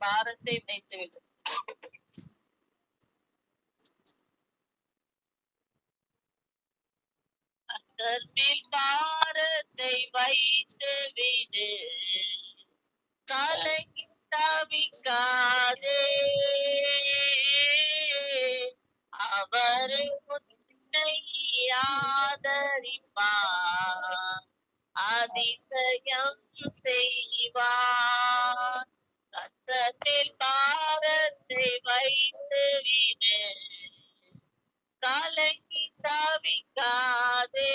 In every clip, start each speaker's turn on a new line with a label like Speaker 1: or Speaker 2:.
Speaker 1: பாரத்தை வைத்துவிடு. கர்த்தர் மேல் பாரத்தை வைத்து விடு, கலங்கி தவிக்காதே. அவர் உன்னை ஆதரிப்பார், அதிசயம் செய்வார். கர்த்தர் மேல் பாரத்தை வைத்து விடு, கலங்கி தவிக்காதே.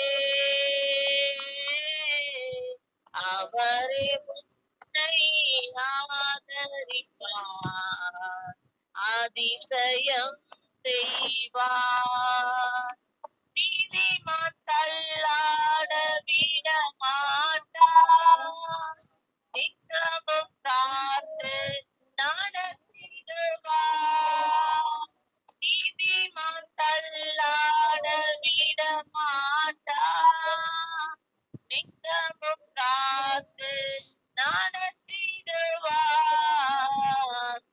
Speaker 1: அவரே உன்னை ஆதரிப்பார், அதிசயம் செய்வார். நீதிமான் தள்ளாட விட மாட்டார், நித்தமும் காத்து நடத்திடுவார். நீதிமான் தள்ளாட விட மாட்டார், நித்தமும் காத்து நடத்திடுவார்.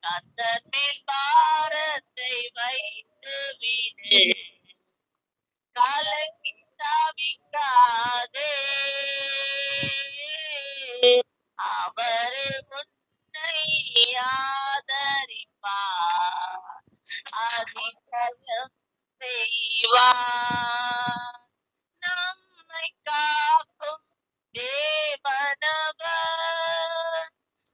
Speaker 1: கர்த்தர் மேல் பாரத்தை வைத்து விடு, கலங்கி தவிக்காதே. அவர் உன்னை ஆதரிப்பார், அதிசயம் செய்வார். நம்மை காக்கும் தேவனவர்,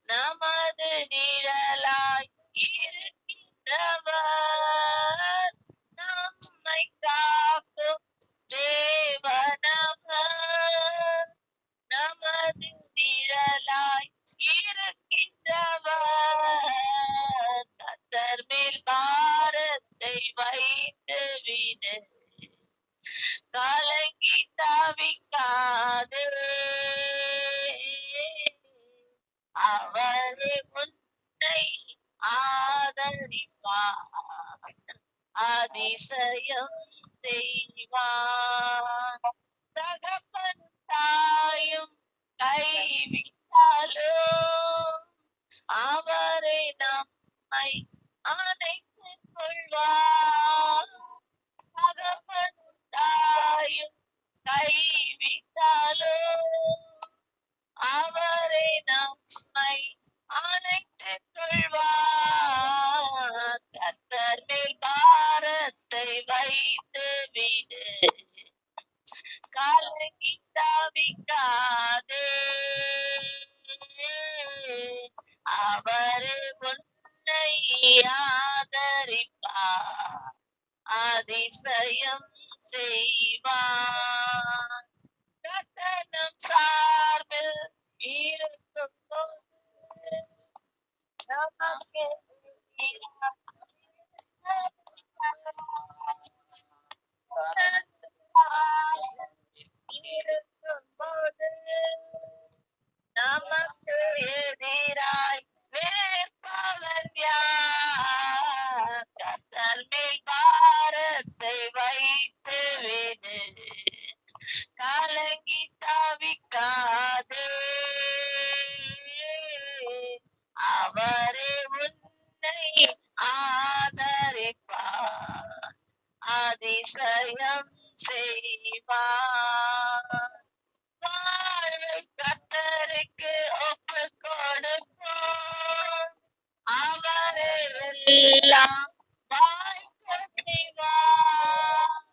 Speaker 1: நமது நிழலாய் இருக்கின்றவர். நம்மை காக்கும் தேவனவர், நமது நிழலாய் இருக்கின்றவர். கர்த்தர் மேல் பாரத்தை வைத்து விடு, கலங்கி தவிக்காதே. அவரே உன்னை ஆதரிப்பார், அதிசயம் செய்வார். தகப்பன் தாயும் கைவிட்டாலும் அவரை நம்மை அணைத்துக் கொள்வார். தகப்பன் தாயும் கைவிட்டாலும் அவரை நம்மை அணைத்துக் கொள்வார். கர்த்தர் மேல் பாரத்தை வைத்து விடு, கலங்கி தவிக்காதே. அவர் உன்னை ஆதரிப்பார், அதிசயம் செய்வார். கர்த்தர் சார்பில் இருக்கும் போது நமக்கு இருக்கும் போது நமக்கு எதிராய் வேட்பாளர் யார்? கர்த்தர் மேல் பாரத்தை வைத்து விடு, கலங்கி தவிக்காதே. அவரே உன்னை ஆதரிப்பார், அதிசயம் செய்வார். வாழ்வை கர்த்தருக்கு ஒப்புக் கொடுப்போம், அவரே எல்லாம் வாய்க்க செய்வார்.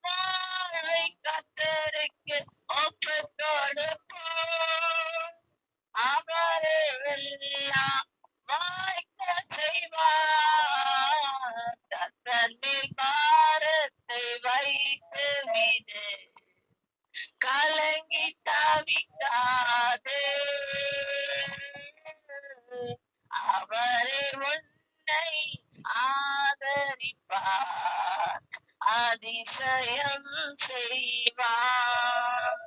Speaker 1: வாழ்வை கர்த்தருக்கு ஒப்புக் கொடுப்போம், அவரே எல்லாம் வாய்க்க செய்வார். கர்த்தர் மேல் பாரத்தை வைத்து விடு, கலங்கி தவிக்காதே. அவரே உன்னை ஆதரிப்பார், அதிசயம் செய்வார்.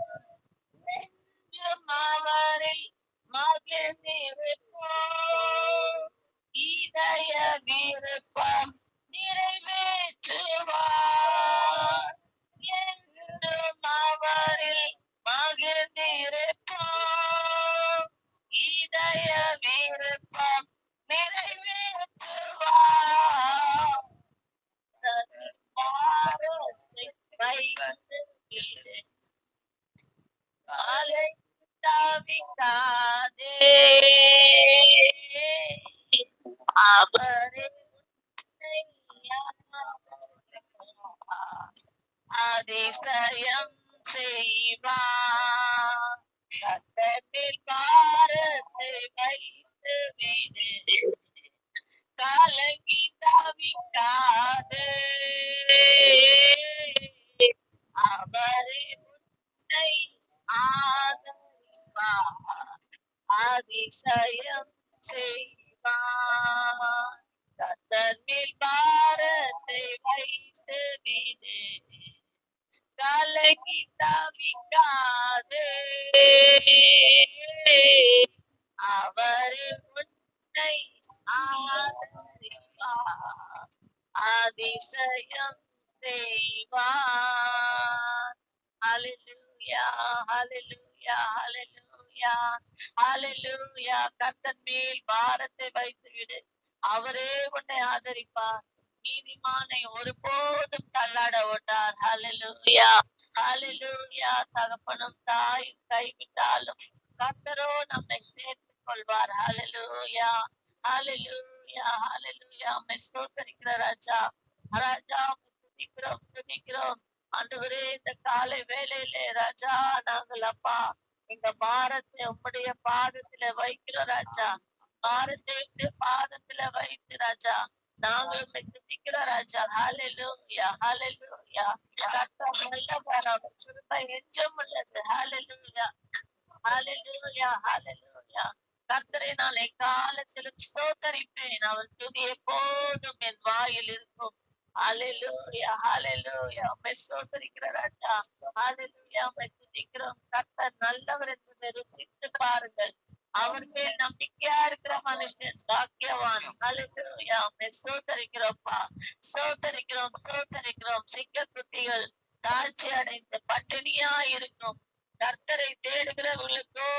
Speaker 1: அவரில் மகிழ்ந்திருப்போம், இதய விருப்பம் நிறைவேற்றுவார். என்றும் அவரில் மகிழ்ந்திருப்போம், இதய விருப்பம் நிறைவேற்றுவார். அவரே உன்னை ஆதரிப்பார். அதிசயம் செய்வார். கர்த்தரில் பாரத்தை வைத்து விடு, கலங்கி தவிக்காதே. அவரே உன்னை ஆதரிப்பார். அதிசயம் செய்வார். கர்த்தர் மேல் பாரத்தை வைத்து விடு, கலங்கி தவிக்காதே. அவரே உன்னை ஆதரிப்பார். அதிசயம் செய்வார். ஹalleluya, ஹalleluya, ஹalleluya, ஹalleluya. கர்த்தர் மேல் பாரத்தை வைத்து விடு, அவரே உன்னை ஆதரிப்பார். நீதிமானை ஒருபோதும் தள்ளாட விட்டார். ஹalleluya, ஹalleluya. தகப்பனும் தாயும் கைவிட்டாலும் கர்த்தரோ நம்மை சேர்த்துக் கொள்வார். ஹalleluya, ஹalleluya, ஹalleluya. உம்மை ஸ்தோத்திரிக்கிற ராஜா, ராஜா துதிக்கிறோம், துதிக்கிறோம். ஆண்டவரே, இந்த காலை வேளையிலே ராஜா நாங்கள் அப்பா இந்த பாரத்தை உம்முடைய பாதத்துல வைக்கிறோம் ராஜா. பாரத்தை உம்முடைய பாதத்துல வைத்து ராஜா நாங்கள் உம்மை துதிக்கிறோம் ராஜா. ஹalleluya, ஹalleluya. கர்த்தர் நல்லவர், அவர் கிருபை என்றும் உள்ளது. ஹalleluya, ஹalleluya, ஹalleluya. கர்த்தரை நான் எக்காலத்திலும் ஸ்தோத்தரிப்பேன், அவர் துதி எப்போதும் என் வாயில் இருக்கும். ஹalleluya, ஹalleluya. உம்மை ஸ்தோத்தரிக்கிற ராஜா. ஹalleluya, உம்மை துதிக்கிறோம். கர்த்தர் நல்லவர் என்பதை ருசித்து பாருங்கள். அவர் மேல் நம்பிக்கையா இருக்கிற மனுஷன் பாக்கியவான். ஹalleluya. உம்மை ஸ்தோத்தரிக்கிறோம்ப்பா, ஸ்தோத்தரிக்கிறோம், ஸ்தோத்தரிக்கிறோம். சிங்கக்குட்டிகள் தாழ்ச்சி அடைந்து பட்டினியா இருக்கும். கர்த்தரை தேடுகிறவர்களுக்கோ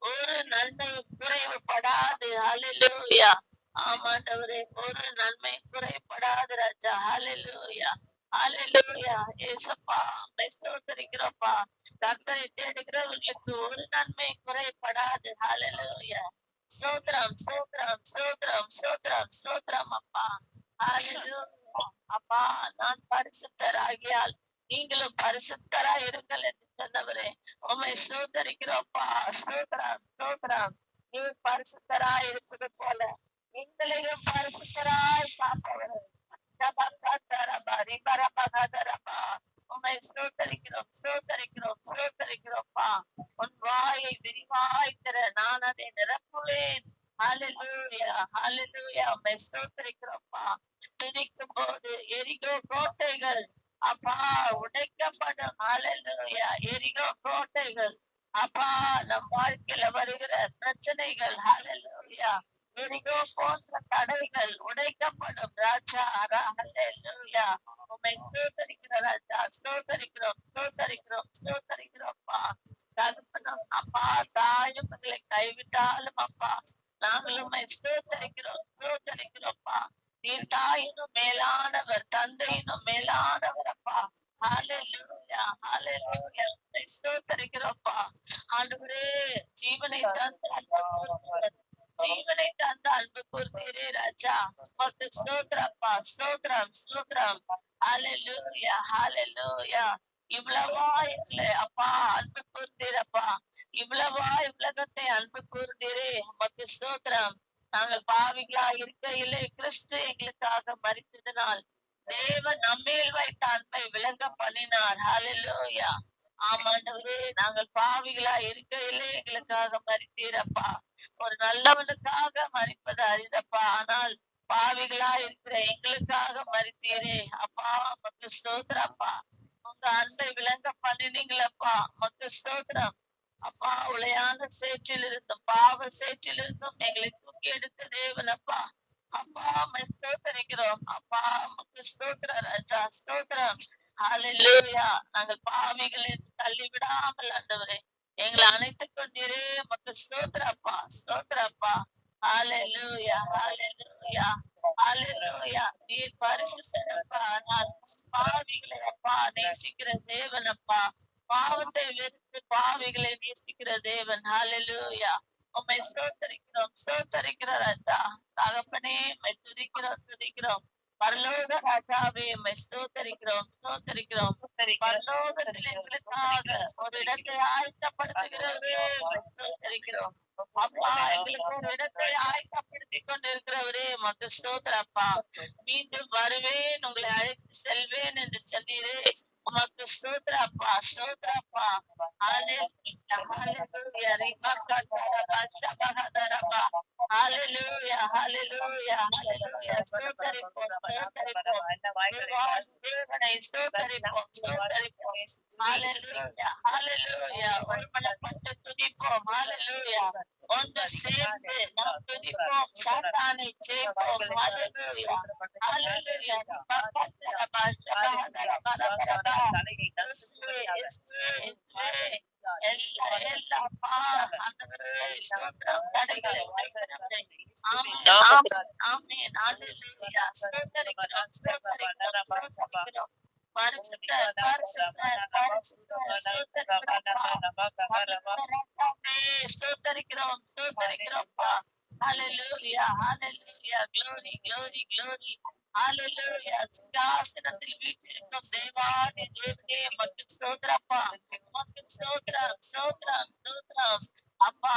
Speaker 1: ஒரு நன்மையும் குறைவுபடாது. ஹalleluya. ஆமாண்டவரே, ஒரு நன்மை குறைபடாது ராஜா. ஹalleluya, ஹalleluya. ஏசப்பா உம்மை ஸ்தோத்திரிக்கிறோம்ப்பா. கர்த்தரை தேடுகிறவர்களுக்கு ஒரு நன்மை குறைபடாது. ஹalleluya. ஸ்தோத்திரம், ஸ்தோத்திரம், ஸ்தோத்திரம், ஸ்தோத்திரம், ஸ்தோத்திரம் அப்பா. ஹalleluya. அப்பா, நான் பரிசுத்தர் ஆகியால் நீங்களும் பரிசுத்தராய் இருங்கள் என்று சொன்னவரே, உம்மை ஸ்தோத்திரிக்கிறோம்ப்பா. ஸ்தோத்திரம், ஸ்தோத்திரம். நீர் பரிசுத்தராய் இருப்பது போல எங்களையும் பரிசுத்தராய் காப்பவரே, உம்மை ஸ்தோத்திரிக்கிறோம், ஸ்தோத்திரிக்கிறோம், ஸ்தோத்திரிக்கிறோம்ப்பா. உன் வாயை விரிவாய் திற, நான் அதை நிரப்புவேன். ஹalleluya, ஹalleluya. உம்மை ஸ்தோத்திரிக்கிறோம்ப்பா. துதிக்கும் போது எரிகோ கோட்டைகள் அப்பா உடைக்கப்படும். ஹalleluya. எரிகோ கோட்டைகள் அப்பா நம் வாழ்க்கையில வருகிற பிரச்சனைகள் ஹalleluya, எரிகோ போன்ற தடைகள் உடைக்கப்படும் ராஜா. ஹalleluya. உம்மை ஸ்தோத்திரிக்கிற ராஜா. ஸ்தோத்திரிக்கிறோம், ஸ்தோத்திரிக்கிறோம், ஸ்தோத்திரிக்கிறோம்ப்பா. தகப்பனும் அப்பா தாயும் எங்களை கைவிட்டாலும் அப்பா நாங்கள் உம்மை ஸ்தோத்திரிக்கிறோம், ஸ்தோத்திரிக்கிறோம்ப்பா. நீர் தாயினும் மேலானவர், தந்தையினும் மேலானவர் அப்பா. ஹalleluya, ஹalleluya. உம்மை ஸ்தோத்திரிக்கிறோம்ப்பா. ஆண்டவரே, ஜீவனை தந்து அன்பு கூர்ந்தவர், ஜீவனை தந்த அன்பு கூர்ந்தீரே ராஜா. உமக்கு ஸ்தோத்திரப்பா, ஸ்தோத்திரம், ஸ்தோத்திரம். ஹalleluya, ஹalleluya. இவ்வளவா எங்களை அப்பா அன்பு கூர்ந்தீரப்பா, இவ்வளவா உலகத்தை அன்பு கூர்ந்தீரே, உமக்கு ஸ்தோத்திரம். நாங்கள் பாவிகளா இருக்கையிலே கிறிஸ்து எங்களுக்காக மரித்ததினால் தேவன் நம்மேல் வைத்த அன்பை விளங்க பண்ணினார். ஹalleluya. ஆமாண்டவரே, நாங்கள் பாவிகளா இருக்கையிலே எங்களுக்காக மரித்தீரப்பா. ஒரு நல்லவனுக்காக மரிப்பது அரிதப்பா, ஆனால் பாவிகளா இருக்கிற எங்களுக்காக மரித்தீரே அப்பா. உமக்கு ஸ்தோத்திரப்பா. உங்க அன்பை விளங்க பண்ணினீங்களப்பா. உமக்கு ஸ்தோத்திரம் அப்பா. உளையான சேற்றில் இருந்தும் பாவ சேற்றில் இருந்தும் எங்களை தூக்கி எடுத்த தேவனப்பா. அப்பா உம்மை ஸ்தோத்திரிக்கிறோம் அப்பா. உமக்கு ஸ்தோத்திரம் ராஜா, ஸ்தோத்திரம். ஹalleluya. நாங்கள் பாவிகளை தள்ளி விடாமல் ஆண்டவரே எங்களை அணைத்துக் கொண்டீரே, உமக்கு ஸ்தோத்திரப்பா, ஸ்தோத்திரப்பா. ஹalleluya, ஹalleluya, ஹalleluya. நீர் பரிசுத்தரப்பா, நான் பாவிகளை அப்பா நேசிக்கிற தேவனப்பா. பாவத்தை வெறுத்து பாவிகளை நேசிக்கிற தேவன். ஹalleluya. உம்மை ஸ்தோத்திரிக்கிறோம், ஸ்தோத்திரிக்கிற ராஜா. தகப்பனே உம்மை பரலோக ராஜாவே உம்மை ஸ்தோத்தரிக்கிறோம் ஸ்தோத்தரிக்கிறோம். பரலோகத்தில் எங்களுக்காக ஒரு இடத்தை ஆயத்தப்படுத்துகிறவரே உம்மை ஸ்தோத்தரிக்கிறோம். அப்பா எங்களுக்கு ஒரு இடத்தை ஆயத்தப்படுத்தி கொண்டிருக்கிறவரே உமக்கு ஸ்தோத்திரம் அப்பா. மீண்டும் வருவேன், உங்களை அழைத்து செல்வேன் என்று சொன்னீரே உமக்கு ஸ்தோத்திரம் அப்பா ஸ்தோத்திரம் அப்பா. ஹalleluya ஹalleluya ரிபகதரபா ஷபஹதரபா. ஹalleluya ஹalleluya ஹalleluya ஸ்தோத்திரிப்போம் ஸ்தோத்திரிப்போம். தேவனை ஸ்தோத்திரிப்போம் ஸ்தோத்திரிப்போம். ஹalleluya ஹalleluya ஒருமனப்பட்டு துதிப்போம். ஹalleluya ஒன்று சேர்ந்து நாம் துதிப்போம், சாத்தானை ஜெயிப்போம். ஹalleluya ஹalleluya ரிபகதரபா ஷபஹதரபா. Hallelujah, hallelujah, glory, glory, glory. Hallelujah. சிங்காசனத்தில் வீற்றிருக்கும் தேவாதி தேவனே உமக்கு ஸ்தோத்திரப்பா. உமக்கு ஸ்தோத்திரம் ஸ்தோத்திரம் ஸ்தோத்திரம். அப்பா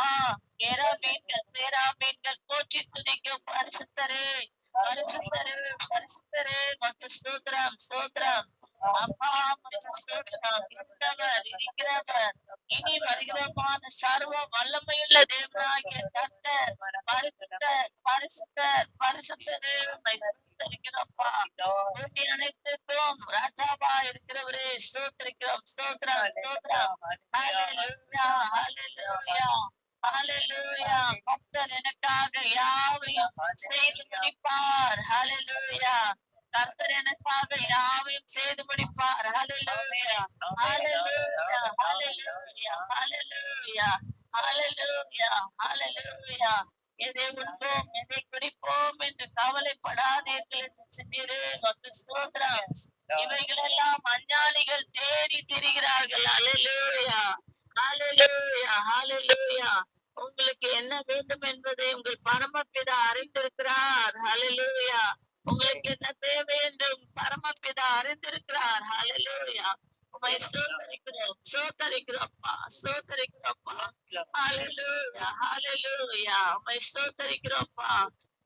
Speaker 1: கேராபீன்கள் பேராபீன்கள் போற்றி துதிக்கும் பரிசுத்தரே பரிசுத்தரே பரிசுத்தரே உமக்கு ஸ்தோத்திரம் ஸ்தோத்திரம். அப்பா உமக்கு ஸ்தோத்திரம். இருந்தவர் இருக்கிறவர் இனி வருகிறமான சர்வ வல்லமையுள்ள தேவனாகிய கர்த்தர் பரிசுத்தர் பரிசுத்தர் பரிசுத்தரே உம்மை ஸ்தோத்திரிக்கிறோம்ப்பா. பூமி அனைத்துக்கும் ராஜாவா இருக்கிறவரே ஸ்தோத்திரிக்கிறோம் ஸ்தோத்திரம் ஸ்தோத்திரம். ஹalleluya ஹalleluya ஹalleluya. கர்த்தர் எனக்காக யாவையும் செய்து முடிப்பார். ஹalleluya கர்த்தர் எனக்காக யாவையும் செய்து முடிப்பார். ஹalleluya ஹalleluya ஹalleluya ஹalleluya ஹalleluya ஹalleluya. எதை உண்போம் எதை குடிப்போம் என்று கவலைப்படாதீர்கள் என்று சொன்னீரே உமக்கு ஸ்தோத்திரம். இவைகளெல்லாம் அஞ்ஞானிகள் தேடி திரிகிறார்கள். ஹalleluya ஹalleluya ஹalleluya. உங்களுக்கு என்ன வேண்டும் என்பதை உங்கள் பரமபிதா அறிந்திருக்கிறார். ஹalleluya உங்களுக்கு என்ன தேவை என்று பரமபிதா அறிந்திருக்கிறார். ஹalleluya உம்மை ஸ்தோத்திரிக்கிறோம் ஸ்தோத்திரிக்கிறோம்ப்பா ஸ்தோத்திரிக்கிறோம்ப்பா. ஹalleluya ஹalleluya உம்மை ஸ்தோத்திரிக்கிறோம்ப்பா.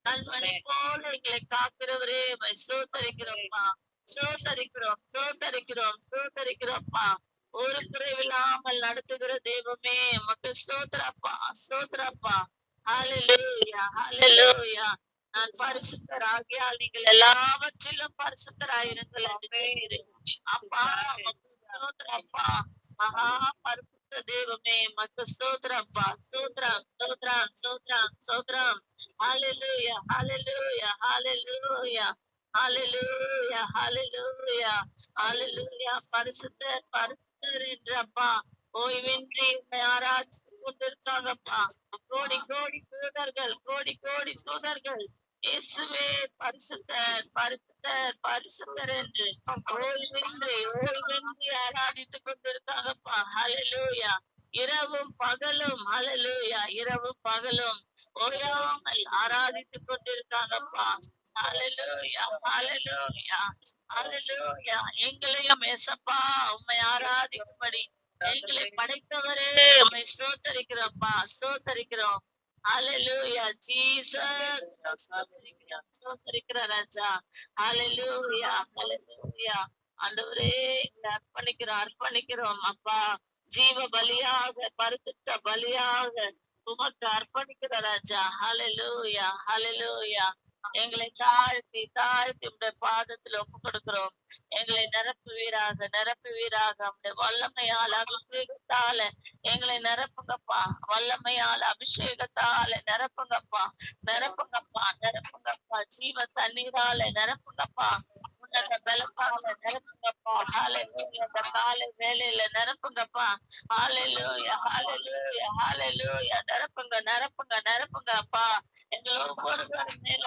Speaker 1: நல்வழி போல எங்களை காக்கிறவரே உம்மை ஸ்தோத்திரிக்கிறோம்ப்பா ஸ்தோத்திரிக்கிறோம் ஸ்தோத்திரிக்கிறோம் ஸ்தோத்திரிக்கிறோம்ப்பா. ஒரு குறைவில்லாமல் நடத்துகிற தெய்வமே உமக்கு ஸ்தோத்திரப்பா ஸ்தோத்திரப்பா. ஹalleluya ஹalleluya. நான் பரிசுத்தர் ஆகியால் நீங்கள் எல்லாவற்றிலும் பரிசுத்தராயிருங்கள் என்று சொல்கிறேன். அப்பா உமக்கு ஸ்தோத்திரப்பா. மகா பரிசுத்த தெய்வமே உமக்கு ஸ்தோத்திரப்பா ஸ்தோத்திரம் ஸ்தோத்திரம் ஸ்தோத்திரம் ஸ்தோத்திரம். ஹalleluya ஹalleluya ஹalleluya ஹalleluya ஹalleluya ஹalleluya. பரிசுத்தர் பரிசுத்தர் என்று அப்பா ஓய்வின்றி உம்மை ஆராய்ச்சி கொண்டிருக்காங்கப்பா. கோடி கோடி தூதர்கள் கோடி கோடி தூதர்கள் இயேசுவே பரிசுத்தர் பரிசுத்தர் பரிசுத்தர் என்று ஓய்வின்றி ஆராதித்துக் கொண்டிருக்காங்கப்பா. ஹalleluya இரவும் பகலும் ஹalleluya இரவும் பகலும் ஓயாமல் ஆராதித்துக் கொண்டிருக்காங்கப்பா. ஹalleluya ஹalleluya ஹalleluya. எங்களையும் ஏசப்பா உம்மை ஆராதிக்கும்படி எங்களை படைத்தவரே உம்மை ஸ்தோத்திரிக்கிறோம்ப்பா ஸ்தோத்திரிக்கிறோம். ஹalleluya ஜீசஸ் ஸ்தோத்திரிக்கிறோம் ஸ்தோத்திரிக்கிற ராஜா. ஹalleluya ஹalleluya. ஆண்டவரே அர்ப்பணிக்கிறோம் அர்ப்பணிக்கிறோம் அப்பா. ஜீவ பலியாக பரிசுத்த பலியாக உமக்கு அர்ப்பணிக்கிற ராஜா. ஹalleluya ஹalleluya. எங்களை தாழ்த்தி தாழ்த்தி உடைய பாதத்தில் ஒப்பு கொடுக்கிறோம். எங்களை நிரப்புவீராக நிரப்புவீராக. உடைய வல்லமையால் அபிஷேகத்தால எங்களை நிரப்புங்கப்பா. வல்லமையால் அபிஷேகத்தால நிரப்புங்கப்பா நிரப்புங்கப்பா நிரப்புங்கப்பா. ஜீவ தண்ணீரால நிரப்புங்கப்பா. உன்னத பலத்தால நிரப்புங்கப்பா. ஹalleluya இந்த காலை வேளையில நிரப்புங்கப்பா. ஹalleluya ஹalleluya ஹalleluya. நிரப்புங்க நிரப்புங்க நிரப்புங்க அப்பா. எங்கள் ஒவ்வொருவரும் மேல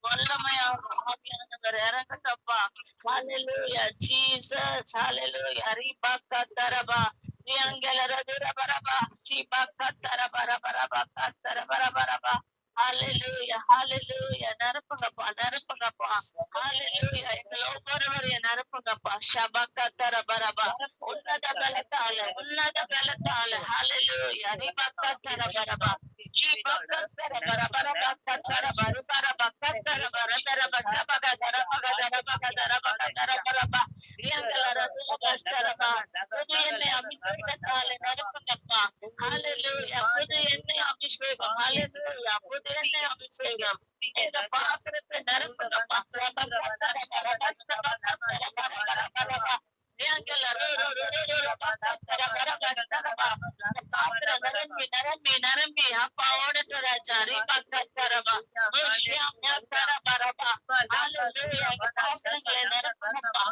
Speaker 1: வல்லமையாக ஆவியானவர் இறங்குங்கப்பா. ஹalleluya ஜீசஸ் ஹalleluya ரிபகதரபா ரியங்கலரதுரபரபா ரிபகதரபரபரபா கதரபரபரபா. ஹalleluya ஹalleluya. நிரப்புங்கப்பா, நிரப்புங்கப்பா. ஹalleluya. எங்கள் ஒவ்வொருவரையும் நிரப்புங்கப்பா. ஷபக்கத்தரபரபா. உன்னத பலத்தால, உன்னத பலத்தால. ஹalleluya. ரிபக்கத்தரபரபா. என்னை அபிஷேகத்தால நிரப்புங்கப்பா. ஹalleluya. புது எண்ணெய் அபிஷேகம். ஹalleluya. புது எண்ணெய் அபிஷேகம். இந்த பாத்திரத்தை நிரப்புங்கப்பா. பாத்திரம் நிரம்பி நிரம்பி நிரம்பி அப்பா ஓடட்டு ராஜா. ரீபாக்கரபா. பாத்திரங்களை நிரப்புங்கப்பா.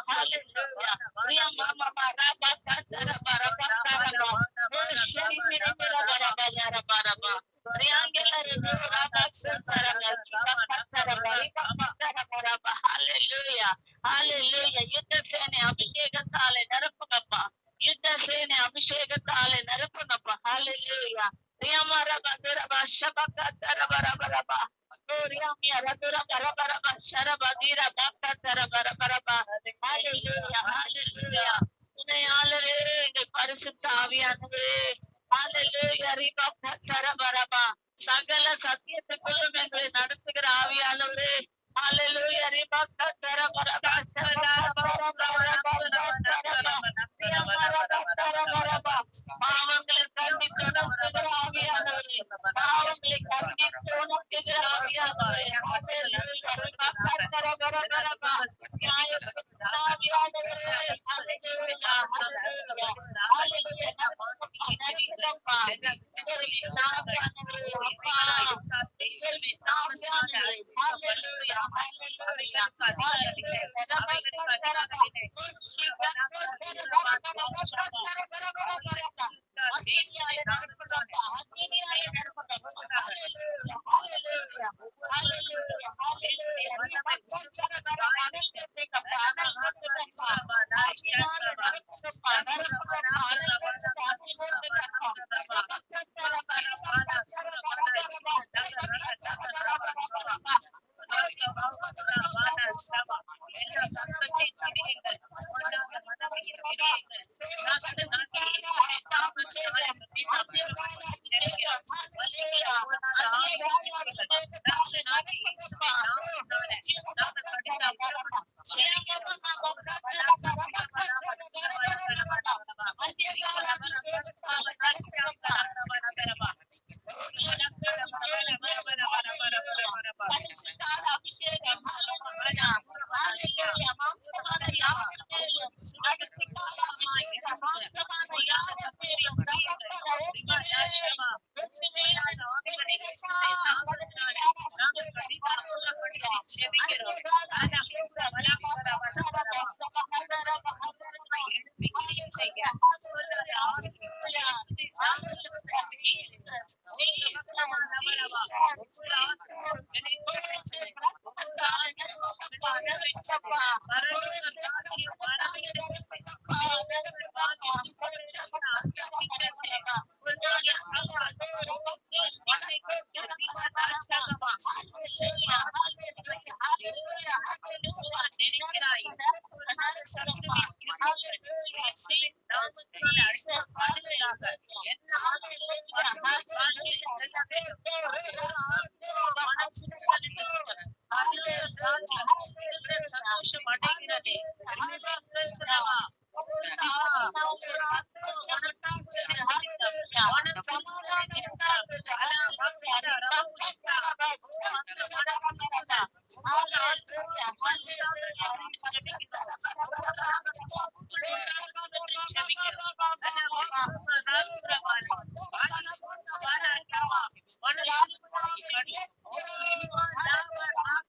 Speaker 1: ஹalleluya. யுத்த சேனை அபிஷேகத்தாலே நிரப்புங்கப்பா. யுத்த சேனை அபிஷேகத்தாலே நிரப்புங்கப்பா. ஹalleluya. ரியமரபதுரபா ஷபக்கத்தரபரபரபா. ரியமரபதுரபரபரபா ஷரபதீர பக்கத்தரபரபரபா. ஹalleluya. ஹalleluya. துணையாளரே, எங்கள் பரிசுத்த ஆவியானவரே. ஹalleluya. ரிபக்கத்தரபரபா. சகல சத்தியத்துக்குள்ளும் எங்களை நடத்துகிற ஆவியானவரே. ஹalleluya. ரிபக்கத்தரபரபா. பாவங்களை கண்டித்து உணர்த்துகிற ஆவியானவரே. பாவங்களை கண்டித்து உணர்த்துகிற ஆவியானவரே. ஹalleluya. ரிபக்கத்தரபரபா. நியாயத்தின் ஆவியானவரே. ஹalleluya. ஹalleluya. ஹalleluya.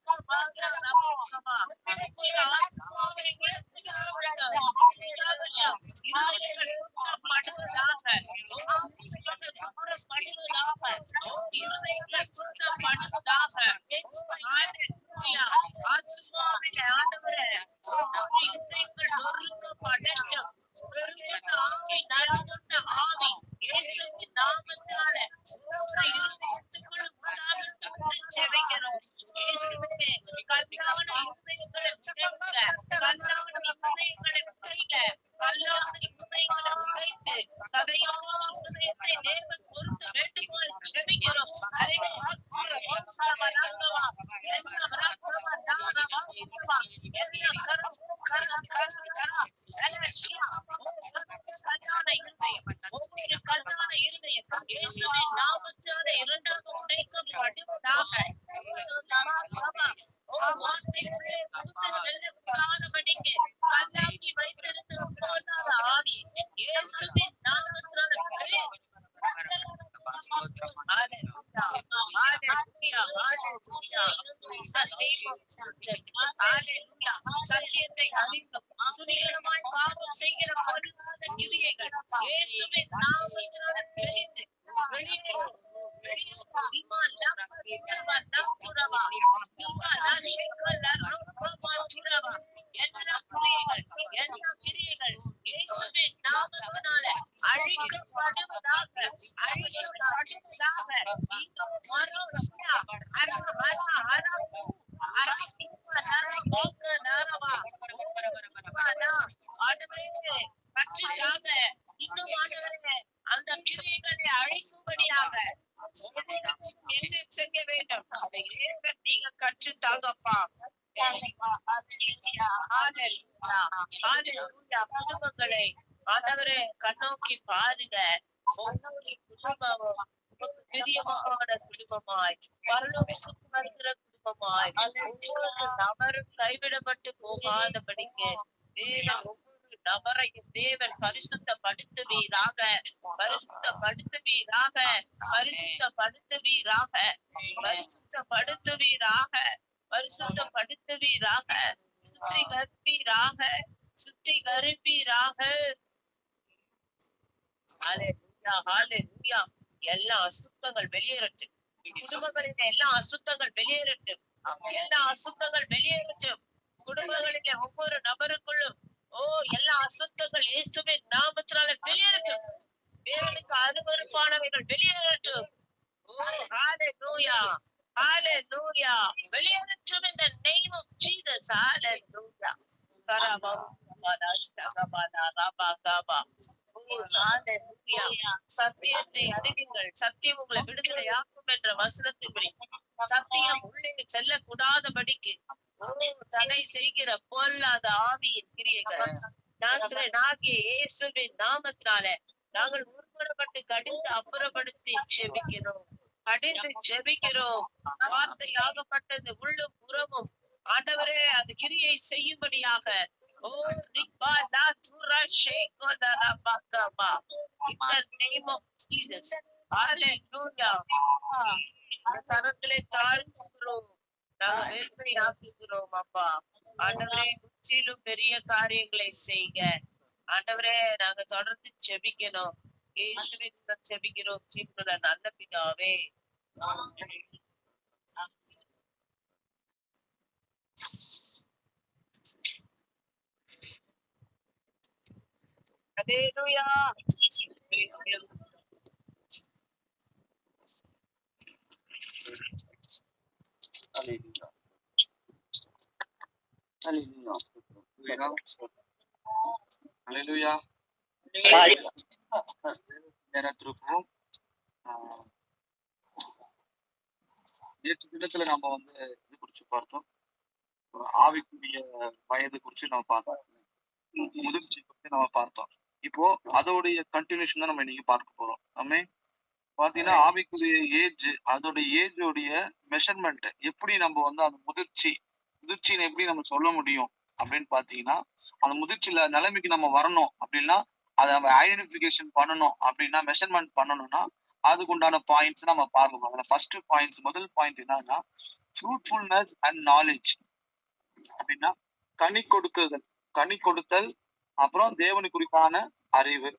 Speaker 1: நரம்பப்பா, நரம்பப்பா. இயேசுவே கல்லான இருதயங்களை உடைங்க, கல்லான இருதயங்களை உடைங்க, கல்லான இருதயங்களை உடைத்து சதையான இருதயத்தை தேவன் பொறுத்து வேண்டுமாய் ஜெபிக்கிறோம். கல்லான இருதயம் இயேசுவின் நாமத்தால இரண்டாக உடைக்கப்படுவதாக. கல்லாக்கி வைத்திருக்கிற பொல்லாத ஆவி இயேசுவின் நாமத்தால சத்தியத்தை அறிந்தும் சுனிகரமாய் பாவம் செய்கிற பொல்லாத கிரியைகள் இயேசுவின் நாமத்தால தெரிந்து வெளியேறும். எல்லா கிரியைகள் இயேசுவின் நாமத்தினால அழிக்கப்படுவதாக, அழிக்கப்படுவதாக. இன்னும் ஆண்டவரே அந்த கிரியைகளை அழிக்கும்படியாக என்ன செய்ய வேண்டும் அதை நீங்க கற்றுத்தாங்கப்பா. குடும்பங்களை ஆண்டவரே கண்ணோக்கி பாருங்க. ஒவ்வொரு குடும்பமும் பிரியமான குடும்பமாய், பரலோகத்துக்கு வருகிற குடும்பமாய், ஒவ்வொரு நபரும் கைவிடப்பட்டு போகாதபடிக்கு தேவன் ஒவ்வொரு நபரையும் தேவன் பரிசுத்தப்படுத்துவீராக, பரிசுத்தப்படுத்துவீராக, பரிசுத்தப்படுத்துவீராக, பரிசுத்தப்படுத்துவீராக, பரிசுத்தப்படுத்துவீராக, சுத்திகரிப்பீராக, சுத்திகரிப்பீராக. எல்லா அசுத்தங்கள் வெளியேறட்டும். குடும்பங்களில் எல்லா அசுத்தங்கள் வெளியேறட்டும். எல்லா அசுத்தங்கள் வெளியேறட்டும். குடும்பங்களிலே ஒவ்வொரு நபருக்குள்ளும் எல்லா அசுத்தங்கள் இயேசுவின் நாமத்தினால வெளியேறட்டும். தேவனுக்கு அருவருப்பானவைகள் வெளியேறட்டும். Hallelujah, hallelujah, வெளியேறட்டும் in the name of Jesus. Hallelujah. சத்தியத்தை அறிவீங்கள், சத்தியம் உங்களை விடுதலையாக்கும் என்ற வசனத்தின்படி சத்தியம் உள்ளே செல்லக்கூடாதபடிக்கு தடை செய்கிற பொல்லாத ஆவியின் கிரியைகள் நாசரேயனாகிய இயேசுவின் நாமத்தினால நாங்கள் உருப்படப்பட்டு கடிந்து அப்புறப்படுத்தி ஜெபிக்கிறோம், கடிந்து ஜெபிக்கிறோம். வார்த்தையாகப்பட்டது உள்ளும் புறமும் ஆண்டவரே அது கிரியை செய்யும்படியாக கரங்களை தாழ்த்துகிறோம், நாங்க வேதனையாக்குகிறோம் அப்பா. ஆண்டவரே உச்சிலும் பெரிய காரியங்களை செய்க ஆண்டவரே. நாங்க தொடர்ந்து ஜெபிக்கணும். இயேசுவின் ஜெபிக்கிறோம் ஜீவனுள்ள நல்ல பிதாவே. Hallelujah.
Speaker 2: Hallelujah. நேரத்திற்கும் நேற்று தினத்துல நம்ம இது குறிச்சு பார்த்தோம். ஆவிக்குரிய வயது குறிச்சு நம்ம பார்த்தோம், முதிர்ச்சி குறித்து நம்ம பார்த்தோம். இப்போ அதோடைய கண்டினியூஷன் தான் நம்ம இன்னைக்கு பார்க்க போறோம். ஆமே பாத்தீங்கன்னா ஆவிக்குரிய ஏஜ், அதோட ஏஜோடைய மெஷர்மெண்ட் எப்படி நம்ம அந்த முதிர்ச்சின்னு எப்படி நம்ம சொல்ல முடியும் அப்படின்னு பாத்தீங்கன்னா, அந்த முதிர்ச்சியில நிலைமைக்கு நம்ம வரணும் அப்படின்னா அதை நம்ம ஐடென்டிபிகேஷன் பண்ணணும் அப்படின்னா, மெஷர்மெண்ட் பண்ணணும்னா அதுக்கு உண்டான பாயிண்ட்ஸ் நம்ம பார்க்கணும். அதுல ஃபர்ஸ்ட் பாயிண்ட்ஸ், முதல் பாயிண்ட் என்னன்னா ஃப்ரூட்ஃபுல்னஸ் அண்ட் நாலேஜ். அப்படின்னா கனி கொடுத்தல், அப்புறம் தேவனு குறித்தான அறிவு.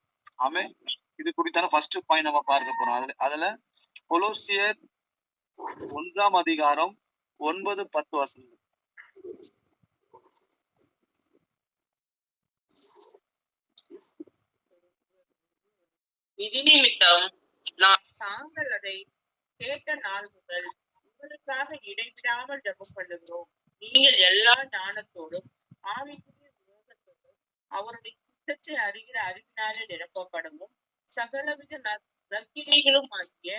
Speaker 2: ஆமே இது குறித்தான ஃபர்ஸ்ட் பாயிண்ட் நம்ம பார்க்க போறோம். அதுல கொலோசியர் 1 அதிகாரம் 9-10 வசனம்.
Speaker 1: இது நிமித்தம் தாங்கள் அதை கேட்ட நாள் முதல் உங்களுக்காக இடைவிடாமல் ஜெபம் பண்ணுகிறோம். நீங்கள் எல்லா ஞானத்தோடும் ஆவிக்குரிய விரோதத்தோடும் அவருடைய சித்தத்தை அறிகிற அறிவினாலே நிரப்பப்படவும் சகலவித நற்கிரிகளும் ஆகிய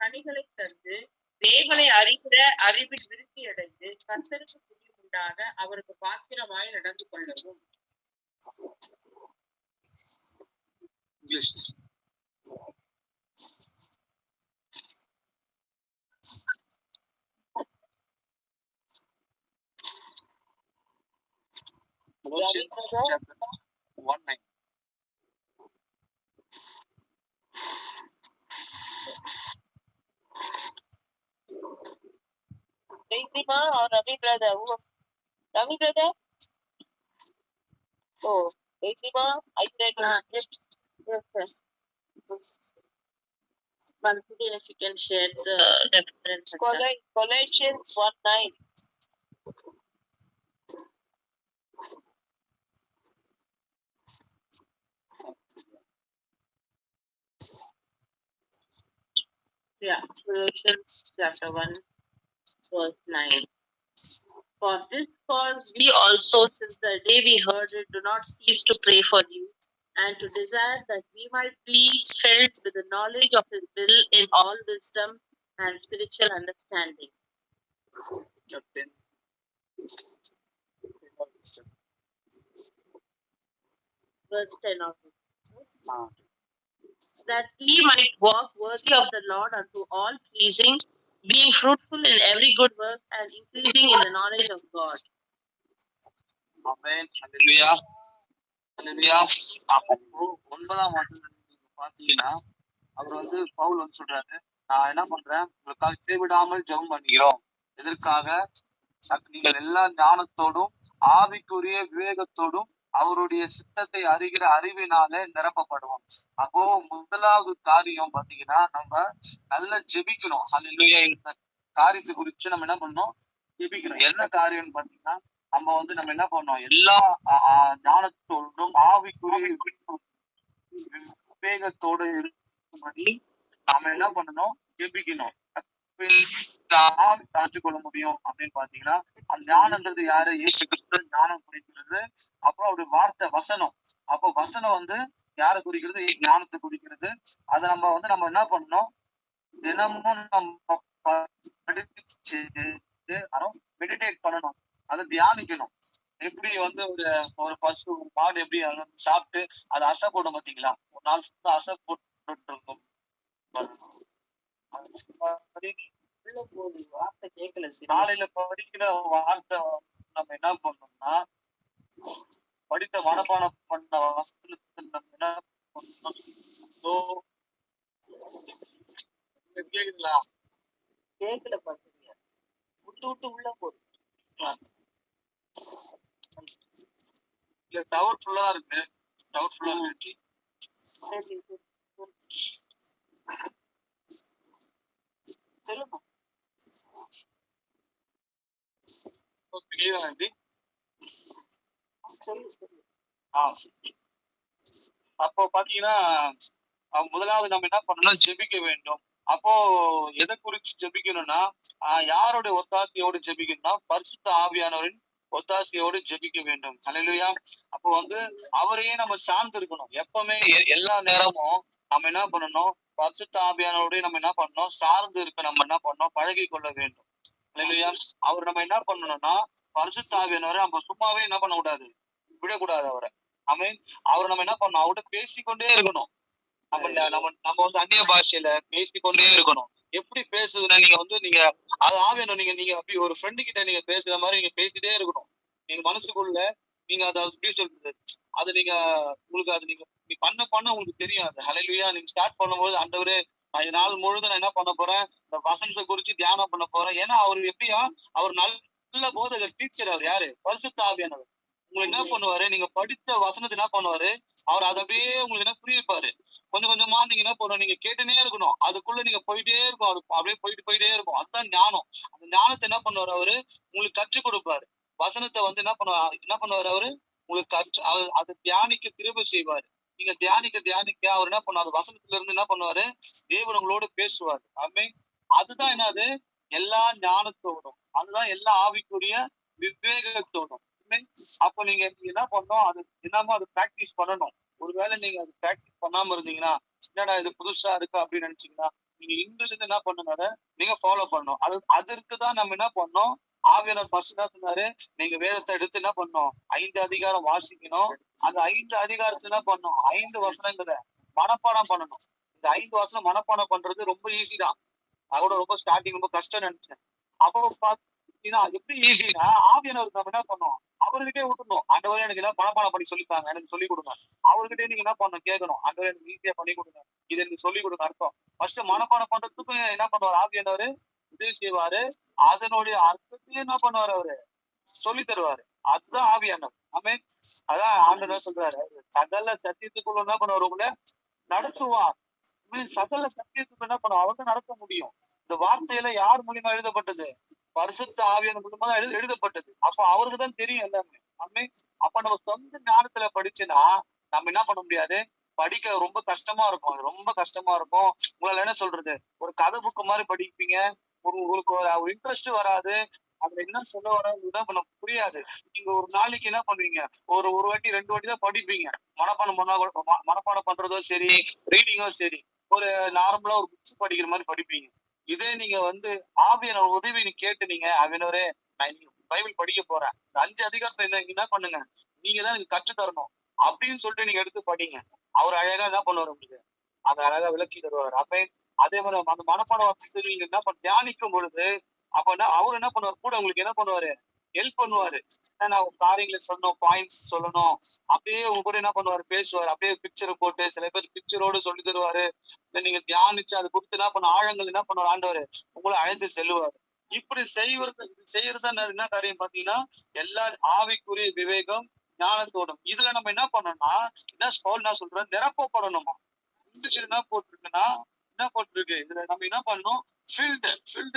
Speaker 1: கனிகளை தந்து தேவனை அறிகிற அறிவில் விருத்தி அடைந்து கர்த்தருக்கு புரியுண்டாக அவருக்கு பாத்திரமாய் நடந்து கொள்ளவும். Or Ravi brother? Ravi brother? Oh, Rima, I said, yes, yes. Mansuddin, if you can share the reference. Colossians 1:9. Yeah, Colossians chapter 1, verse 9. For this cause we also, since the day we heard it, do not cease to pray for you and to desire that we might be filled with the knowledge of His will in all wisdom and spiritual understanding. Verse 10 of it. That we might walk worthy of the Lord unto all pleasing, being fruitful in every good work and increasing in the knowledge of God.
Speaker 2: Amen. Hallelujah. Hallelujah. அப்போ 9ஆம் வசனத்துல நீங்க பாத்தீங்கன்னா அவர் வந்து பவுல் வந்து சொல்றாரு, நான் என்ன பண்றேன், உங்களுக்காக இடைவிடாமல் ஜெபம் பண்ணுகிறோம். எதற்காக? நீங்கள் எல்லா ஞானத்தோடும் ஆவிக்குரிய விவேகத்தோடும் அவருடைய சித்தத்தை அறிகிற அறிவினால நிரப்பப்படுவோம். அப்போ முதலாவது காரியம் பாத்தீங்கன்னா நம்ம நல்லா ஜெபிக்கணும். ஹல்லேலூயா. இந்த காரியத்தை குறிச்சு நம்ம என்ன பண்ணணும்? ஜெபிக்கணும். என்ன காரியம்னு பாத்தீங்கன்னா நம்ம வந்து நம்ம என்ன பண்ணோம், எல்லா ஞானத்தோடும் ஆவிக்குரிய விவேகத்தோட இருக்கும்படி நாம என்ன பண்ணணும்? ஜெபிக்கணும். கொள்ள முடியும் அப்படின்னு பாத்தீங்கன்னா அந்த ஞானம்ன்றது யாரு? இயேசு கிறிஸ்து ஞானம் குறிக்கிறது. அப்புறம் அவருடைய வார்த்தை வசனம். அப்போ வசனம் வந்து யாரை குறிக்கிறது? ஞானத்தை குறிக்கிறது. அதை நம்ம என்ன பண்ணணும்? தினமும் நம்ம படிச்சு மெடிடேட் பண்ணணும். அதை தியானிக்கணும். எப்படி வந்து ஒரு பசு ஒரு மாடு எப்படி சாப்பிட்டு அதை அசை போடும் பாத்தீங்களா? ஒரு நாள் அசை போட்டு இருக்கும். வார்த்தை கேட்கல. காலையில படிக்கிற வார்த்தை நம்ம என்ன பண்ணோம்னா படித்த மனப்பாடம் பண்ண வசனத்துக்கு நம்ம என்ன பண்ணணும்? கேக்குதுங்களா? கேட்கல பாத்தீங்க. விட்டு விட்டு உள்ள போகுது. இல்ல டவர் ஃபுல்லா இருக்கு. டவர் ஃபுல்லா இருக்கு. சொல்லுங்க. அப்போ பாத்தீங்கன்னா முதலாவது நம்ம என்ன பண்ணணும்? ஜெபிக்க வேண்டும். அப்போ எதை குறிச்சு ஜெபிக்கணும்னா யாருடைய ஒத்தாசையோடு ஜெபிக்கணும்னா பரிசுத்த ஆவியானவரின் ஒத்தாசையோடு ஜெபிக்க வேண்டும். ஹல்லேலூயா. அப்போ வந்து அவரையே நம்ம சார்ந்து இருக்கணும். எப்பவுமே எல்லா நேரமும் நம்ம என்ன பண்ணணும்? பரிசுத்த ஆவியானவரோட நம்ம என்ன பண்ணணும்? சார்ந்து இருக்க நம்ம என்ன பண்ணணும்? பழகி கொள்ள வேண்டும். ஹல்லேலூயா. அவர் நம்ம என்ன பண்ணணும்னா பரிசுத்த ஆவியானவரை நம்ம சும்மாவே என்ன பண்ண கூடாது? விடக்கூடாது அவரை. ஆமென். அவர் நம்ம என்ன பண்ணணும்? அவர்கிட்ட பேசிக்கொண்டே இருக்கணும். நம்ம வந்து அந்நிய பாஷையில பேசிக்கொண்டே இருக்கணும். எப்படி பேசுதுன்னா நீங்க அது ஆவியானவர் நீங்க அப்படி ஒரு ஃப்ரெண்டு கிட்ட நீங்க பேசுற மாதிரி நீங்க பேசிட்டே இருக்கணும். நீங்க மனசுக்குள்ள நீங்க அதை எப்படி சொல்றது, அது நீங்க உங்களுக்கு அது நீங்க பண்ண உங்களுக்கு தெரியும். அது ஹல்லேலூயா. நீங்க ஸ்டார்ட் பண்ணும்போது ஆண்டவரே நான் நாள் முழுதும் நான் என்ன பண்ண போறேன்? இந்த வசனத்தை குறிச்சு தியானம் பண்ண போறேன். ஏன்னா அவர் எப்படியா அவர் நல்ல போதகர் டீச்சர். அவர் யாரு? பரிசுத்த ஆவியானவர். உங்களுக்கு என்ன பண்ணுவாரு? நீங்க படித்த வசனத்தை என்ன பண்ணுவாரு? அவர் அதை அப்படியே உங்களுக்கு என்ன புரிவிப்பாரு. கொஞ்சம் கொஞ்சமா நீங்க என்ன பண்ணணும்? நீங்க கேட்டுனே இருக்கணும். அதுக்குள்ள நீங்க போயிட்டே இருக்கும். அது அப்படியே போயிட்டே இருக்கும். அதுதான் ஞானம். அந்த ஞானத்தை என்ன பண்ணுவாரு? அவரு உங்களுக்கு கற்றுக் கொடுப்பாரு. வசனத்தை வந்து என்ன பண்ணுவாரு? அவரு உங்களுக்கு அதை தியானிக்க கிருபை செய்வாரு. நீங்க தியானிக்க அவர் என்ன பண்ணுவாரு? வசனத்துல இருந்து என்ன பண்ணுவாரு? தேவன் உங்களோட பேசுவாரு. ஆமென். அதுதான் என்னது? எல்லா ஞானத்தோடும், அதுதான் எல்லா ஆவிக்குரிய விவேகத்தோடும். அப்ப நீங்க என்ன பண்ணணும், அது என்னமோ அது பிராக்டிஸ் பண்ணணும். ஒருவேளை நீங்க அது பிராக்டிஸ் பண்ணாம இருந்தீங்கன்னா, என்னடா இது புதுசா இருக்கு அப்படின்னு நினைச்சீங்கன்னா, நீங்க இங்கிலிருந்து என்ன பண்ணுங்க, அதை நீங்க ஃபாலோ பண்ணணும். அதற்குதான் நம்ம என்ன பண்ணோம், ஆவியானவர் ஃபர்ஸ்ட் என்ன சொன்னாரு, நீங்க வேதத்தை எடுத்து என்ன பண்ணணும், 5 அதிகாரம் வாசிக்கணும். அந்த 5 அதிகாரத்துல என்ன பண்ணணும், 5 வசனங்களை மனப்பாடம் பண்ணணும். இந்த 5 வசனம் மனப்பாடம் பண்றது ரொம்ப ஈஸி தான். அதோட ரொம்ப ஸ்டார்டிங் ரொம்ப கஷ்டம் நினைச்சேன். அப்போ பாத்தீங்கன்னா எப்படி ஈஸினா, ஆவியானவர் நம்ம என்ன பண்ணோம், அவர்கிட்டே விட்டுணும். ஆண்டவரே எனக்கு எல்லாம் மனப்பாடம் பண்ணி சொல்லித்தாங்க, எனக்கு சொல்லிக் கொடுங்க. அவர்கிட்டே நீங்க என்ன பண்ணணும், கேட்கணும். ஆண்டவரே எனக்கு ஈஸியா பண்ணி கொடுங்க, இதை எனக்கு சொல்லிக் கொடுங்க. அர்த்தம் ஃபர்ஸ்ட் மனப்பாடம் பண்றதுக்கு என்ன பண்ணுவார் ஆவியானவர், உதவி செய்வாரு. அதனுடைய அர்த்தத்தையும் என்ன பண்ணுவாரு, அவரு சொல்லி தருவாரு. அதுதான் ஆவியானவர். ஆமென். அதான் ஆண்டவர் சொல்றாரு, சகல சத்தியத்துக்குள்ள என்ன பண்ணுவார், உங்களை நடத்துவார். சகல சத்தியத்துக்கு என்ன பண்ணுவோம், அவங்க நடத்த முடியும். இந்த வார்த்தையில யார் மூலியமா எழுதப்பட்டது, பரிசுத்த ஆவியான மூலியமா தான் எழுதப்பட்டது. அப்ப அவருக்கு தான் தெரியும் எல்லாமே. அப்ப நம்ம சொந்த ஞானத்துல படிச்சுன்னா நம்ம என்ன பண்ண முடியாது, படிக்க ரொம்ப கஷ்டமா இருக்கும். அது ரொம்ப கஷ்டமா இருக்கும். உங்களால என்ன சொல்றது, ஒரு கதை புக்கு மாதிரி படிப்பீங்க. உங்களுக்கு ஒரு இன்ட்ரெஸ்ட் வராது. அதுல என்ன சொல்ல வராது என்ன பண்ண புரியாது. நீங்க ஒரு நாளைக்கு என்ன பண்ணுவீங்க, ஒரு வாட்டி 2 வாட்டி தான் படிப்பீங்க. மனப்பாடம் பண்ணா மனப்பாடம் பண்றதோ சரி, ரீடிங்கோ சரி, ஒரு நார்மலா ஒரு புக்ஸ் படிக்கிற மாதிரி படிப்பீங்க. இதே நீங்க வந்து ஆவியானவர் உதவி கேட்டு நீங்க, ஆவியானவரே நான் பைபிள் படிக்க போறேன், 5 அதிகாரத்தை என்ன பண்ணுங்க, நீங்க தான் எனக்கு கற்று தரணும் அப்படின்னு சொல்லிட்டு நீங்க எடுத்து படிங்க. அவர் அழகா என்ன பண்ணுவார், உங்களுக்கு அதை அழகா விளக்கி தருவார். அப்ப அதே மாதிரி அந்த மனப்பாடம் வச்சு நீங்க என்ன பண்ண தியானிக்கும் பொழுது, அப்ப என்ன அவர் என்ன பண்ணுவார், கூட உங்களுக்கு என்ன பண்ணுவாரு, ஹெல்ப் பண்ணுவாரு. நான் காரியங்களை சொல்லணும், பாயிண்ட்ஸ் சொல்லணும், அப்படியே உங்க கூட என்ன பண்ணுவாரு, பேசுவார். அப்படியே பிக்சர் போட்டு, சில பேர் பிக்சரோடு சொல்லி தருவாரு. நீங்க தியானிச்சு அது கொடுத்து என்ன பண்ண ஆழங்கள் என்ன பண்ணுவார் ஆண்டவர், உங்களை அழைத்து செல்லுவார். இப்படி செய்யறது என்ன காரியம் பாத்தீங்கன்னா, எல்லா ஆவிக்குரிய விவேகம் ஞானத்தோடும். இதுல நம்ம என்ன பண்ணோம்னா, என்ன சொல்றேன், நிரப்பப்படணுமா. என்ன போட்டிருக்குன்னா, என்ன போட்டிருக்கு இதுல, நம்ம என்ன பண்ணணும், filled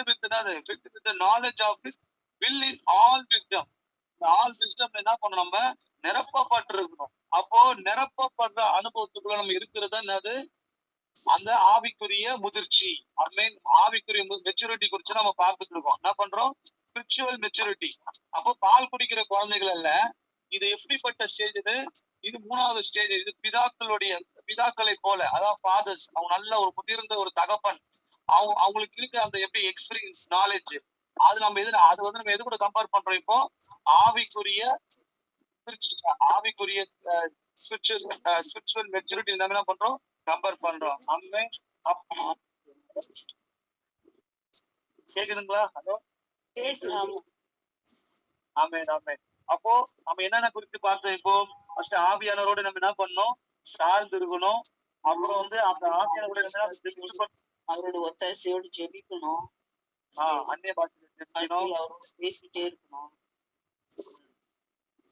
Speaker 2: with knowledge of his will in all wisdom. All system என்ன பண்ணணும், நம்ம நிரப்பப்பட்டிருக்கணும். அப்போ நிரப்பப்படுற அனுபவத்துக்குள்ள நம்ம இருக்கிறது என்னது, அந்த ஆவிக்குரிய முதிர்ச்சி. ஆவிக்குரிய மெச்சூரிட்டி குறிச்சு நம்ம பார்த்துட்டு இருக்கோம். என்ன பண்றோம், ஸ்பிரிச்சுவல் மெச்சூரிட்டி. அப்போ பால் குடிக்கிற குழந்தைகள் அல்ல, இது எப்படிப்பட்ட ஸ்டேஜ், இது 3வது ஸ்டேஜ். இது பிதாக்களை போல, அதாவது ஃபாதர்ஸ், அவங்க நல்ல ஒரு முதிர்ந்த ஒரு தகப்பன், அவங்களுக்கு இருக்க அந்த எப்படி எக்ஸ்பீரியன்ஸ் நாலேஜ், அது நம்ம அது வந்து நம்ம எது கூட கம்பேர் பண்றோம், இப்போ ஆவிக்குரிய ஆவிக்குரிய ஸ்பிரிச்சுவல் மெச்சூரிட்டி நம்ம என்ன பண்றோம், கம்பேர் பண்றோம். கேக்குதுங்களா? ஹலோ, ஆமென் ஆமென். அப்போ நம்ம என்னென்ன குறித்து பார்த்தோம், இப்போ ஃபர்ஸ்ட் ஆவியானவரோட நம்ம என்ன பண்ணணும், சார்ந்து இருக்கணும். அப்புறம் வந்து அந்த ஆவியானவரோட அவரோட ஒத்தாசையோடு ஜெபிக்கணும். அந்நிய பாஷையில அவரோட பேசிட்டே இருக்கணும்.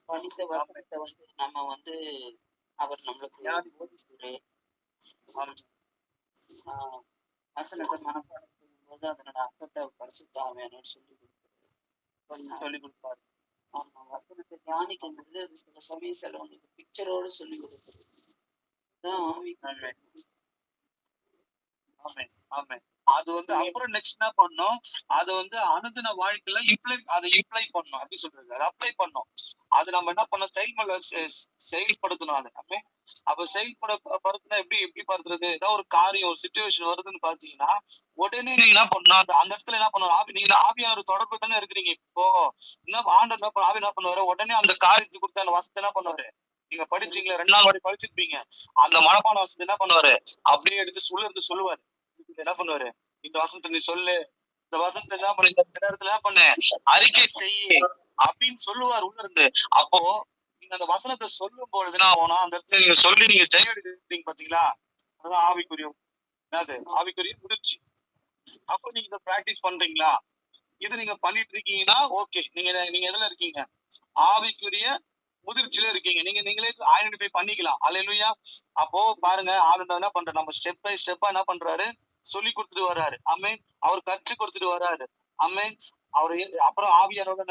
Speaker 2: படித்த வசனத்தை வந்து நம்ம வந்து அவர் நம்மளுக்கு போதிச்சுட்டு வசனத்தை மனப்பாடம் செய்யும்போது அதனோட அர்த்தத்தை பரிசுத்த ஆவியானவர் சொல்லி கொடுப்பாரு. ஆமா, வசனத்தை தியானிக்கும் பொழுது அது சில சமயம் செலவங்களுக்கு பிக்சரோடு சொல்லி கொடுக்குறது. அது வந்து அப்புறம் நெக்ஸ்ட் என்ன பண்ணோம், அது வந்து அனுதின வாழ்க்கையில இம்ப்ளை பண்ணணும். அப்படி சொல்றது, அதை அப்ளை பண்ணோம். அது நம்ம என்ன பண்ணோம், செயல்படுத்தணும். அது அப்ப செயல்படுத்தினா எப்படி படுத்துறது, ஏதாவது ஒரு காரியம் ஒரு சிச்சுவேஷன் வருதுன்னு பாத்தீங்கன்னா, உடனே நீங்க என்ன பண்ணணும், அந்த இடத்துல என்ன பண்ணணும், நீங்க ஆவியானவர் தொடர்பு தானே இருக்கிறீங்க. இப்போ என்ன ஆண்டவர் என்ன பண்ணுவாரு, உடனே அந்த காரியத்துக்கு கொடுத்த அந்த வசத்தை என்ன பண்ணுவாரு, நீங்க படிச்சீங்களா, 2 நாள் வரை படிச்சிருப்பீங்க, அந்த மனப்பான வசத்தை என்ன பண்ணுவாரு, அப்படியே எடுத்து சொல்லுவாரு. என்ன பண்ணுவாரு, இந்த வசனத்தை நீ சொல்லு, இந்த வசனத்தை என்ன பண்ண, இந்த நேரத்துல என்ன பண்ண, அறிக்கை செய்ய அப்படின்னு சொல்லுவார் உள்ள இருந்து. அப்போ நீங்க அந்த வசனத்தை சொல்லும் பொழுதுனா ஆகணும், அந்த இடத்துல நீங்க சொல்லி நீங்க ஜெயம் எடுக்கிறீங்க பாத்தீங்களா, அதான் ஆவிக்குரிய முதிர்ச்சி. அப்போ நீங்க இதை பிராக்டிஸ் பண்றீங்களா, இது நீங்க பண்ணிட்டு இருக்கீங்கன்னா ஓகே, நீங்க எதுல இருக்கீங்க, ஆவிக்குரிய முதிர்ச்சியில இருக்கீங்க. நீங்களே ஐடென்டிஃபை பண்ணிக்கலாம். அல்லேலூயா. அப்போ பாருங்க, ஆளுநர் என்ன பண்ற, நம்ம ஸ்டெப் பை ஸ்டெப்பா என்ன பண்றாரு, சொல்லி கொடுத்துட்டு வர்றாரு. ஆமென். அவர் கற்று கொடுத்துட்டு வர்றாரு. ஆமென். அவரு அப்புறம் ஆவியானவர்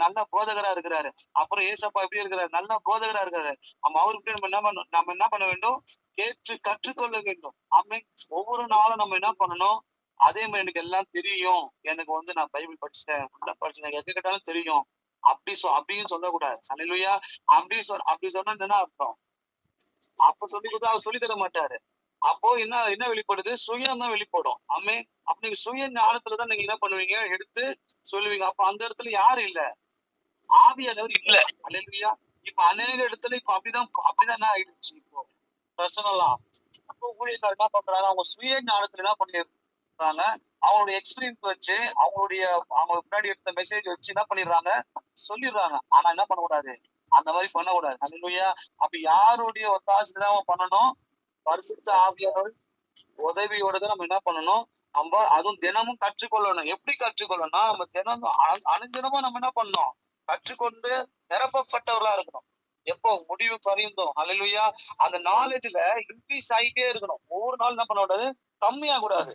Speaker 2: நல்ல போதகரா இருக்கிறாரு. அப்புறம் ஏசப்பா எப்படி இருக்கிறாரு, நல்ல போதகரா இருக்காரு. அவருக்கு நம்ம என்ன பண்ண வேண்டும், கேட்டு கற்றுக்கொள்ள வேண்டும். ஆமென். ஒவ்வொரு நாளும் நம்ம என்ன பண்ணணும், அதே மாதிரி எனக்கு எல்லாம் தெரியும், எனக்கு வந்து நான் பைபிள் படிச்சுட்டேன், படிச்சேன், எது கேட்டாலும் தெரியும் அப்படின்னு சொல்லக்கூடாது. அல்லேலூயா. அப்படி சொன்னா என்ன அர்த்தம்? அப்ப சொல்லி கொடுத்தா அவர் சொல்லி தர மாட்டாரு. அப்போ என்ன வெளிப்படுது? சுயம் தான் வெளிப்படும். ஆமே. அப்ப நீங்க சுய ஞானத்துலதான் நீங்க என்ன பண்ணுவீங்க? எடுத்து சொல்லுவீங்க. அப்ப அந்த இடத்துல யாரு இல்ல? ஆவியானவர் இல்ல. அல்லேலூயா. இப்ப அநேக இடத்துல இப்ப அப்படிதான் என்ன ஆயிடுச்சு இப்போ பிரச்சனைலாம். அப்போ ஊழியர்கள் என்ன பண்றாங்க? அவங்க சுய ஞானத்துல என்ன பண்ணிடுறாங்க? அவங்களுடைய எக்ஸ்பீரியன்ஸ் வச்சு அவங்க முன்னாடி எடுத்த மெசேஜ் வச்சு என்ன பண்ணிடுறாங்க? சொல்லிடுறாங்க. ஆனா என்ன பண்ணக்கூடாது? அந்த மாதிரி பண்ணக்கூடாது. அல்லேலூயா. அப்ப யாருடைய ஒத்தாசை தான் பண்ணணும்? பரிசுத்த ஆவியானவர் உதவியோட தான் நம்ம என்ன பண்ணணும்? நம்ம அதுவும் தினமும் கற்றுக்கொள்ளணும். எப்படி கற்றுக்கொள்ளணும்னா நம்ம தினமும் அனுதினமும் நம்ம என்ன பண்ணணும்? கற்றுக்கொண்டு நிரப்பப்பட்டவர்களா இருக்கணும். எப்போ முடிவு பரிந்தோம். அல்லேலூயா. அந்த நாலேஜ்ல இன்க்ரீஸ் ஆகிட்டே இருக்கணும். ஒவ்வொரு நாள் என்ன பண்ணக்கூடாது? கம்மியா கூடாது.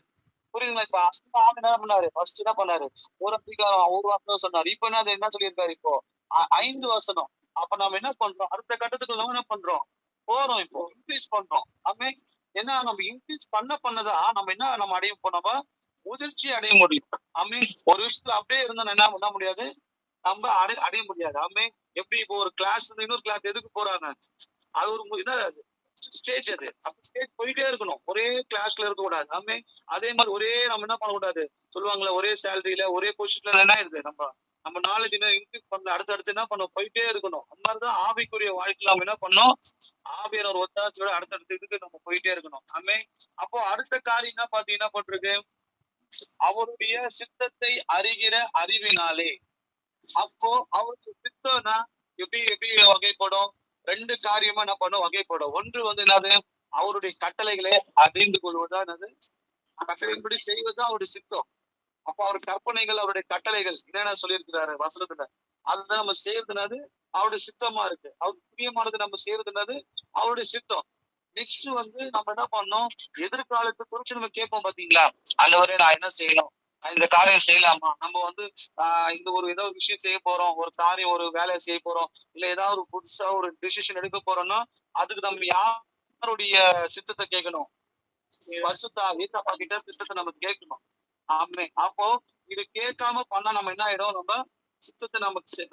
Speaker 2: புரியுதுங்களா? இப்ப என்ன பண்ணாரு? ஃபர்ஸ்ட் என்ன பண்ணாரு? ஒரு அதிகாரம் ஒரு வாசனம் சொன்னாரு. இப்ப என்ன சொல்லியிருக்காரு? இப்போ 5 வசனம். அப்ப நம்ம என்ன பண்றோம்? அடுத்த கட்டத்துக்கு நம்ம என்ன பண்றோம்? போறோம். இப்போ இன்க்ரீஸ் பண்றோம். ஆமே. ஏன்னா நம்ம இன்க்ரீஸ் பண்ணதான் நம்ம அடைய போனோமா முதிர்ச்சி அடைய முடியும். ஆமே. ஒரு விஷயத்துல அப்படியே இருந்தா என்ன பண்ண முடியாது? நம்ம அடைய முடியாது. ஆமே. எப்படி இப்போ ஒரு கிளாஸ் இன்னொரு கிளாஸ் எதுக்கு போறாங்க? அது ஒரு என்ன ஸ்டேஜ் அது. அப்ப ஸ்டேஜ் போயிட்டே இருக்கணும். ஒரே கிளாஸ்ல இருக்க கூடாது. ஆமே. அதே மாதிரி நம்ம என்ன பண்ணக்கூடாது? சொல்லுவாங்களே ஒரே சேலரியில ஒரே பொசிஷன்ல என்ன ஆயிடுது? நம்ம நாலேஜ் இன்க்ரீஸ் பண்ண அடுத்தடுத்து என்ன பண்ணணும்? போயிட்டே இருக்கணும். அந்த மாதிரிதான் ஆவிக்குரிய வாழ்க்கையில நம்ம என்ன பண்ணோம்? ஆவியானவர் ஒத்தாசையோட அடுத்தடுத்த இதுக்கு நம்ம போயிட்டே இருக்கணும். ஆமே. அப்போ அடுத்த காரியம் என்ன பாத்தீங்கன்னா போட்டிருக்கு? அவருடைய சித்தத்தை அறிகிற அறிவினாலே. அப்போ அவருக்கு சித்தம்னா எப்படி வகைப்படும்? 2 காரியமா என்ன பண்ணும்? வகைப்படும். ஒன்று வந்து என்னது? அவருடைய கட்டளைகளை அறிந்து கொள்வதா என்னது? கட்டளையின்படி செய்வதுதான் அவருடைய சித்தம். அப்போ அவர் கற்பனைகள் அவருடைய கட்டளைகள் என்னென்ன சொல்லியிருக்கிறாரு வசனத்துல, அதுதான் நம்ம செய்யறதுனாது அவருடைய சித்தமா இருக்கு. அவருக்கு பிரியமானது நம்ம செய்யறதுனாது அவருடைய சித்தம். நெக்ஸ்ட் வந்து நம்ம என்ன பண்ணோம்? எதிர்காலத்தை குறிச்சு நம்ம கேட்போம் பாத்தீங்களா? ஆண்டவரே நான் என்ன செய்யணும்? இந்த காரியம் செய்யலாமா? நம்ம வந்து இந்த ஏதோ ஒரு விஷயம் செய்ய போறோம், ஒரு காரியம் ஒரு வேலையை செய்ய போறோம், இல்ல ஏதாவது ஒரு புதுசா ஒரு டிசிஷன் எடுக்க போறோம்னா அதுக்கு நம்ம யாருடைய சித்தத்தை கேட்கணும்? பரிசுத்த ஏசப்பா கிட்ட சித்தத்தை நம்ம கேட்கணும். ஆமே. அப்போ இது கேட்காம பண்ணா நம்ம என்ன ஆயிடும்? நம்ம சித்தத்தை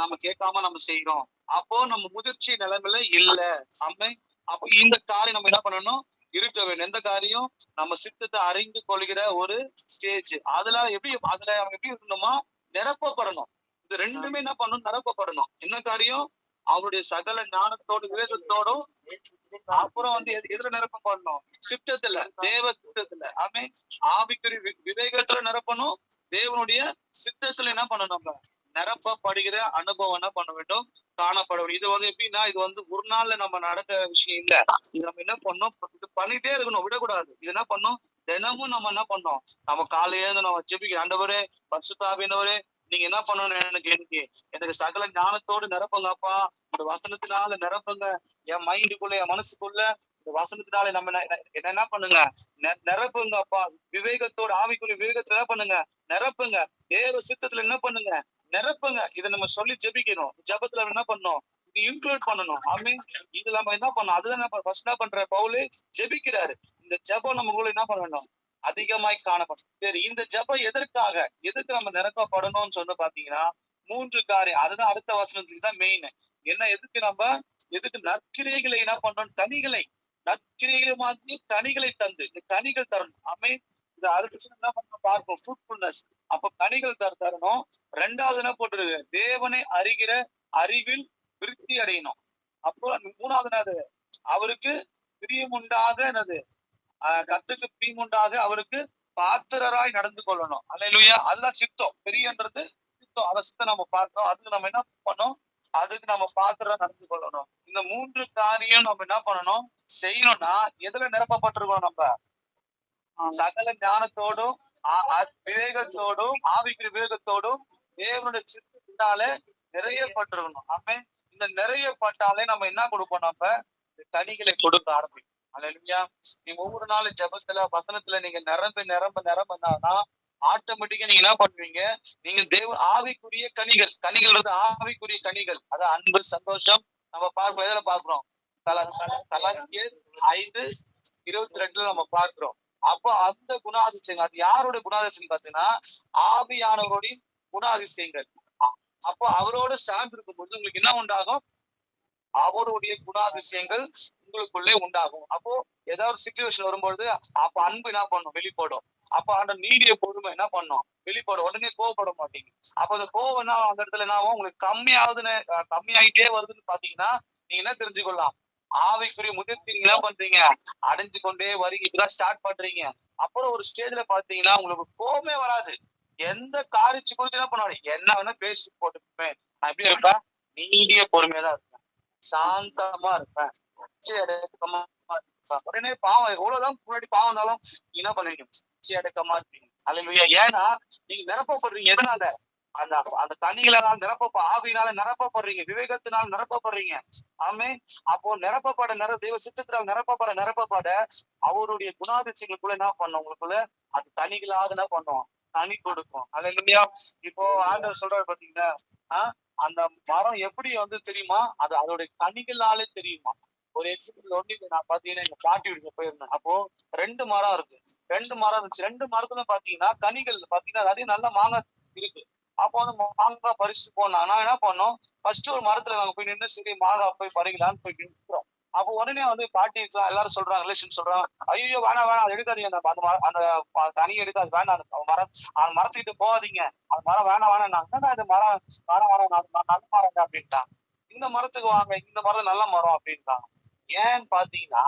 Speaker 2: நம்ம கேட்காம நம்ம செய்யறோம். அப்போ நம்ம முதிர்ச்சி நிலைமையில இல்ல. ஆமே. அப்போ இந்த காரியம் நம்ம என்ன பண்ணணும்? இருக்க வேண்டும். எந்த காரியம்? நம்ம சித்தத்தை அறிந்து கொள்கிற ஒரு ஸ்டேஜ். அதுல எப்படி இருக்கணுமா? நிரப்பப்படணும். இது ரெண்டுமே என்ன பண்ணணும்? நிரப்பப்படணும். என்ன காரியம்? அவருடைய சகல ஞானத்தோடு விவேகத்தோடும் அப்புறம் வந்து எதுல நிரப்பப்படணும்? சித்தத்துல, தேவ சித்தத்துல. ஆமே. ஆவிக்குரிய விவேகத்துல நிரப்பணும். தேவனுடைய சித்தத்துல என்ன பண்ணணும்? நம்ம நிரப்பப்படுகிற அனுபவம் என்ன பண்ண வேண்டும்? காணப்பட வேண்டும். இது வந்து எப்படின்னா இது வந்து ஒரு நாள்ல நம்ம நடக்கிற விஷயம் இல்ல. இது நம்ம என்ன பண்ணோம்? இது பண்ணிட்டே இருக்கணும், விடக்கூடாது. இது என்ன பண்ணோம்? தினமும் நம்ம என்ன பண்ணோம்? நம்ம காலையில இருந்து நம்ம ஜெபிக்க, ஆண்டவரே பரிசுத்த ஆவியானவரே நீங்க என்ன பண்ணணும்? எனக்கு சகல ஞானத்தோடு நிரப்புங்கப்பா. இந்த வசனத்தினால நிரப்புங்க. என் மைண்டுக்குள்ள என் மனசுக்குள்ள இந்த வசனத்தினால நம்ம என்ன பண்ணுங்க? நிரப்புங்க அப்பா. விவேகத்தோட ஆவிக்குரிய விவேகத்துல என்ன பண்ணுங்க? நிரப்புங்க. தேவ சித்தத்துல என்ன பண்ணுங்க? நிரப்புங்க. இதை நம்ம சொல்லி ஜெபிக்கணும். ஜெபத்துல என்ன பண்ணணும்? இது இன்க்ளூட் பண்ணணும். ஆமே. இது நம்ம என்ன பண்ணணும்? அதுதான் ஃபர்ஸ்ட் என்ன பண்ற பவுல் ஜெபிக்கிறாரு. இந்த ஜெபம் நமக்குள்ள என்ன பண்ணணும்? அதிகமாய் காணப்படும். சரி, இந்த ஜெபம் எதுக்கு நம்ம நிரப்பப்படணும்னு சொன்ன பாத்தீங்கன்னா 3 காரியம். அதுதான் அடுத்த வசனத்துக்கு தான் மெயின். எதுக்கு நற்கிரைகளை என்ன பண்றோம்? நற்கிரைகளை மாதிரி கனிகளை தந்து இந்த கனிகள் தரணும். ஆமே. இது அதுக்கு என்ன பண்ண பார்ப்போம்? ஃப்ரூட்ஃபுல்னஸ். அப்ப கனிகள் தரணும். 2வது என்ன போட்டுருக்கு? தேவனை அறிகிற அறிவில் விருத்தி அடையணும். அப்போ 3வது என்னது? அவருக்கு பிரியமுண்டாக என்னது? கர்த்தருக்கு பிரியமுண்டாக அவருக்கு பாத்திரராய் நடந்து கொள்ளணும். அல்லேலூயா. அதுதான் சித்தம். பெரியன்றது சித்தம். அதை சித்தம் நம்ம பார்த்தோம். அதுக்கு நம்ம என்ன பண்ணணும்? அதுக்கு நம்ம பாத்திரம் நடந்து கொள்ளணும். இந்த 3 காரியம் நம்ம என்ன பண்ணணும்? செய்யணும்னா எதுல நிரப்பப்பட்டிருக்கோம்? நம்ம சகல ஞானத்தோடும் விவேகத்தோடும் ஆவிக்குரிய விவேகத்தோடும் தேவனுடைய சித்தத்தினால நிறையப்பட்டிருக்கணும். ஆமே. இந்த நிறையப்பட்டாலே நம்ம என்ன கொடுப்போம்? நம்ம கனிகளை கொடுக்க ஆரம்பிக்கும். அல்லேலூயா. நீங்க ஒவ்வொரு நாளும் ஜெபத்துல வசனத்துல நீங்க நிரம்பினா ஆட்டோமேட்டிக்கா நீங்க என்ன பண்ணுவீங்க? நீங்க ஆவிக்குரிய கனிகள் ஆவிக்குரிய கனிகள். அதான் அன்பு, சந்தோஷம். நம்ம எதுல பார்க்கிறோம்? 5:22 நம்ம பார்க்கிறோம். அப்போ அந்த குணாதிசயங்கள் அது யாருடைய குணாதிசயம் பாத்தீங்கன்னா ஆவியானவருடைய குணாதிசயங்கள். அப்போ அவரோட சார்ந்து இருக்கும்போது உங்களுக்கு என்ன உண்டாகும்? அவருடைய குணாதிசயங்கள் உங்களுக்குள்ளே உண்டாகும். அப்போ ஏதாவது ஒரு சிச்சுவேஷன் வரும்பொழுது அப்ப அன்பு என்ன பண்ணும்? வெளிப்படும். அப்ப அந்த நீடிய பொறுமை என்ன பண்ணும்? வெளிப்படும். உடனே கோவப்பட மாட்டீங்க. அப்ப அந்த கோவம் என்ன அந்த இடத்துல என்ன ஆகும்? உங்களுக்கு கம்மியாயிட்டே வருதுன்னு பாத்தீங்கன்னா நீங்க என்ன தெரிஞ்சுக்கொள்ளலாம்? ஆவிக்குரிய முதிர்ச்சி நீங்க என்ன பண்றீங்க? அடைஞ்சு கொண்டே வரீங்க. இப்பதான் ஸ்டார்ட் பண்றீங்க. அப்புறம் ஒரு ஸ்டேஜ்ல பாத்தீங்கன்னா உங்களுக்கு கோவமே வராது. எந்த காரிச்சு குறித்து என்ன பண்ணுவாங்க? என்ன வேணா பேசிட்டு போட்டுப்பேன். நான் எப்படி இருப்பேன்? நீடிய பொறுமையா தான் இருப்பேன். சாந்தமா இருப்பேன். அடக்கமா இருப்பேன். உடனே பாவம் எவ்வளவுதான் முன்னாடி பாவம் இருந்தாலும் என்ன பண்ணுவீங்க? அடக்கமா இருப்பீங்க. அல்லேலூயா. ஏன்னா நீங்க நிரப்பப்படுறீங்க. எதனால? அந்த அந்த தண்ணிகளால் ஆவியினால நிரப்பப்படுறீங்க. விவேகத்தினால் நிரப்பப்படுறீங்க. ஆமே. அப்போ நிரப்பப்பட தெய்வ சித்தத்தினால் நிரப்பப்பட அவருடைய குணாதிசயங்களுக்குள்ள என்ன பண்ணும்? உங்களுக்குள்ள அது தனிகளாக என்ன பண்ணும்? தனி கொடுக்கும். அல்லேலூயா. இப்போ ஆண்டவர் சொல்றாரு பாத்தீங்கன்னா அந்த மரம் எப்படி வந்து தெரியுமா? அது அதோட கனிகளாலே தெரியுமா? ஒரு எக்ஸாம்பிள் ஒண்ணு நான் பாத்தீங்கன்னா எங்க பாட்டி வீட்டுக்கு போயிருந்தேன். அப்போ 2 மரம் இருக்கு. 2 மரம் இருந்துச்சு. 2 மரத்துல பாத்தீங்கன்னா கனிகள் பாத்தீங்கன்னா நிறைய நல்ல மாங்காய் இருக்கு. அப்போ வந்து மாங்காய் பறிச்சுட்டு போனோம். நான் என்ன பண்ணோம்? ஃபர்ஸ்ட் ஒரு மரத்துல நாங்க போய் நின்று சரி மாங்காய் போய் பறிக்கலாம்னு போய் நிற்கிறோம். அப்போ உடனே வந்து பாட்டி இருக்கலாம் எல்லாரும் சொல்றாங்க ரிலேஷன் சொல்றாங்க ஐயோ வேணாம் வேணாம் அது எடுக்காதீங்க அந்த கனி எடுக்காது வேணாம் அந்த மரத்துக்கிட்ட போகாதீங்க அந்த மரம் வேணாம் வேணாம் இந்த மரம் வேணாம் வேணாம் நல்ல மரம் அப்படின்ட்டாங்க. இந்த மரத்துக்கு வாங்க இந்த மரம் நல்ல மரம் அப்படின்ட்டாங்க. ஏன்னு பாத்தீங்கன்னா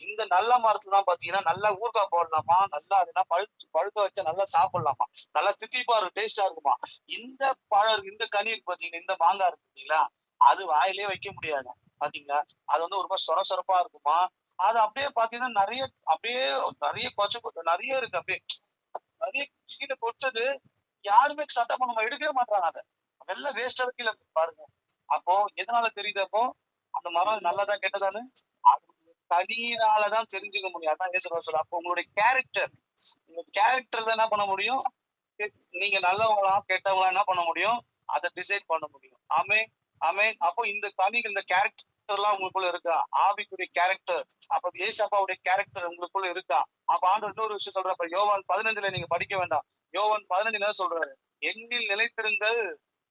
Speaker 2: இந்த நல்ல மரத்துல தான் பாத்தீங்கன்னா நல்லா ஊறுகாய் போடலாமா நல்லா அதுனா பழுக்க வச்சா நல்லா சாப்பிடலாமா நல்லா தித்திப்பா இருக்கும் டேஸ்டா இருக்குமா. இந்த பழம் இந்த கனி இருக்கு பாத்தீங்கன்னா இந்த மாங்காய் இருக்கு பாத்தீங்களா அது வாயிலே வைக்க முடியாது பாத்தீங்களா. அது வந்து ரொம்ப சொரசொரப்பா இருக்குமா. அது அப்படியே பாத்தீங்கன்னா நிறைய கொச்சை நிறைய இருக்கு அப்படியே நிறைய கீழே கொச்சது யாருமே சட்டை நம்ம எடுக்கவே மாட்டாங்க. அதை வெள்ளம் வேஸ்டா கீழே பாருங்க. அப்போ எதனால தெரியுது? அப்போ அந்த மரம் நல்லதா கெட்டதான்னு கனியினாலதான் தெரிஞ்சுக்க முடியும். அதான் ஏசுறவர் சொல்ல. அப்போ உங்களுடைய கேரக்டர் உங்க கேரக்டர்ல என்ன பண்ண முடியும்? நீங்க நல்லவங்களா கெட்டவங்களா என்ன பண்ண முடியும்? அதை டிசைட் பண்ண முடியும். ஆமே ஆமே. அப்போ இந்த கனிகள் இந்த கேரக்டர் எல்லாம் உங்களுக்குள்ள இருக்கா? ஆவிக்குரிய கேரக்டர். அப்ப ஏசப்பாவுடைய கேரக்டர் உங்களுக்குள்ள இருக்கா? அப்ப ஆண்டவர் இன்னொரு விஷயம் சொல்றப்ப யோவான் 15 நீங்க படிக்க வேண்டாம். யோவான் 15 என்ன சொல்றாரு? எண்ணில் நிலைத்திருங்கள்.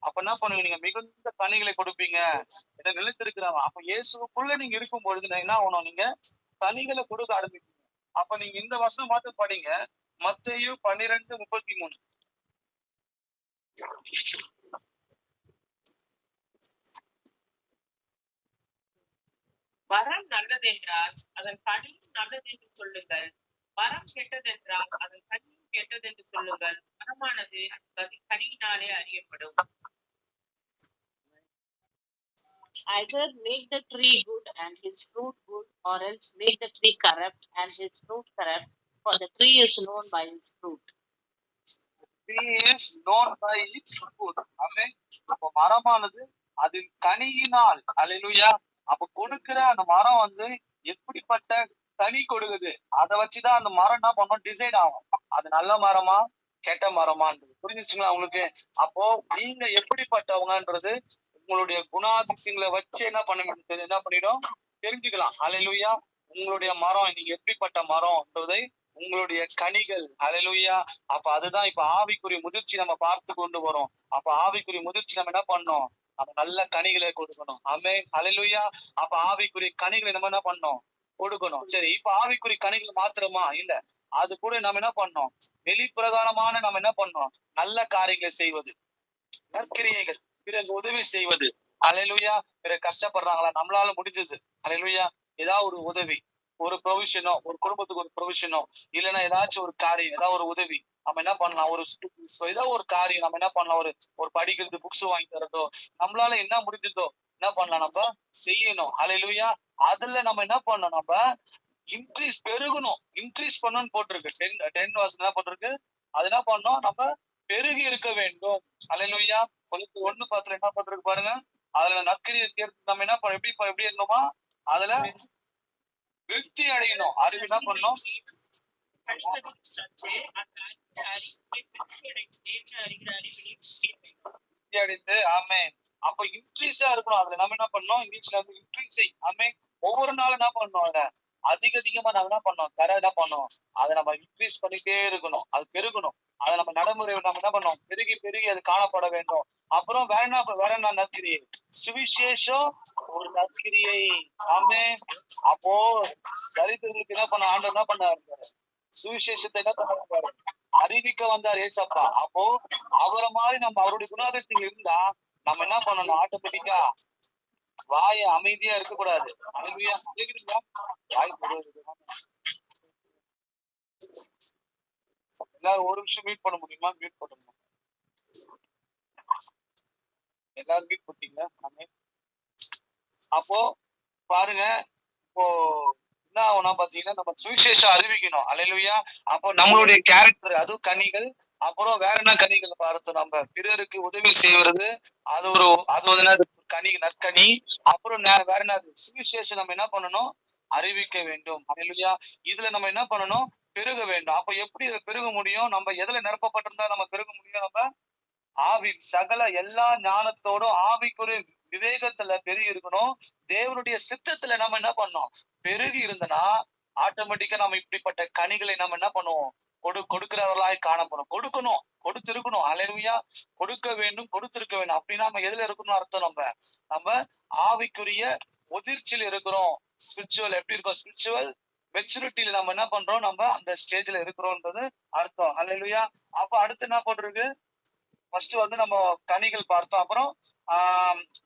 Speaker 2: அப்ப என்ன பண்ணுவீங்க? நீங்க மிகுந்த கனிகளை கொடுப்பீங்க. இதை நிலைத்திருக்கிறாங்க. அப்ப இயேசுக்குள்ள நீங்க இருக்கும் பொழுது என்ன ஆகணும்? நீங்க கனிகளை கொடுக்க ஆரம்பிப்பீங்க. அப்ப நீங்க இந்த வசனம் மட்டும் படிங்க. மத்தேயு 12:33.
Speaker 1: மரம் நல்லதென்றால் அதன் கனியும் நல்லது என்று சொல்லுங்கள். மரம் கெட்டதென்றால் அதன் கனியும் கெட்டது என்று சொல்லுங்கள். மரமானது கனியினாலே அறியப்படும். Either make the tree good and his fruit good, or else make the tree corrupt and his fruit corrupt, for the tree is known by his fruit.
Speaker 2: Tree is known by its fruit. ஆமென். அப்ப மரமானது அதன் கனியினால் அல்லேலூயா. அப்ப கொடுக்கிற அந்த மரம் வந்து எப்படிப்பட்ட கனி கொடுக்குது அதை வச்சுதான் அந்த மரம் என்ன பண்ணும்? டிசைட் ஆகும். அது நல்ல மரமா கெட்ட மரமான்றது புரிஞ்சுச்சுங்களா உங்களுக்கு? அப்போ நீங்க எப்படிப்பட்டவங்கன்றது உங்களுடைய குணாதிசயங்களை வச்சு என்ன பண்ணிடும் தெரிஞ்சுக்கலாம். அல்லேலூயா. உங்களுடைய மரம் நீங்க எப்படிப்பட்ட மரம்ன்றதை உங்களுடைய கனிகள். அல்லேலூயா. அப்ப அதுதான் இப்ப ஆவிக்குரிய முதிர்ச்சி நம்ம பார்த்து கொண்டு வரோம். அப்ப ஆவிக்குரிய முதிர்ச்சி நம்ம என்ன பண்ணோம்? நம்ம நல்ல கனிகளை கொடுக்கணும். ஆமென். அல்லேலூயா. அப்ப ஆவிக்குரிய கனிகளை நம்ம என்ன பண்ணோம்? கொடுக்கணும். சரி இப்ப ஆவிக்குரிய கனிகள் மாத்திரமா இல்ல அது கூட நம்ம என்ன பண்ணோம்? வெளிப்பிரகாரமான நம்ம என்ன பண்ணோம்? நல்ல காரியங்களை செய்வது, நற்கிரியைகள், பிறகு உதவி செய்வது. அல்லேலூயா. பிறகு கஷ்டப்படுறாங்களா நம்மளால முடிஞ்சது அல்லேலூயா ஏதாவது ஒரு உதவி ஒரு ப்ரொவிஷனோ ஒரு குடும்பத்துக்கு ஒரு ப்ரொவிஷனோ இல்லைன்னா ஏதாச்சும் ஒரு காரியம் ஏதாவது ஒரு உதவி நம்ம என்ன பண்ணலாம்? ஒரு ஏதோ ஒரு காரியம் நம்ம என்ன பண்ணலாம்? ஒரு படிக்கிறது புக்ஸ் வாங்கி தரதோ நம்மளால என்ன முடிஞ்சதோ என்ன பண்ணலாம்? நம்ம செய்யணும். அல்லேலூயா. அதுல நம்ம என்ன பண்ணணும்? நம்ம இன்க்ரீஸ் பெருகணும். இன்க்ரீஸ் பண்ணணும்னு போட்டிருக்கு. 10 வருஷம் என்ன போட்டிருக்கு? அது என்ன பண்ணணும்? நம்ம பெருகி இருக்க வேண்டும். அல்லேலூயா. 1:10 என்ன பண்றது பாருங்க. அதுல நற்கிரியை சேர்த்து நம்ம என்ன எப்படி இருந்தோமா அதுல விருத்தி அடையணும். அது என்ன பண்ணணும்? அடைந்து ஆமே. அப்ப இன்க்ரீஸா இருக்கணும். அதுல நம்ம என்ன பண்ணணும்? இங்கிலீஷ்ல இன்க்ரீஸ் ஆமே. ஒவ்வொரு நாளும் என்ன பண்ணணும்? அதுல அதிகமா நம்ம என்ன பண்ணோம் என்ன பண்ணோம் அதை நம்ம இன்க்ரீஸ் பண்ணிட்டே இருக்கணும், அது பெருகணும். அதை நம்ம நடைமுறை நம்ம என்ன பண்ணோம், பெருகி பெருகி அது காணப்பட வேண்டும். அப்புறம் வேற என்ன நற்கிரியை? சுவிசேஷம் ஒரு நற்கிரியை. ஆமே. அப்போ தரித்திரர்களுக்கு என்ன பண்ண ஆண்டவர் என்ன பண்ணாரு? சுவிசேஷத்தை என்ன பண்ணாரு? அறிவிக்க வந்தார் ஏசப்பா. அப்போ அவரை மாதிரி நம்ம அவருடைய குணாதிசயங்கள் இருந்தா நம்ம என்ன பண்ணணும்? ஆட்டோமேட்டிக்கா வாய அமைதியா இருக்கக்கூடாது. அமைதியா கேக்குறீங்களா? வாய் எல்லாரும் ஒரு நிமிஷம் மீட் பண்ண முடியுமா? மீட் பண்ணணும். எல்லாரும் மீட் பண்ணிட்டீங்களா? அப்போ பாருங்க, இப்போ என்ன ஆகும்னா பாத்தீங்கன்னா நம்ம சுவிசேஷம் அறிவிக்கணும். அல்லேலூயா. அப்போ நம்மளுடைய கேரக்டர், அதுவும் கனிகள். அப்புறம் வேற என்ன கனிகள் பார்த்தோம்? நம்ம பிறருக்கு உதவி செய்வது, அது ஒரு கனி, நற்கனி. அப்புறம் வேற என்ன? சுவிசேஷம் நம்ம என்ன பண்ணணும்? அறிவிக்க வேண்டும். அல்லேலூயா. இதுல நம்ம என்ன பண்ணணும்? பெருக வேண்டும். அப்ப எப்படி பெருக முடியும்? நம்ம எதுல நிரப்பப்பட்டிருந்தா நம்ம பெருக முடியும்? நம்ம ஆவி சகல எல்லா ஞானத்தோடும் ஆவிக்குரிய விவேகத்துல பெருகி இருக்கணும். தேவனுடைய சித்தத்துல நம்ம என்ன பண்ணோம்? பெருகி இருந்தனா ஆட்டோமேட்டிக்கா நம்ம இப்படிப்பட்ட கனிகளை நம்ம என்ன பண்ணுவோம்? கொடுக்கிறவர்களாய் காணப்படும். கொடுத்திருக்கணும். அல்லேலூயா. கொடுக்க வேண்டும், கொடுத்திருக்க வேண்டும். அப்படின்னா நம்ம எதுல இருக்கணும் அர்த்தம்? நம்ம ஆவிக்குரிய முதிர்ச்சியில் இருக்கிறோம். ஸ்பிரிச்சுவல் எப்படி இருக்கும்? ஸ்பிரிச்சுவல் மெச்சூரிட்டியில நம்ம என்ன பண்றோம்? நம்ம அந்த ஸ்டேஜ்ல இருக்கிறோம்ன்றது அர்த்தம். அல்லேலூயா. அப்ப அடுத்து என்ன பண்றது? ஃபர்ஸ்ட் நம்ம கனிகள் பார்த்தோம். அப்புறம்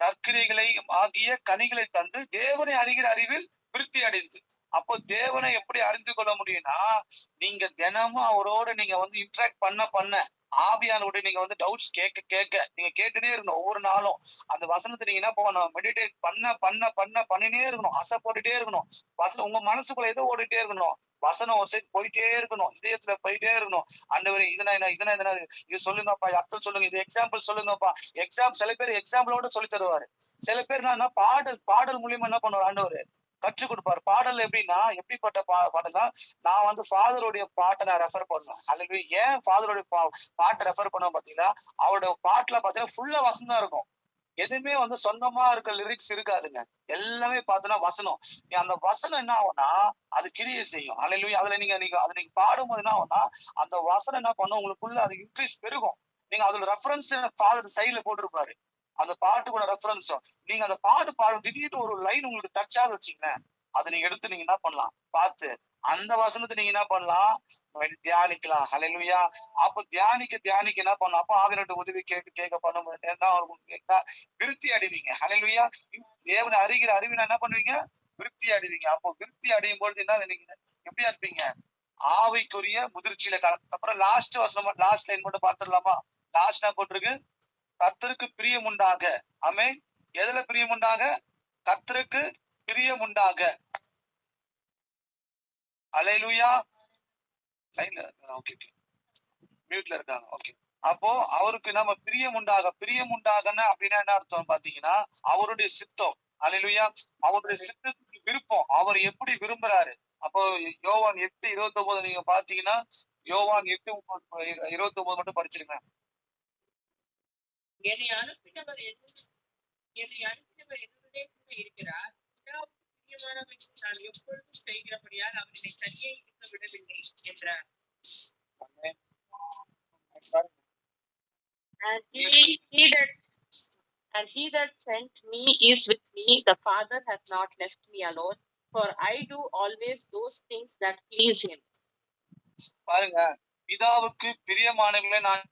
Speaker 2: நற்கிரிகளை ஆகிய கனிகளை தந்து தேவனை அறிகிற அறிவில் விருத்தி அடைந்து. அப்போ தேவனை எப்படி அறிந்து கொள்ள முடியும்னா, நீங்க தினமும் அவரோட நீங்க இன்டராக்ட் பண்ண ஆவியானோட நீங்க டவுட்ஸ் கேட்க நீங்க கேட்டுட்டே இருக்கணும். ஒவ்வொரு நாளும் அந்த வசனத்தை நீங்க என்ன பண்ணணும்? மெடிடேட் பண்ணினே இருக்கணும். ஆசைப்பட்டுட்டே இருக்கணும். வசனம் உங்க மனசுக்குள்ள ஏதோ ஓடிட்டே இருக்கணும். வசனம் போயிட்டே இருக்கணும். இதயத்துல போயிட்டே இருக்கணும். ஆண்டவரே இதனா இது சொல்லுங்கப்பா, அர்த்தம் சொல்லுங்க, இது எக்ஸாம்பிள் சொல்லுங்கப்பா. சில பேர் எக்ஸாம்பிளோட சொல்லி தருவாரு. சில பேர் பாடல் மூலியமா என்ன பண்ணுவார்? ஆண்டவர் கற்றுக் கொடுப்பாரு. பாடல் எப்படின்னா, எப்படிப்பட்ட பாடல்னா, நான் ஃபாதருடைய பாட்டை நான் ரெஃபர் பண்ணுவேன். அல்லது ஏன் ஃபாதருடைய பாட்டை ரெஃபர் பண்ணுவேன் பாத்தீங்கன்னா, அவரோட பாட்டுல பாத்தீங்கன்னா ஃபுல்லா வசனம் இருக்கும். எதுவுமே சொந்தமா இருக்க லிரிக்ஸ் இருக்காதுங்க. எல்லாமே பாத்தீங்கன்னா வசனம். அந்த வசனம் என்ன ஆகும்னா அது கிரியை செய்யும். அல்லேலூயா. அதுல நீங்க அதை பாடும்போது என்ன ஆகும்னா அந்த வசனம் என்ன பண்ணும்? உங்களுக்குள்ள அது இன்க்ரீஸ் பெருகும். நீங்க அதுல ரெஃபரன்ஸ் ஃபாதர் சைட்ல போட்டிருப்பாரு. அந்த பாட்டுக்கூட ரெஃபரன்ஸும் நீங்க அந்த பாடு திடீர்னு ஒரு லைன் உங்களுக்கு டச் ஆகுது வச்சுங்களேன், அதை நீங்க எடுத்து நீங்க என்ன பண்ணலாம்? பார்த்து அந்த வசனத்தை நீங்க என்ன பண்ணலாம்? தியானிக்கலாம். அல்லேலூயா. அப்ப தியானிக்க என்ன பண்ணலாம்? அப்ப ஆவியானவருடைய உதவி கேட்க பண்ணும் விருத்தி அடைவீங்க. அல்லேலூயா. தேவனை அறிகிற அறிவினா என்ன பண்ணுவீங்க? விருத்தி அடைவீங்க. அப்போ விருத்தி அடையும் பொழுது என்ன நீங்க எப்படியா இருப்பீங்க? ஆவிக்குரிய முதிர்ச்சியில. அப்புறம் லாஸ்ட் வசனம், லாஸ்ட் லைன் மட்டும் பார்த்துடலாமா? லாஸ்ட் என்ன போட்டிருக்கு? கர்த்தருக்கு பிரியம் உண்டாக. ஆமென். எதுல பிரியம் உண்டாக? கர்த்தருக்கு பிரியம் உண்டாக. அல்லேலூயா. ஓகே, மியூட்ல இருக்காங்க. ஓகே. அப்போ அவருக்கு நம்ம பிரியம் உண்டாகன்னா அப்படின்னா என்ன அர்த்தம் பாத்தீங்கன்னா, அவருடைய சித்தம். அல்லேலூயா. அவருடைய சித்தத்துக்கு விருப்பம். அவர் எப்படி விரும்புறாரு? அப்போ யோவான் 8:29 நீங்க பாத்தீங்கன்னா, யோவான் 8:29 மட்டும் படிச்சிருங்க.
Speaker 1: என்னை அனுப்பினவர் என்னுடைய கூட இருக்கிறார். நான் எப்பொழுதும் செய்கிறபடியால் அவர் என்னை தனியே இருக்க விடவில்லை என்றார். And he that sent me is with me. The Father hath not left me alone, for I do always those things that please him.
Speaker 2: பாருங்க, பிதாவுக்கு பிரியமானவர்களை நான்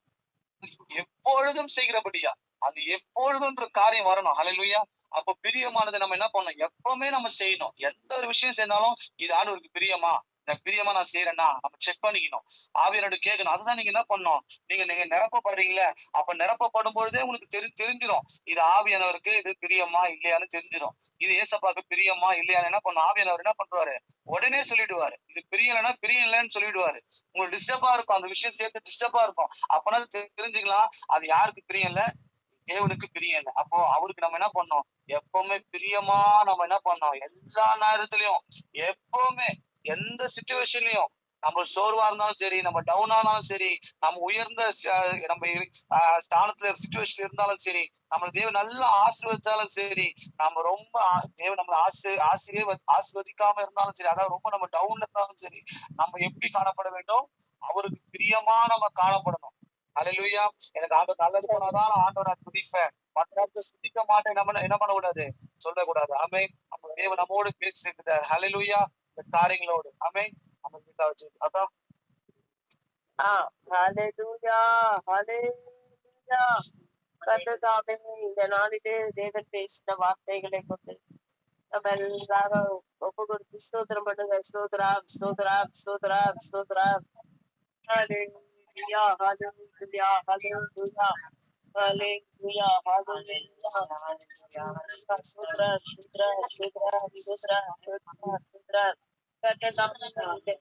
Speaker 2: எப்பொழுதும் செய்கிறபடியா, அது எப்பொழுதுன்ற காரியம் வரணும். அல்லேலூயா. அப்போ பிரியமானதை நம்ம என்ன பண்ணணும்? எப்பவுமே நம்ம செய்யணும். எந்த ஒரு விஷயம் செய்தாலும் இது ஆண்டவருக்கு பிரியமா, பிரியமா நான் செய்யறேன்னா நம்ம செக் பண்ணிக்கணும். ஆவியானோட கேட்கணும். அதுதான் நீங்க என்ன பண்ணணும்? நீங்க நிரப்பப்படுறீங்களே, அப்ப நிரப்பப்படும் பொழுதே உங்களுக்கு தெரிஞ்சிடும். இது ஆவியானவருக்கு இது பிரியமா இல்லையான்னு தெரிஞ்சிடும். இது ஏசப்பாக்கு பிரியமா இல்லையான்னு என்ன பண்ணும்? ஆவியானவர் என்ன பண்றாரு? உடனே சொல்லிடுவாரு. இது பிரியலைன்னா பிரியம் இல்லைன்னு சொல்லிடுவாரு. உங்களுக்கு டிஸ்டர்பா இருக்கும். அந்த விஷயம் சேர்த்து டிஸ்டர்பா இருக்கும். அப்பனா தெரிஞ்சுக்கலாம் அது யாருக்கு பிரியம் இல்ல? தேவனுக்கு பிரியம் இல்லை. அப்போ அவருக்கு நம்ம என்ன பண்ணோம்? எப்பவுமே பிரியமா நம்ம என்ன பண்ணோம்? எல்லா நேரத்திலையும் எப்பவுமே எந்த சிச்சுவேஷன்லயும் நம்ம சோர்வா இருந்தாலும் சரி, நம்ம டவுன் ஆனாலும் சரி, நம்ம உயர்ந்த நம்ம ஸ்தானத்துல சிச்சுவேஷன் இருந்தாலும் சரி, நம்ம தேவன் நல்லா ஆசீர்வதிச்சாலும் சரி, நம்ம ரொம்ப தேவன் நம்மளை ஆசீர்வதிக்காம இருந்தாலும் சரி, அதாவது ரொம்ப நம்ம டவுன்ல இருந்தாலும் சரி, நம்ம எப்படி காணப்பட வேண்டும்? அவருக்கு பிரியமா நம்ம காணப்படணும். அல்லேலூயா. எனக்கு ஆண்டவர் நல்லது பண்ணாதான் ஆண்டவர் நான் துதிப்பேன், மற்ற துதிக்க மாட்டேன். நம்ம என்ன பண்ணக்கூடாது? சொல்லக்கூடாது. ஆமென். நம்ம தேவன் நம்மோடு பேசியிருக்கிறார். அல்லேலூயா. இந்த காரியங்களோடு ஆமென். நம்ம கிட்ட வச்சு அதான்
Speaker 1: ஹalleluya ஹalleluya. கர்த்ததாமே இந்த நாளிலே தேவன் பேசின வார்த்தைகளை கொண்டு நம்ம எல்லாரும் ஒப்பு கொடுத்து ஸ்தோத்திரம் பண்ணுங்க. ஸ்தோத்திரம் ஸ்தோத்திரம் ஸ்தோத்திரம் ஸ்தோத்திரம். ஹalleluya ஹalleluya ஹalleluya ஹalleluya ஹalleluya. ஸ்தோத்திரம் ஸ்தோத்திரம் ஸ்தோத்திரம் ஸ்தோத்திரம் ஸ்தோத்திரம் ஸ்தோத்திரம். கர்த்ததாமே இந்த நாளிலே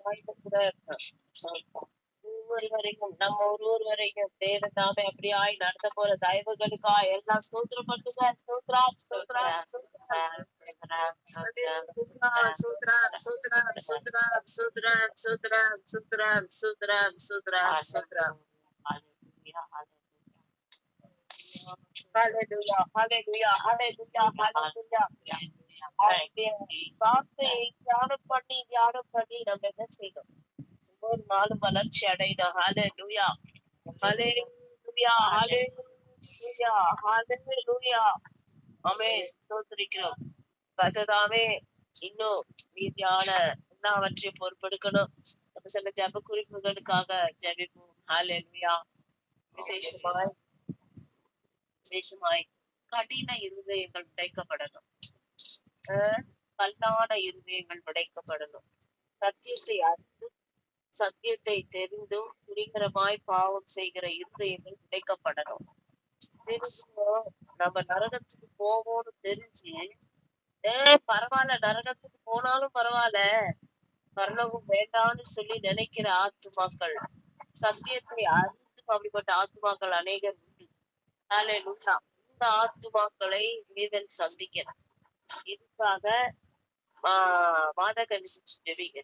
Speaker 1: ஒவ்வொருவரையும் நம்ம ஒவ்வொருவரையும் தேவன் தாமே அப்படியாய் நடத்த போற தயவுகளுக்காய் எல்லாம் ஸ்தோத்திரம் பண்ணுங்க. ஸ்தோத்திரம் ஸ்தோத்திரம் ஸ்தோத்திரம் ஸ்தோத்திரம் ஸ்தோத்திரம் ஸ்தோத்திரம் ஸ்தோத்திரம் ஸ்தோத்திரம் ஸ்தோத்திரம் ஸ்தோத்திரம் ஸ்தோத்திரம் ஸ்தோத்திரம். ஹalleluya ஹalleluya ஹalleluya ஹalleluya. வார்த்தையை தியானம் பண்ணி நம்ம என்ன செய்யணும்? ஒவ்வொரு நாளும் வளர்ச்சி அடையணும். ஹalleluya ஹalleluya ஹalleluya ஹalleluya. ஆமென். ஸ்தோத்திரிக்கிறோம். கர்த்ததாவே இன்னும் மீதியான எல்லாவற்றையும் பொறுப்பெடுக்கணும். நம்ம சில ஜெப குறிப்புகளுக்காக ஜெபிப்போம். ஹalleluya. விசேஷமாய் கடின இருதயங்கள் உடைக்கப்படணும். கல்லான இருதயங்கள் உடைக்கப்படணும். சத்தியத்தை அறிந்து சத்தியத்தை தெரிந்தும் துணிகரமாய் பாவம் செய்கிற இருதயங்கள் உடைக்கப்படணும். நம்ம நரகத்துக்கு போவோம்னு தெரிஞ்சு பரவாயில்ல, நரகத்துக்கு போனாலும் பரவாயில்ல, பரலோகம் வேண்டாம்னு சொல்லி நினைக்கிற ஆத்துமாக்கள், சத்தியத்தை அறிந்து அப்படிப்பட்ட ஆத்துமாக்கள் அநேகர் உண்டு. ஹalleluya. இந்த ஆத்துமாக்களை தேவன் சந்திக்கிறார். இதுக்காக மாதா கணிச்சு ஜெபிங்க.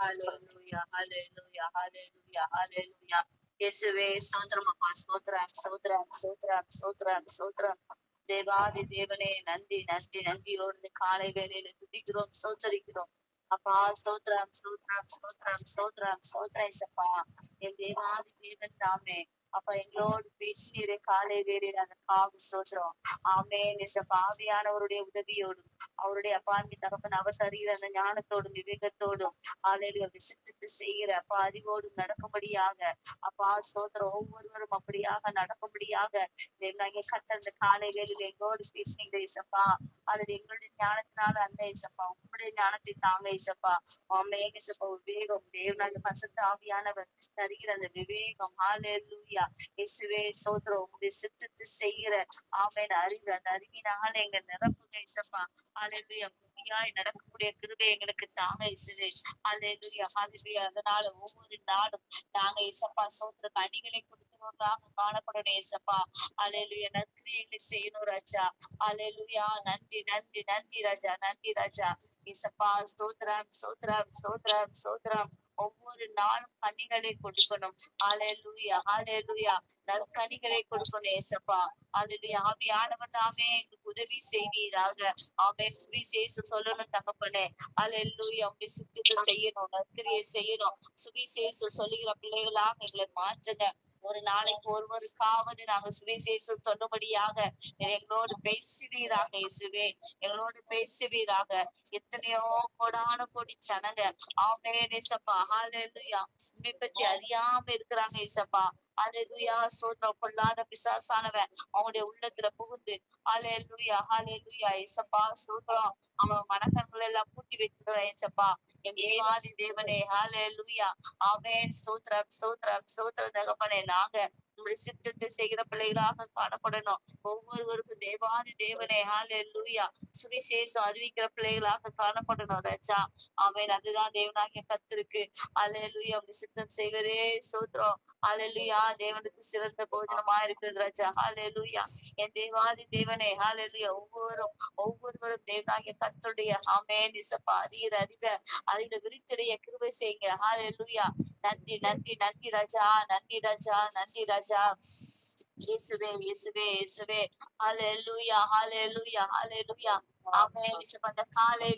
Speaker 1: ஹalleluya ஹalleluya ஹalleluya ஹalleluya. இயேசுவே ஸ்தோத்திரம் அப்பா. ஸ்தோத்திரம் ஸ்தோத்திரம் ஸ்தோத்திரம் ஸ்தோத்திரம் ஸ்தோத்திரம். தேவாதி தேவனே நன்றி நன்றி நன்றியோடு காலை வேளையில துதிக்கிறோம், ஸ்தோத்தரிக்கிறோம் அப்பா. ஸ்தோத்திரம் ஸ்தோத்திரம் ஸ்தோத்திரம் ஸ்தோத்திரம் ஸ்தோத்திரம் இயேசப்பா. என் தேவாதி தேவன் தாமே அப்ப எங்களோடு பேசினீரே காலை வேளையில அந்த ஸ்தோத்திரம். ஆமென் இயேசப்பா. ஆவியானவருடைய உதவியோடும் அவருடைய அப்பாண்டி தகப்பன் அவர் தருகிற அந்த ஞானத்தோடும் விவேகத்தோடும் ஆலையில விசித்து செய்கிற அப்பா அறிவோடும் நடக்கும்படியாக அப்பா ஸ்தோத்திரம். ஒவ்வொருவரும் அப்படியாக நடக்கும்படியாக கத்த அந்த காலை வேளையில எங்களோடு பேசினீங்க இயேசப்பா. அது எங்களுடைய ஞானத்தினால அந்த இயேசப்பா, உங்களுடைய ஞானத்தை தாங்க இயேசப்பா. ஆமென் இயேசப்பா. விவேகம் தேவனாக பசுத்த ஆவியானவர் தருகிற அந்த விவேகம். ஹalleluya. இயேசுவே ஸ்தோத்திரம். உங்களுடைய சித்தத்தை செய்கிற ஆமென் அறிவு, அந்த அறிவினால எங்க நிரப்புங்க இயேசப்பா. ஹalleluya. புதியாய் நடக்கக்கூடிய கிருபை எங்களுக்கு தாங்க இயேசுவே. ஹalleluya ஹalleluya. அதனால ஒவ்வொரு நாளும் நாங்க இயேசப்பா ஸ்தோத்திர அடிகளை கொடுக்கிறவர்களாக காணப்படணும் இயேசப்பா. ஹalleluya. நற்கிரியைகளை செய்யணும் ராஜா. ஹalleluya. நன்றி நன்றி நன்றி ராஜா, நன்றி ராஜா இயேசப்பா. ஸ்தோத்திரம் ஸ்தோத்திரம் ஸ்தோத்திரம் ஸ்தோத்திரம். ஒவ்வொரு நாளும் கனிகளை கொடுக்கணும். ஹalleluya ஹalleluya. நற்கனிகளை கொடுக்கணும் இயேசப்பா. ஹalleluya. ஆவியானவர் தாமே எங்களுக்கு உதவி செய்வீராக. ஆமென். சுவிசேஷம் சொல்லணும் தகப்பனே. ஹalleluya. உங்களுடைய சித்தத்தை செய்யணும், நற்கிரியை செய்யணும். சுவிசேஷம் சொல்லுகிற பிள்ளைகளாக எங்களை மாற்றுங்க. ஒரு நாளைக்கு ஒருவருக்காவது நாங்க சுவிசேஷம் சொல்லும்படியாக எங்களோடு பேசுவீராக இயேசுவே. எங்களோடு பேசுவீராக. எத்தனையோ கோடான கோடி ஜனங்க ஆமென் இயேசப்பா. ஹalleluya. உம்மை பற்றி அறியாம இருக்கிறாங்க இயேசப்பா. ஹalleluya. ஸ்தோத்திரம். கொள்ளாத பிசாசானவன் அவங்களுடைய உள்ளத்துல புகுந்து ஹalleluya ஹalleluya இயேசப்பா. ஸ்தோத்திரம். அவன் மனக்கண்கள் எல்லாம் பூட்டி வச்சிருக்கான் இயேசப்பா. என் தேவாதி தேவனே. ஹalleluya. ஆமென். ஸ்தோத்திரம் ஸ்தோத்திரம் ஸ்தோத்திரம் தகப்பனே. நாங்க
Speaker 3: உங்களுடைய சித்தத்தை செய்கிற பிள்ளைகளாக காணப்படணும். ஒவ்வொருவருக்கும் தேவாதி தேவனே ஹalleluya சுவிசேஷம் அறிவிக்கிற பிள்ளைகளாக காணப்படணும் ராஜா. ஆமென். அதுதான் தேவனாகிய கர்த்தருக்கு ஹalleluya உங்களுடைய சித்தம் செய்வதே ஸ்தோத்திரம். ஹalleluya தேவனுக்கு சிறந்த போஜனமா இருக்கிறது ராஜா. ஹalleluya என் தேவாதி தேவனே ஹalleluya ஒவ்வொருவரும் தேவனாகிய கர்த்தருடைய ஆமென் இசப்பா அறிகிற விரித்துடைய கிருபை செய்யுங்க. ஹalleluya நன்றி நன்றி நன்றி ராஜா, நன்றி ராஜா, நன்றி ராஜா. இயேசுவே இயேசுவே இயேசுவே ஹalleluya ஹalleluya ஹalleluya ஆமென். இசப்பா அந்த காலை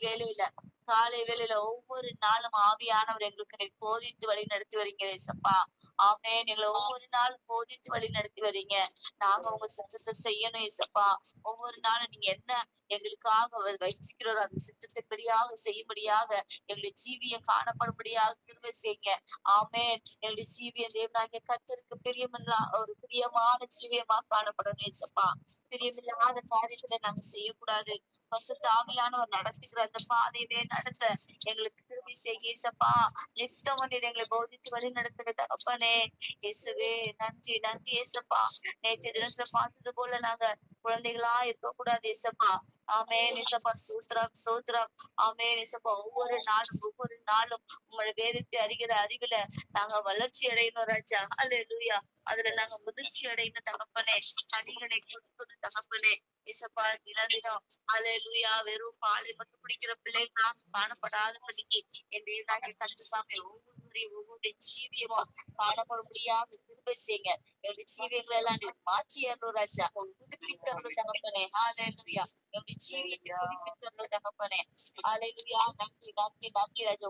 Speaker 3: வேளையில ஒவ்வொரு நாளும் ஆவியானவர் எங்களுக்கு நீர் போதித்து வழி நடத்தி வரீங்க இசப்பா. ஆமென். எங்களை ஒவ்வொரு நாளும் போதித்து வழி நடத்தி வரீங்க. நாங்க உங்க சித்தத்தை செய்யணும் இசப்பா. ஒவ்வொரு நாளும் நீங்க என்ன எங்களுக்காக வைத்திருக்கிறோம் அந்த சித்தத்தின்படியாக செய்யும்படியாக எங்களுடைய ஜீவியம் காணப்படும்படியாக கிருபை செய்யுங்க. ஆமென். எங்களுடைய ஜீவியம் தேவனாகிய கர்த்தருக்கு ஒரு பிரியமான ஜீவியமா காணப்படணும் இசப்பா. பிரியமில்லாத காரியத்துல நாங்க செய்யக்கூடாது. பரிசுத்த ஆவியானவர் நடத்துகிற அந்த பாதையிலே நடத்த எங்களுக்கு கிருபை செய்ய இயேசப்பா. நித்தம் எங்களை போதித்து வழி நடத்துகிற தகப்பனே இயேசுவே நன்றி நன்றி இயேசப்பா. நேற்று தினத்துல பார்த்தது போல நாங்க குழந்தைகளா இருக்கக்கூடாது இயேசப்பா. ஆமென் இயேசப்பா. சூத்திரம் சூத்திரம். ஆமென் இயேசப்பா. ஒவ்வொரு நாளும் உங்களை வேதத்தை அறிகிற அறிவுல நாங்க வளர்ச்சி அடையணும் ராஜா. ஹalleluya அதுல நாங்க முதிர்ச்சி அடையணும் தகப்பனே. கனிகளை கொடுப்பது தகப்பனே இசப்பா. தினம் ஹalleluya வெறும் பாலை மட்டும் குடிக்கிற பிள்ளைகளா காணப்படாதபடிக்கு என் தேவனாகிய கர்த்தர் ஒவ்வொரு ஜீவியமும் காணப்படும்படியாக கிருபை செய்யுங்க. என்னுடைய ஜீவியங்களை எல்லாம் நீ மாற்றி அருள் ராஜா. புதுப்பித்தருள் தகப்பனே. ஹalleluya என்னுடைய ஜீவியத்தை புதுப்பித்தருள் தகப்பனே. ஹalleluya நன்றி நன்றி நன்றி ராஜா.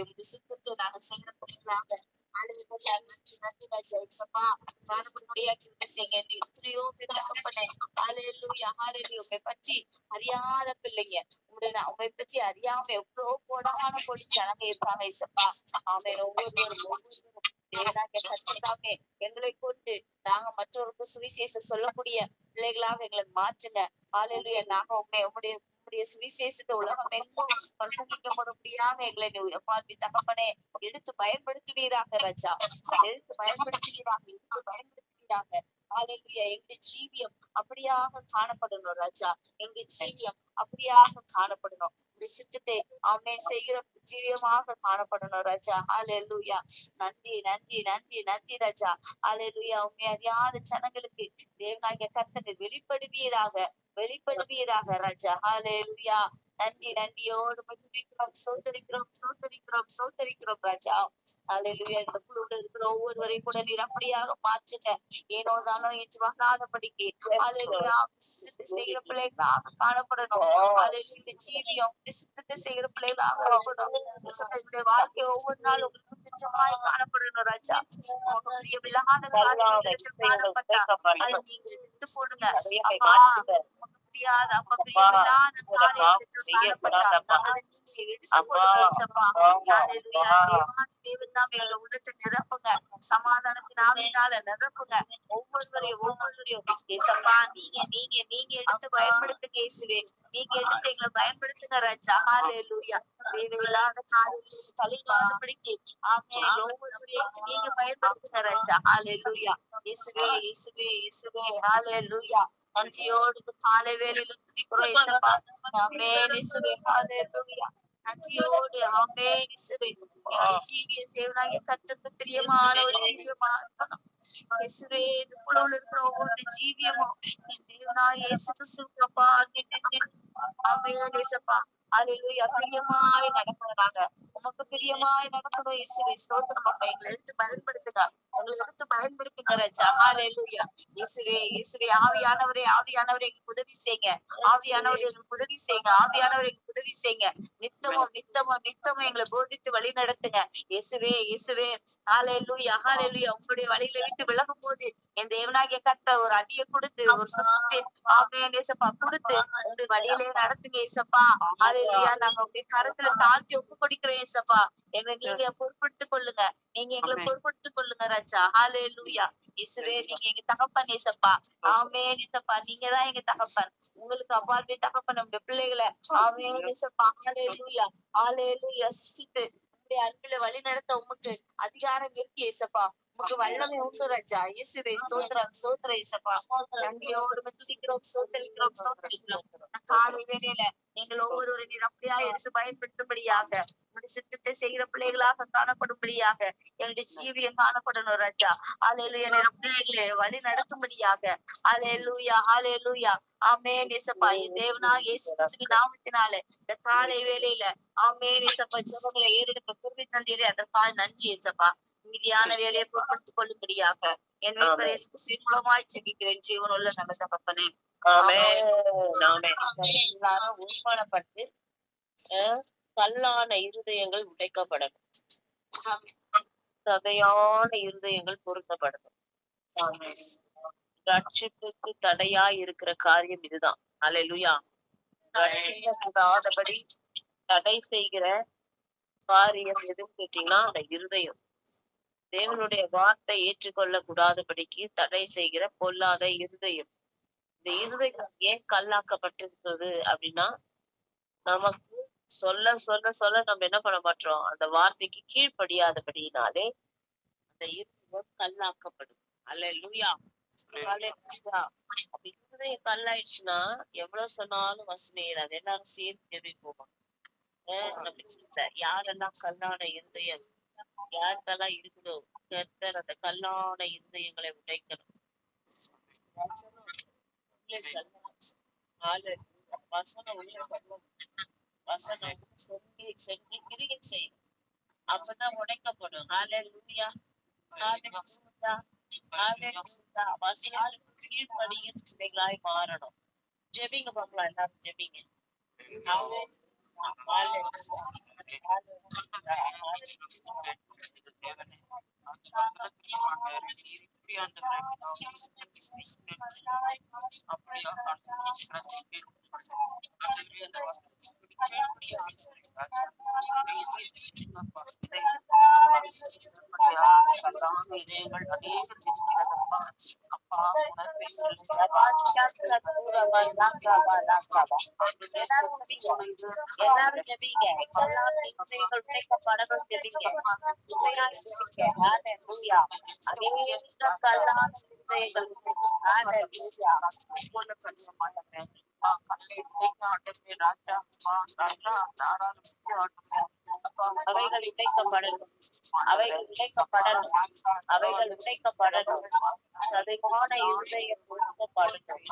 Speaker 3: உங்க சித்தத்தை நாங்க செய்கிற பிள்ளைகளாக ஹalleluya நன்றி நன்றி ராஜா. இசப்பா காணப்படும்படியா கிருபை செய்யுங்க. எத்தனையோ பேர் தகப்பனே ஹalleluya ஹalleluya உங்களை பற்றி அறியாத பிள்ளைங்க உங்களை பற்றி அறியாம எவ்வளவு கோடான கோடி ஜனங்க இருப்பாங்க இசப்பா. ஆமென். ஒவ்வொருவரும் தேவனாகிய கர்த்தர் எங்களை கொண்டு நாங்க மற்றவருக்கு சுவிசேஷம் சொல்லக்கூடிய பிள்ளைகளாக எங்களை மாற்றுங்க. ஹalleluya நாங்க உங்களுடைய சுவிசேஷத்தை உலகம் எங்கும் பிரசங்கிக்கப்படும்படியாக எங்களை பார்வை தகப்பனே எடுத்து பயன்படுத்துவீராக ராஜா. எடுத்து பயன்படுத்துவீராக ஹalleluya எங்களுடைய ஜீவியம் அப்படியாக காணப்படணும் ராஜா. எங்களுடைய ஜீவியம் அப்படியாக காணப்படணும். உங்களுடைய சித்தத்தை ஆமென் செய்கிற ஜீவியமாக காணப்படணும் ராஜா. ஹalleluya நன்றி நன்றி நன்றி நன்றி ராஜா. ஹalleluya உண்மை அறியாத ஜனங்களுக்கு தேவனாகிய கர்த்தர் வெளிப்படுவீராக ராஜா. ஹalleluya நன்றி நன்றியோடு சோதரிக்கிறோம் ராஜா. ஹalleluya இந்த குழுவுல இருக்கிற ஒவ்வொருவரையும் கூட நீர் அப்படியாக மாற்றுங்க. ஏனோதானோ என்று வாங்காதபடிக்கு ஹalleluya செய்கிற பிள்ளைகளாக காணப்படணும். ஹalleluya ஜீவியம் சித்தத்தை செய்கிற பிள்ளைகளாக இருக்கணும். வாழ்க்கை ஒவ்வொரு நாளும் உங்களுக்கு பிரியமாய் காணப்படணும் ராஜா. பிரியமில்லாத காரியங்களுக்கு காணப்பட்டா அதை நீங்க எடுத்து போடுங்க அப்பா. முடியாத அப்ப பிரியமில்லாத காரியங்களுக்கு காணப்பட்டா அதை நீங்க எடுத்து போடுங்க இசப்பா. தேவன் தான் எங்களை உள்ளத்தை நிரப்புங்க. சமாதானத்தின் ஆவியினால நிரப்புங்க. ஒவ்வொருவரையும் இசப்பா நீங்க எடுத்து பயன்படுத்துங்க இயேசுவே. நீங்க எடுத்து எங்களை பயன்படுத்துங்க ராஜா. ஹalleluya தேவையில்லாத காரியங்களை தலையிடாதபடிக்கு ஆமென் ஒவ்வொருவரையும் எடுத்து நீங்க பயன்படுத்துங்க ராஜா. ஹalleluya இயேசுவே இயேசுவே இயேசுவே ஹalleluya நன்றியோடு காலை வேளையில துதிக்கிறோம் இயேசப்பா. ஆமென் இயேசுவே ஹalleluya நன்றியோடு ஆமென் இயேசுவே. எங்களுடைய ஜீவியம் தேவனாகிய கர்த்தருக்கு பிரியமான ஒரு ஜீவியமா இருக்கணும் இயேசுவே. இந்த குழுவில் இருக்கிற ஒவ்வொரு ஜீவியமும் என் தேவனாகிய இயேசு கிறிஸ்துவுக்கு ஆமென் இயேசப்பா. ஹalleluya பிரியமாய் நடக்கணும். நாங்க உமக்கு பிரியமாய் நடக்கணும் இயேசுவே. ஸ்தோத்திரம் அப்பா. எங்களை எடுத்து பயன்படுத்துங்க ராஜா. ஹalleluya இயேசுவே இயேசுவே ஆவியானவரே எங்களுக்கு உதவி செய்யுங்க. ஆவியானவரே எங்களுக்கு உதவி செய்யுங்க. ஆவியானவரே எங்களுக்கு உதவி செய்யுங்க. நித்தமும் எங்களை போதித்து வழி நடத்துங்க இயேசுவே இயேசுவே. ஹalleluya ஹalleluya உங்களுடைய வழியில விட்டு விலகும் போது என் தேவனாகிய கர்த்தர் ஒரு அடியை கொடுத்து ஒரு ஆமென் இயேசப்பா கொடுத்து உங்களுடைய வழியிலே நடத்துங்க இயேசப்பா. ஹalleluya நாங்க உங்க கரத்துல தாழ்த்தி ஒப்பு கொடுக்கிறோம் இயேசப்பா. நீங்க பொறுப்படுத்திக் கொள்ளுங்க. நீங்க எங்களை பொறுப்படுத்திக் கொள்ளுங்க ராஜா. ஹalleluya இயேசுவே நீங்க எங்க தகப்பன் இயேசப்பா. ஆமென் இயேசப்பா நீங்க தான் எங்க தகப்பன். உங்களுக்கு அப்பால் போய் தகப்பன் நம்முடைய பிள்ளைகளை ஆமென் இயேசப்பா. ஹalleluya சிஸ்டித்து உங்களுடைய அன்பில வழி நடத்த உமக்கு அதிகாரம் இருக்கு இயேசப்பா. உமக்கு வல்லமை உண்டு ராஜா. இயேசுவே ஸ்தோத்திரம் ஸ்தோத்திரம் இயேசப்பா. நன்றியோடு துதிக்கிறோம் ஸ்தோத்திரிக்கிறோம். காலை வேளையில நீங்கள் ஒவ்வொருவரும் நீர் அப்படியா எடுத்து பயன்படுத்தும்படியாக உங்களுடைய சித்தத்தை செய்கிற பிள்ளைகளாக காணப்படும்படியாக எங்களுடைய ஜீவியம் காணப்படணும் ராஜா. அல்லேலூயா. நீர் அப்படியே எங்களை வழி நடத்தும்படியாக அல்லேலூயா. ஆமென் இயேசப்பா. தேவனாக இயேசு கிறிஸ்துவின் நாமத்தினாலே இந்த காலை வேளையில ஆமென் இயேசப்பா ஜெபங்களை ஏறெடுக்க கிருபை தந்தீரே அதற்காக நன்றி இயேசப்பா. மீதியான வேலையை பொறுப்படுத்திக் கொள்ளும்படியாக என் மீட்பர் இயேசு கிறிஸ்துவின் மூலமாய் ஜெபிக்கிறேன் ஜீவனுள்ள நல்ல தகப்பனே.
Speaker 4: எல்லாரும் உண்மைப்பட்டு கல்லான இருதயங்கள் உடைக்கப்படணும், சதையான இருதயங்கள் பொருத்தப்படணும். ரட்சிப்புக்கு தடையா இருக்கிற காரியம் இதுதான். அல்லேலூயா. கூடாதபடி தடை செய்கிற காரியம் எதுன்னு கேட்டீங்கன்னா அந்த இருதயம். தேவனுடைய வார்த்தை ஏற்றுக்கொள்ள கூடாதபடிக்கு தடை செய்கிற பொல்லாத இருதயம். இந்த இருதயம் ஏன் கல்லாக்கப்பட்டிருக்கிறது அப்படின்னா, நமக்கு சொல்ல சொல்ல சொல்ல நம்ம என்ன பண்ண மாட்டோம், அந்த வார்த்தைக்கு கீழ்ப்படியாதபடினாலே அந்த இருதயம் கல்லாக்கப்படும். அல்லேலூயா. அப்படி இருதயம் கல்லாயிடுச்சுன்னா எவ்வளவு சொன்னாலும் வசனையாது. எல்லாரும் சேர்ந்து ஜெபிப்போம். யாரெல்லாம் கல்லான இருதயம் யாருக்கெல்லாம் இருக்குதோ கர்த்தர் அந்த கல்லான இருதயங்களை உடைக்கணும். வசனம் செஞ்சு கிரியை செய்யும், அப்பதான் உடைக்கப்படும். ஹல்லேலூயா. வசனத்துக்கு கீழ்ப்படிய பிள்ளைகளாய் மாறணும். ஜெபிங்க பார்க்கலாம், எல்லாரும் ஜெபிங்க. அவைகள் உடைக்கப்படணும், அவைகள் உடைக்கப்படணும், அவைகள் உடைக்கப்படணும். சதையான இருதயம் பொருத்தப்படணும்.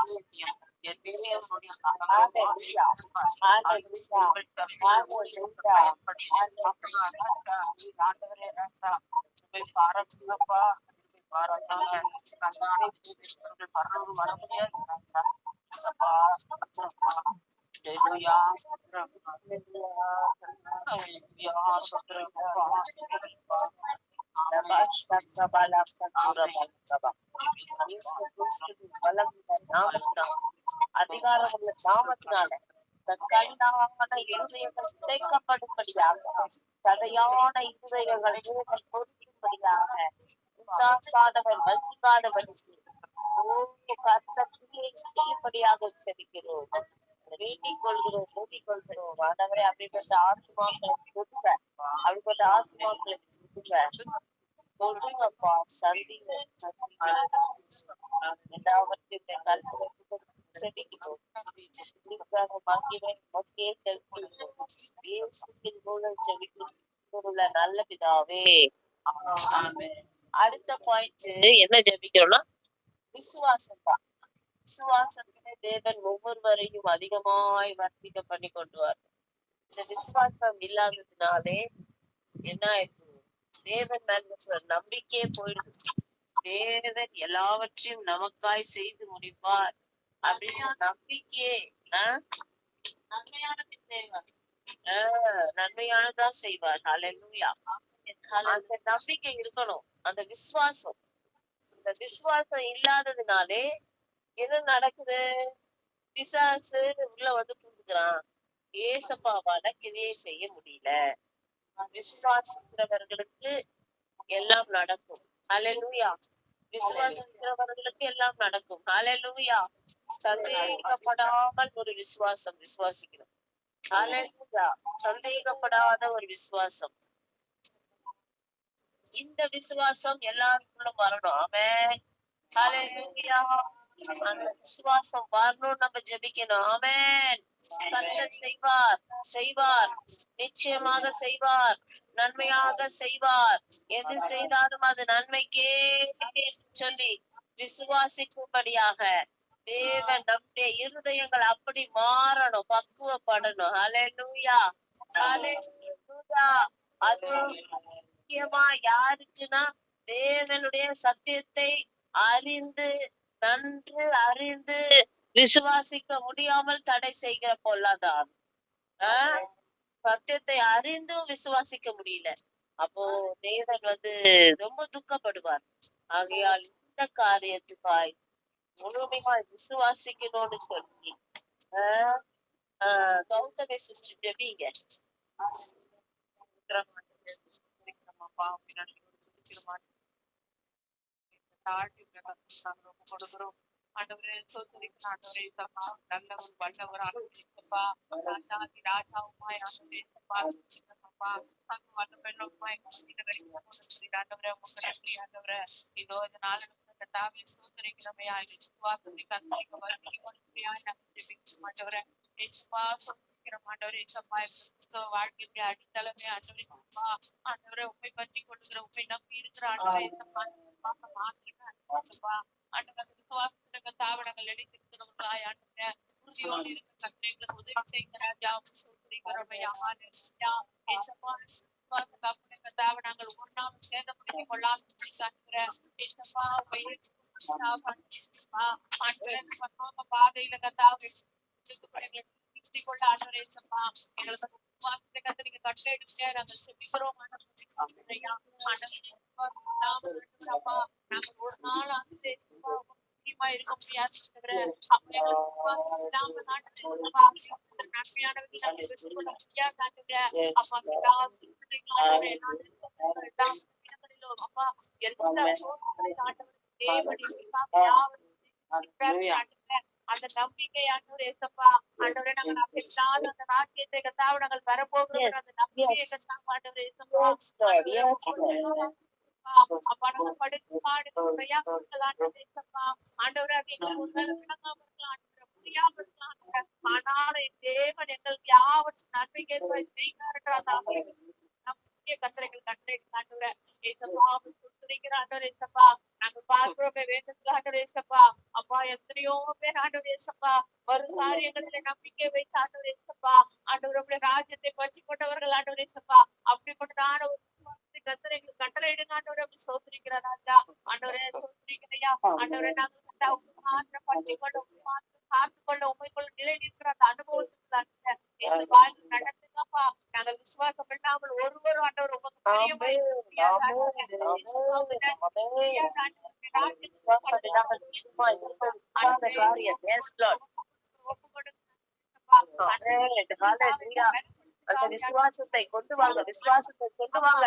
Speaker 4: அதிகாரம் உள்ள நாமத்தினால கல்லான இருதயங்கள் உடைக்கப்படும்படியாக, சதையான இருதயங்கள் பொருத்தும்படியாக, விசாசாதவர் வஞ்சிக்காதவனுக்கு செய்யும்படியாக செபிக்கிறோம், வேண்டிக் கொள்கிறோம், மூடிக் கொள்கிறோம். ஆண்டவரே, அப்படிப்பட்ட ஆத்மாக்களை கொடுங்க, அப்படிப்பட்ட ஆத்மாக்களை கொடுங்கப்பா. சந்திங்க எல்லாவற்றையும் செபிக்கிறோம். நல்ல பிதாவே. அடுத்த பாயிண்ட் என்ன ஜெபிக்கிறோம்னா விசுவாசம் தான். விசுவாசத்திலே தேவன் ஒவ்வொருவரையும் அதிகமாய் வர்த்திக்க பண்ணி கொண்டு வர. இந்த விசுவாசம் இல்லாததுனாலே என்ன ஆயிடுது, தேவன் மேல நம்பிக்கையே போயிடுது. தேவன் எல்லாவற்றையும் நமக்காய் செய்து முடிப்பார் அப்படின்னு நம்பிக்கையே நன்மையானதா செய்வார். ஹல்லேலூயா. அந்த நம்பிக்கை இருக்கணும், அந்த விசுவாசம். இந்த விசுவாசம் இல்லாததுனாலே என்ன நடக்குது, பிசாசு உள்ள வந்து புகுந்துக்கிறான். ஏசப்பாவால கிரியை செய்ய முடியல. விசுவாசிக்கிறவர்களுக்கு எல்லாம் நடக்கும். ஹல்லேலூயா. விசுவாசிக்கிறவர்களுக்கு எல்லாம் நடக்கும். ஹல்லேலூயா. சந்தேகப்படாமல் ஒரு விசுவாசம் விசுவாசிக்கணும். ஹல்லேலூயா. சந்தேகப்படாத ஒரு விசுவாசம். இந்த விசுவாசம் எல்லாருக்குள்ள வரணும். ஆமென். ஹalleluya. அந்த விசுவாசம் வரணும், நம்ம ஜெபிக்கணும். ஆமென். கர்த்தர் செய்வார், செய்வார், நிச்சயமாக செய்வார், நன்மையாக செய்வார். எது செய்தாலும் அது நன்மைக்கே சொல்லி விசுவாசிக்கும்படியாக தேவன் நம்முடைய இருதயங்கள் அப்படி மாறணும், பக்குவப்படணும். ஹalleluya, ஹalleluya. அது முக்கியமா யாருக்குன்னா, தேவனுடைய சத்தியத்தை அறிந்து, நன்று அறிந்து விசுவாசிக்க முடியாமல் தடை செய்கிற பொல்லாதான். சத்தியத்தை அறிந்தும் விசுவாசிக்க முடியல. அப்போ தேவன் ரொம்ப துக்கப்படுவார். ஆகையால் இந்த காரியத்துக்காய் முழுமையாய் விசுவாசிக்கணும்னு சொல்லி கௌதமி சிஸ்டர் ஜெபிங்க.
Speaker 1: கொடுக்கிறோம். ஆண்டவரே சோதரிக்கு ஆண்டவரே சப்பா நல்லவர் வல்லவர் ஆண்டவரேப்பா ராஜாதி ராஜாவுமாய் ஆண்டவரேப்பா சப்பா சங்க வல்ல பெண்ணுமாய் ஆண்டவரே உங்களுக்கு நன்றி ஆண்டவரே. இதோ இந்த நாள் தாவே சோதரிக்கிறமையா விசுவாசத்தை கண்ணிக்கு வருகையாய் ஆண்டவரே ஆண்டவரே சப்பா வாழ்க்கையுடைய அடித்தளமே ஆண்டவரே சப்பா ஆண்டவரை உண்மை பற்றி கொடுக்கிற உண்மை நம்பி இருக்கிற ஆண்டவரே சப்பா சப்பா ஆண்டவர் விசுவாச தாவடங்கள் எடுத்திருக்கிறவர்களாய் ஆண்டவரே உறுதியோடு இருக்க கத்திரைகளுக்கு உதவி செய்கிற ராஜா தாவடங்கள் ஒரு நாள் சேதப்படுத்திக் கொள்ளாமல் பாதையில கத்தாவை கொள்ள ஆண்டவரே சப்பா எங்களுக்கு விசுவாசத்தை கத்த நீங்க கட்டளையிடுங்க. நாங்கள் செபிக்கிறோம் அப்பா. நாங்க ஒரு நாள் முக்கியமா இருக்க முடியாது அப்பா. அந்த நம்பிக்கை ஆண்டவரே சப்பா ஆண்டவரே நாங்கள் அப்படினாலும் அந்த ராஜ்யத்தை கத்தாவை நாங்கள் வரப்போகிறோம். அந்த நம்பிக்கையை கத்தாவை ஆண்டவரே சப்பா அப்பா நாங்கள் படுத்து பாடுகிற பிரயாசங்கள் ஆண்டவரே சப்பா ஆண்டவரே எங்களுக்கு ஒரு வேலை விளங்காம இருக்கலாம் முடியாம இருக்கலாம். ஆனால் தேவன் எங்களுக்கு யாவற்றும் நன்மைக்கு செய்கிறார்கள். கத்திரைகள் கட்டளை ஆண்டவரே ஏசப்பா கொடுத்திருக்கிற ஆண்டவரே சப்பா நாங்கள் பார்க்கிறோமே வேண்டத்துல ஆண்டவரே சப்பா அப்பா எத்தனையோ பேர் ஆண்டவரே சப்பா வரும் காரியங்களில நம்பிக்கை வைத்து ஆண்டவரே சப்பா ஆண்டவருடைய ராஜ்யத்தை பற்றி கொண்டவர்கள் ஆண்டவரே சப்பா அப்படிப்பட்டதான ஒரு கத்திரைகள் கட்டளை இடுங்க ஆண்டவரே அப்படி சோதரிக்கிற ராஜா ஆண்டவரே சோதரிக்கிறையா ஆண்டவரே நாங்கள் மாத்திரம் பற்றி கொண்டு பார்த்து கொள்ள உண்மைக்குள்ள நிலை நிற்கிற அந்த அனுபவத்துக்கு நடத்துங்கப்பா. நாங்கள் விசுவாசம் இல்லாமல் ஒருவரும் ஆண்டவர்
Speaker 4: அந்த விசுவாசத்தை கொண்டு வாங்க, விசுவாசத்தை கொண்டு வாங்க,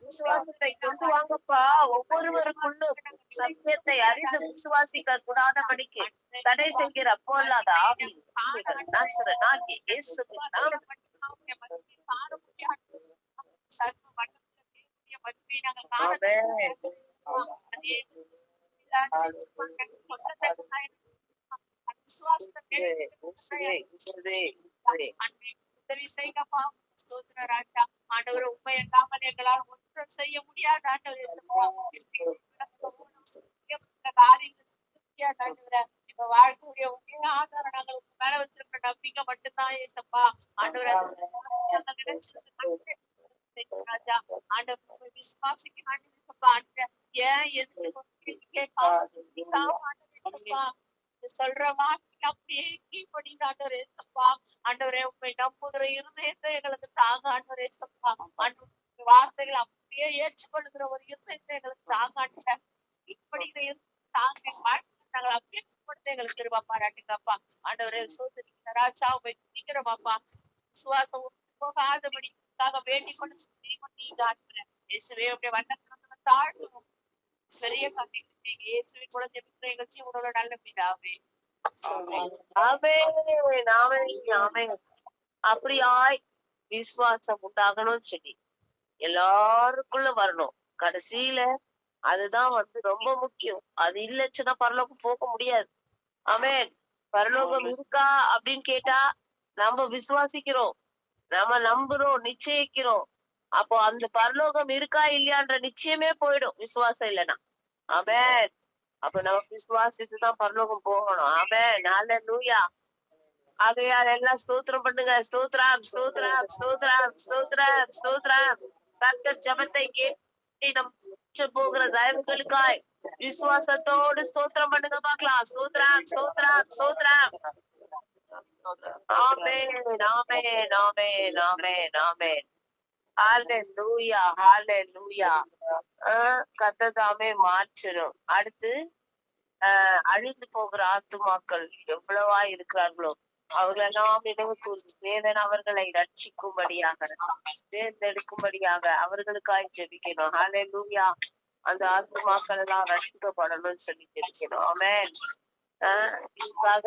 Speaker 4: விசுவாசத்தை கொண்டு வாங்கப்பா. ஒவ்வொருவருக்குள்ளும் சத்தியத்தை அறிந்து விசுவாசிக்க கூடாதபடிக்கு தடை செய்கிற பொல்லாத ஆவி நசரேயனாகிய இயேசுவின் நாமத்தில்
Speaker 1: ஆண்டவர் உண்மை இல்லாமல் எங்களால் ஒன்றும் செய்ய முடியாது ஆண்டவர் இப்ப வாழ்க்கையுடைய உண்மையான ஆதாரம் நாங்கள் உங்க மேல வச்சிருக்கிற நம்பிக்கை மட்டும்தான் ஏசப்பா ஆண்டவர் ஆண்டவர் விசுவாசிக்க ஏன் எதுக்கு சொல்ற வார்த்தை அப்படியே கீழ்படிங்க ஆண்டவரே சப்பா ஆண்டவரே உண்மை நம்புகிற இருதயத்தை எங்களுக்கு தாங்க ஆண்டவரே சப்பா ஆண்டவருடைய வார்த்தைகளை அப்படியே ஏற்றுக்கொள்ளுகிற ஒரு இருதயத்தை எங்களுக்கு தாங்க ஆண்டவரே கீழ்படிகிற தாங்க நாங்கள் அபியேட்படுத்த எங்களுக்கு திரும்ப பாராட்டுங்கப்பா ஆண்டவரே சோதரிக்கிற ராஜா உண்மை துதிக்கிறோமாப்பா விசுவாசம் போகாதபடிக்காக வேண்டிக் கொண்டு நீங்க ஆண்டவரே இயேசுவே உடைய வண்ண தாழ்வு பெரிய கதை இயேசுவின் கூட ஜெபிக்கிற நிகழ்ச்சி உங்களோட நல்ல பிதாவே.
Speaker 4: அப்படியாய் விசுவாசம் உண்டாகணும்னு சொல்லி எல்லாருக்குள்ள வரணும். கடைசியில அதுதான் ரொம்ப முக்கியம். அது இல்லச்சுன்னா பரலோகம் போக முடியாது. ஆமென். பரலோகம் இருக்கா அப்படின்னு கேட்டா நம்ம விசுவாசிக்கிறோம், நம்ம நம்புறோம், நிச்சயிக்கிறோம். அப்போ அந்த பரலோகம் இருக்கா இல்லையான்ற நிச்சயமே போயிடும் விசுவாசம் இல்லைன்னா. ஆமென். அப்ப நம்ம விசுவாசித்துதான் பரலோகம் போகணும். ஆமென். ஹல்லேலூயா. ஆகையால் எல்லாம் ஸ்தோத்திரம் பண்ணுங்க. ஸ்தோத்திரம், ஸ்தோத்திரம், ஸ்தோத்திரம், ஸ்தோத்திரம், ஸ்தோத்திரம். கர்த்தர் ஜெபத்தை கேட்டு நம் போகிற தயவுகளுக்காய் விசுவாசத்தோடு ஸ்தோத்திரம் பண்ணுங்க பார்க்கலாம். ஸ்தோத்திரம், ஸ்தோத்திரம், ஸ்தோத்திரம். ஆமென், ஆமென், ஆமென், ஆமென், ஆமென். ஹல்லேலூயா, ஹல்லேலூயா. கர்த்தர் தாமே மாற்றணும். அடுத்து அழிந்து போகிற ஆத்துமாக்கள் எவ்வளவா இருக்கிறார்களோ அவர்களெல்லாம் நினைவு கூர்ந்து தேவன் அவர்களை ரட்சிக்கும்படியாக தேர்ந்தெடுக்கும்படியாக அவர்களுக்காய் ஜெபிக்கணும். ஹல்லேலூயா. அந்த ஆத்துமாக்கள் எல்லாம் ரட்சிக்கப்படணும்னு சொல்லி ஜெபிக்கணும். ஆமென். இதுக்காக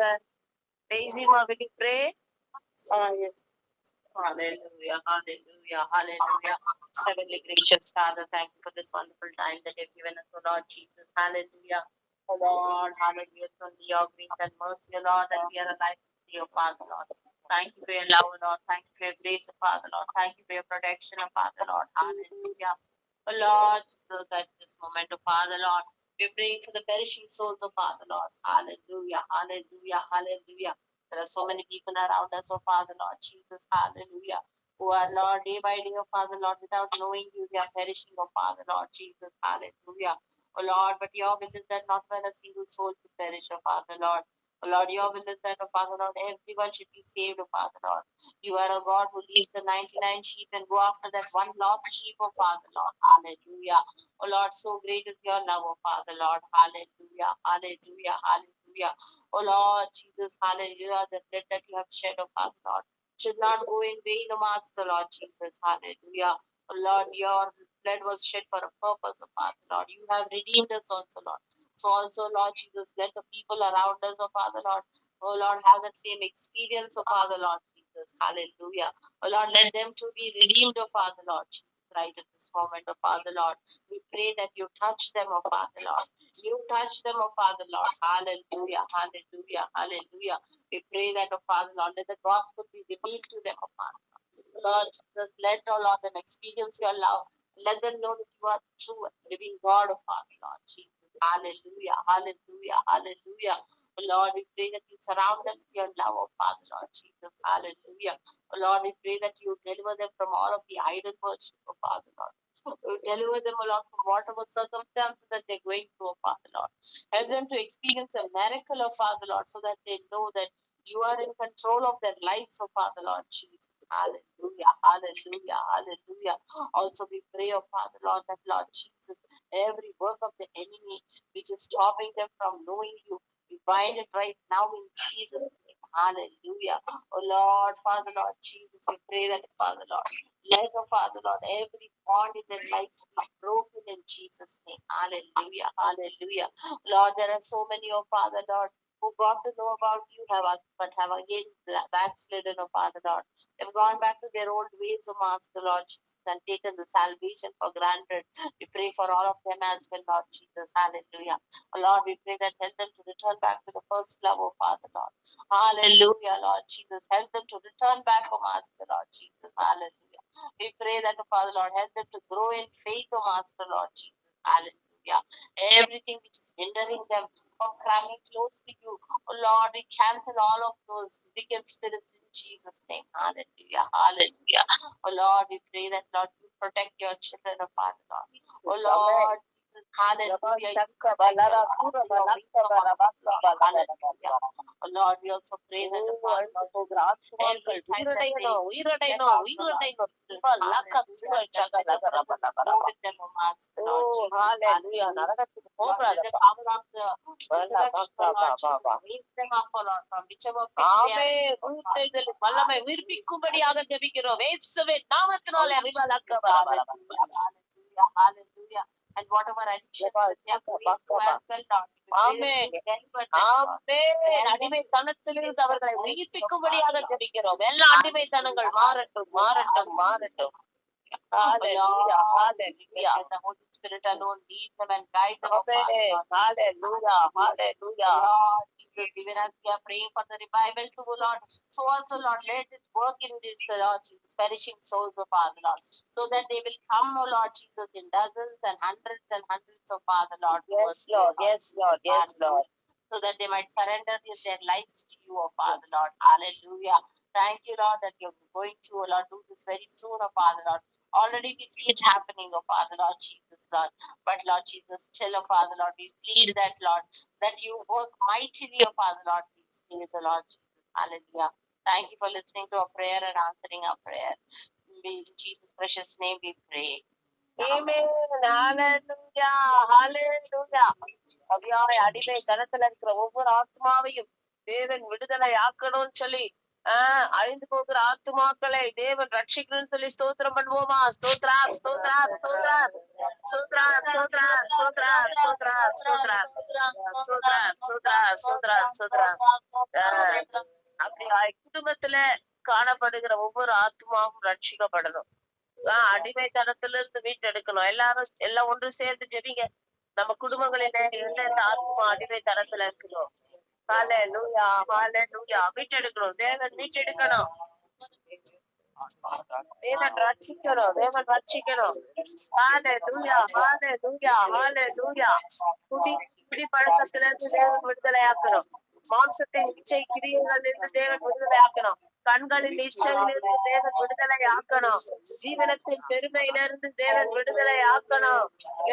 Speaker 4: Daisy-ma, will you pray? Yes. Hallelujah, hallelujah, hallelujah. Heavenly gracious Father, thank you for this wonderful time that you've given us, O Lord Jesus. Hallelujah. Oh Lord, hallelujah. It's only your grace and mercy, O Lord, that we are alive to see your Father, Lord. Thank you for your love, O Lord. Thank you for your grace, O Father, Lord. Thank you for your protection, O Father, Lord. Hallelujah. Oh Lord, Jesus, at this moment, O Father, Lord, we're praying for the perishing souls, O Father, Lord. Hallelujah, hallelujah, hallelujah. There are so many people around us, oh Father, Lord Jesus, hallelujah, who are, Lord, day by day, oh Father, Lord, without knowing you, they are perishing, oh Father, Lord Jesus, hallelujah. Oh Lord, but your will is that not when a single soul to perish, oh Father, Lord. Oh Lord, your will is that, oh Father, Lord, everyone should be saved, oh Father, Lord. You are a God who leaves the 99 sheep and go after that one lost sheep, oh Father, Lord, hallelujah. Oh Lord, so great is your love, oh Father, Lord, hallelujah, hallelujah, hallelujah. Oh Lord Jesus, hallelujah, the blood that you have shed, oh Father, Lord, should not go in vain, O Master, Lord Jesus, hallelujah. Oh Lord, your blood was shed for a purpose, oh Father, Lord. You have redeemed us also, Lord. So also, Lord Jesus, let the people around us, oh Father, Lord, oh Lord, have that same experience, oh Father, Lord Jesus, hallelujah. Oh Lord, let them to be redeemed, oh Father, Lord Jesus, right at this moment, oh Father, Lord. We pray that you touch them, oh Father, Lord. You touch them, oh Father, Lord. Hallelujah, hallelujah, hallelujah. We pray that, oh Father, Lord, let the gospel be revealed to them, oh Father. Lord Jesus, let, oh Lord, them experience your love. Let them know that you are the true and living God, oh Father, Lord Jesus. Hallelujah, hallelujah, hallelujah. Oh Lord, we pray that you surround them with your love, oh Father, Lord Jesus. Hallelujah. Oh Lord, we pray that you deliver them from all of the idol worship, oh Father, Lord. Deliver them, O Lord, from whatever circumstances that they're going through, O Father, Lord. Help them to experience a miracle, O Father, Lord, so that they know that you are in control of their lives, O Father, Lord Jesus. Hallelujah, hallelujah, hallelujah. Also, we pray, O Father, Lord, that, Lord Jesus, every work of the enemy which is stopping them from knowing you, we bind it right now in Jesus' name. Hallelujah. Oh Lord, Father, Lord Jesus, we pray that, Father, Lord, let, oh Father, Lord, every bond in their lives be broken in Jesus' name. Hallelujah, hallelujah. Lord, there are so many, oh Father, Lord, who got to know about you, but have again backslidden, oh Father, Lord. They've gone back to their old ways, oh Master, Lord Jesus, and taken the salvation for granted. We pray for all of them as well, Lord Jesus. Hallelujah. Oh Lord, we pray that help them to return back to the first love, oh Father, Lord. Hallelujah, Lord Jesus. Help them to return back, oh Master, Lord Jesus. Hallelujah. We pray that, oh Father, Lord, help them to grow in faith, oh Master, Lord Jesus. Hallelujah. Everything which is hindering them from coming close to you, oh Lord, we cancel all of those wicked spirits in Jesus' name. Hallelujah. Hallelujah. Oh Lord, we pray that, Lord, you protect your children, oh Father, Lord. Oh Lord, hallelujah. Oh Lord, we also pray that the Father, வல்லமை உயிர்ப்பிக்கும்படியாக ஜெபிக்கிறோம். இயேசுவின் நாமத்தினாலே hallelujah. And whatever அடிமைத்தனத்திலிருந்து அவர்களை உயிர்ப்பிக்கும்படியாக ஜெபிக்கிறோம். எல்லா அடிமைத்தனங்கள் மாறட்டும், மாறட்டும், மாறட்டும். Hallelujah. Hallelujah.
Speaker 3: Let the Holy Spirit alone lead them and guide them.
Speaker 4: Amen. Hallelujah. Hallelujah.
Speaker 3: Lord Jesus, even as we are praying for the revival too, Lord, so also, Lord, let it work in this, Lord Jesus, perishing souls of Father, Lord, so that they will come, oh Lord Jesus, in dozens and hundreds of Father, Lord.
Speaker 4: Yes, Lord. Yes, Lord. Yes, Lord.
Speaker 3: So that they might surrender their lives to you, oh Father, Lord. Hallelujah. Thank you, Lord, that you're going to, oh Lord, do this very soon, oh Father, Lord. Already we see it happening, oh Father, Lord Jesus, Lord. But Lord Jesus, still, oh Father, Lord, we plead that, Lord, that you work mightily, oh Father, Lord, these days, oh Lord Jesus. Hallelujah. Thank you for listening to our prayer and answering our prayer. In Jesus' precious name we pray.
Speaker 4: Amen. Hallelujah. Hallelujah. அவியாய் அடிமை தனத்துல இருக்கிற ஒவ்வொரு ஆத்மாவையும் தேவன் விடுதலை ஆக்கணும்னு சொல்லி அழிந்து போகிற ஆத்மாக்களை தேவன் ரட்சிக்கணும்னு சொல்லி ஸ்தோத்திரம் பண்ணுவோமா? ஸ்தோத்ரா ஸ்தோத்ரா ஸ்தோத்ரா ஸ்தோத்ரா ஸ்தோத்ரா ஸ்தோத்ரா ஸ்தோத்ரா ஸ்தோத்ரா ஸ்தோத்ரா ஸ்தோத்ரா ஸ்தோத்ரா ஸ்தோத்ரா அப்படி குடும்பத்துல காணப்படுகிற ஒவ்வொரு ஆத்மாவும் ரட்சிக்கப்படணும். அடிமைத்தனத்துல இருந்து மீட்டெடுக்கணும். எல்லாம் ஒன்று சேர்ந்து ஜெபிங்க. நம்ம குடும்பங்களில எந்தெந்த ஆத்மா அடிமைத்தனத்துல இருக்கணும். ஹல்லேலூயா ஹல்லேலூயா. மீட்டெடுக்கணும். தேவன் மீட்டெடுக்கணும். தேவன் ரட்சிக்கணும். தேவன் ரட்சிக்கணும். ஹல்லேலூயா ஹல்லேலூயா ஹல்லேலூயா. குடி பழக்கத்துல இருந்து தேவன் விடுதலை ஆக்கணும். மாம்சத்தின் இச்சை கிரியைகள் இருந்து தேவன் விடுதலை ஆக்கணும். கண்களின் இச்சையிலிருந்து தேவன் விடுதலை ஆக்கணும். ஜீவனத்தின் பெருமையிலிருந்து தேவன் விடுதலை ஆக்கணும்.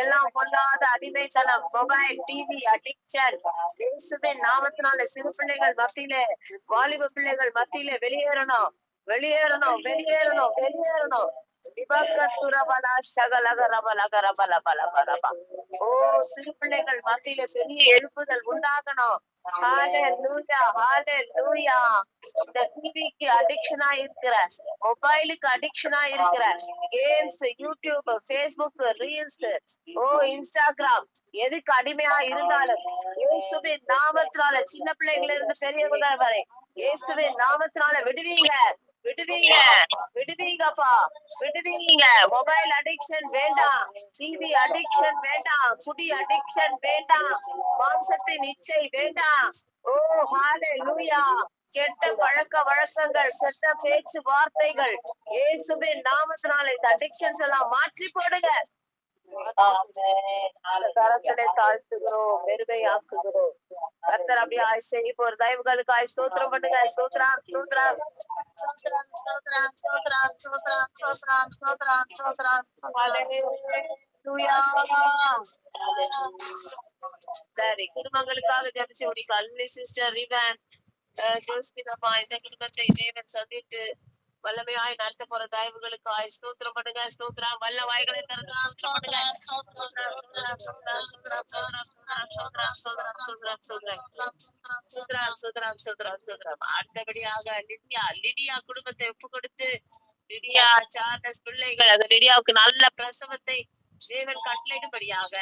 Speaker 4: எல்லாம் பொல்லாத அடிமைத்தனம், மொபைல், டிவி அடிக்ஷன் இயேசுவின் நாமத்தினால சிறு பிள்ளைகள் மத்தியிலே, வாலிப பிள்ளைகள் மத்தியிலே வெளியேறணும். வெளியேறணும் வெளியேறணும் வெளியேறணும். ஓ, சிறு பிள்ளைகள் மத்தியில பெரிய எழுப்புதல் உண்டாகணும். ஹல்லேலூயா ஹல்லேலூயா. இந்த டிவிக்கு அடிக்ஷனா இருக்கிற, மொபைலுக்கு அடிக்ஷனா இருக்கிற, கேம்ஸ், யூடியூப், பேஸ்புக், ரீல்ஸ், ஓ இன்ஸ்டாகிராம், எதுக்கு அடிமையா இருந்தாலும் இயேசுவின் நாமத்தினால சின்ன பிள்ளைங்கள இருந்து பெரியவங்க வரை இயேசுவின் நாமத்தினால விடுவீங்க விடுவீங்க விடுவீங்கப்பா விடுவீங்க. மொபைல் அடிக்ஷன் வேண்டாம், டிவி அடிக்ஷன் வேண்டாம், குடி அடிக்ஷன் வேண்டாம், மாம்சத்தின் இச்சை வேண்டாம். ஓ ஹல்லேலூயா. கெட்ட பழக்க வழக்கங்கள், கெட்ட பேச்சு வார்த்தைகள் இயேசுவின் நாமத்தினால இந்த அடிக்ஷன்ஸ் எல்லாம் மாற்றி போடுங்க. கரத்திலே தாழ்த்துகிறோம், பெருமையாக்குகிறோம். கர்த்தர் அப்படியே செய்ய போற தயவுகளுக்கு ஸ்தோத்திரம் பண்ணுங்க. ஸ்தோத்ரா ஸ்தோத்ரா சரி, குடும்பங்களுக்காக ஜெபிச்சு முடிக்க அல்லி சிஸ்டர் ரிவான் ஜோஸ்பினப்பா இந்த குடும்பத்தை தேவன் சந்தித்து வல்லமையாய் நடத்த போற தயவுகளுக்கு ஸ்தோத்திரம் பண்ணுங்க. ஸ்தோத்ரா வல்ல வாய்களை அடுத்தபடியாக லிடியா குடும்பத்தை ஒப்பு கொடுத்து லிடியா சார்லஸ் பிள்ளைகள் அந்த லிடியாவுக்கு நல்ல பிரசவத்தை தேவன் கட்டளையிடும்படியாக,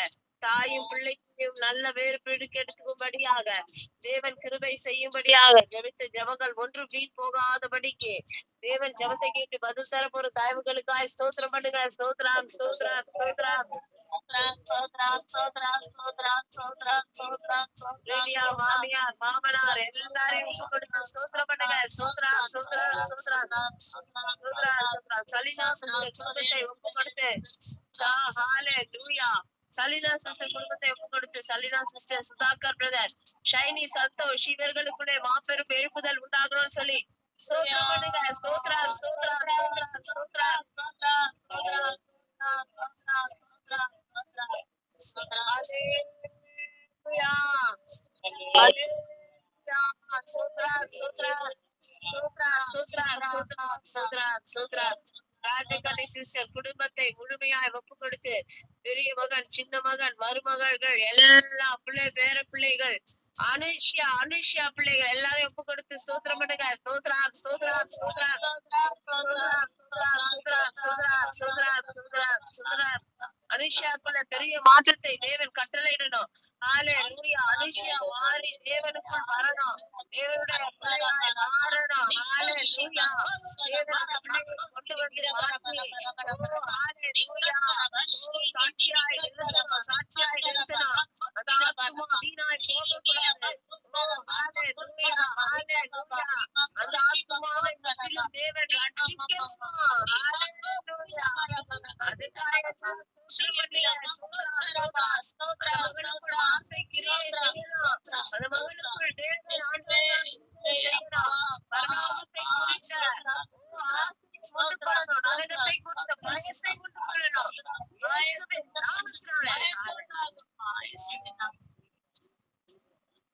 Speaker 4: தாயும் பிள்ளைக்கும் நல்ல வேறுபீடு கெடுக்கும்படியாக தேவன் கிருபை செய்யும்படியாக ஜெபித்த ஜெபங்கள் ஒன்று வீண் போகாதபடிக்கு தேவன் ஜெபத்தை கேட்டு பதில் தர போற தயவுகளுக்காய் ஸ்தோத்திரம் பண்ணுங்க. ஸ்தோத்ரம் ஸ்தோத்ரம் ஸ்தோத்ரம் மாமியார் மாமனார் எல்லாரையும் ஒப்பு கொடுத்து ஸ்தோத்திரம் பண்ணுங்க. ஸ்தோத்ரம் ஸ்தோத்ரம் ஸ்தோத்ரம் ஸ்தோத்ரம். சலினா குடும்பத்தை ஒப்பு கொடுத்து ஹல்லேலூயா. சலினா சிஸ்டர் குடும்பத்தை ஒப்பு கொடுத்து சலினா சிஸ்டர், சுதாகர் பிரதர், ஷைனி, சந்தோஷ் இவர்களுக்குள்ளே மாபெரும் எழுப்புதல் உண்டாகணும்னு சொல்லி ஸ்தோத்திரம் பண்ணுங்க. ஸ்தோத்ரம் ஸ்தோத்ரம் ஸ்தோத்ரம் ஸ்தோத்ரம் ஹல்லேலூயா ஹல்லேலூயா. ஸ்தோத்ரம் ஸ்தோத்ரம் ஸ்தோத்ரம் ஸ்தோத்ரம் ஸ்தோத்ரம் ஸ்தோத்ரம் ஸ்தோத்ரம். ராஜகலை சிஸ்டர் குடும்பத்தை முழுமையாய் ஒப்பு கொடுத்து பெரிய மகன், சின்ன மகன், மருமகள்கள் எல்லா பேர பிள்ளைகள், அனுஷ்யா பிள்ளைகள் எல்லாரையும் ஒப்பு கொடுத்து ஸ்தோத்திரம் பண்ணுங்க. ஸ்தோத்ரம் ஸ்தோத்ரம் ஸ்தோத்ரம் அனுஷ்யாக்குள்ள பெரிய மாற்றத்தை தேவன் கட்டளையிடணும். ஹல்லேலூயா. அனுஷ்யா மாறி தேவனுக்குள் வரணும், தேவனுடைய பிள்ளையாய் மாறணும். ஹalleluya. தேவன் அந்த பிள்ளைகளை கொண்டு வந்து மாற்றி, ஓ ஹalleluya, ஓ சாட்சியாய் நிறுத்தணும், சாட்சியாய் நிறுத்தணும். அந்த ஆத்துமா வீணாய் போகக்கூடாது. ஓ ஹalleluya, ஹalleluya. அந்த ஆத்துமாவை முற்றிலும் தேவன் ரட்சிக்கணும். ஹalleluya.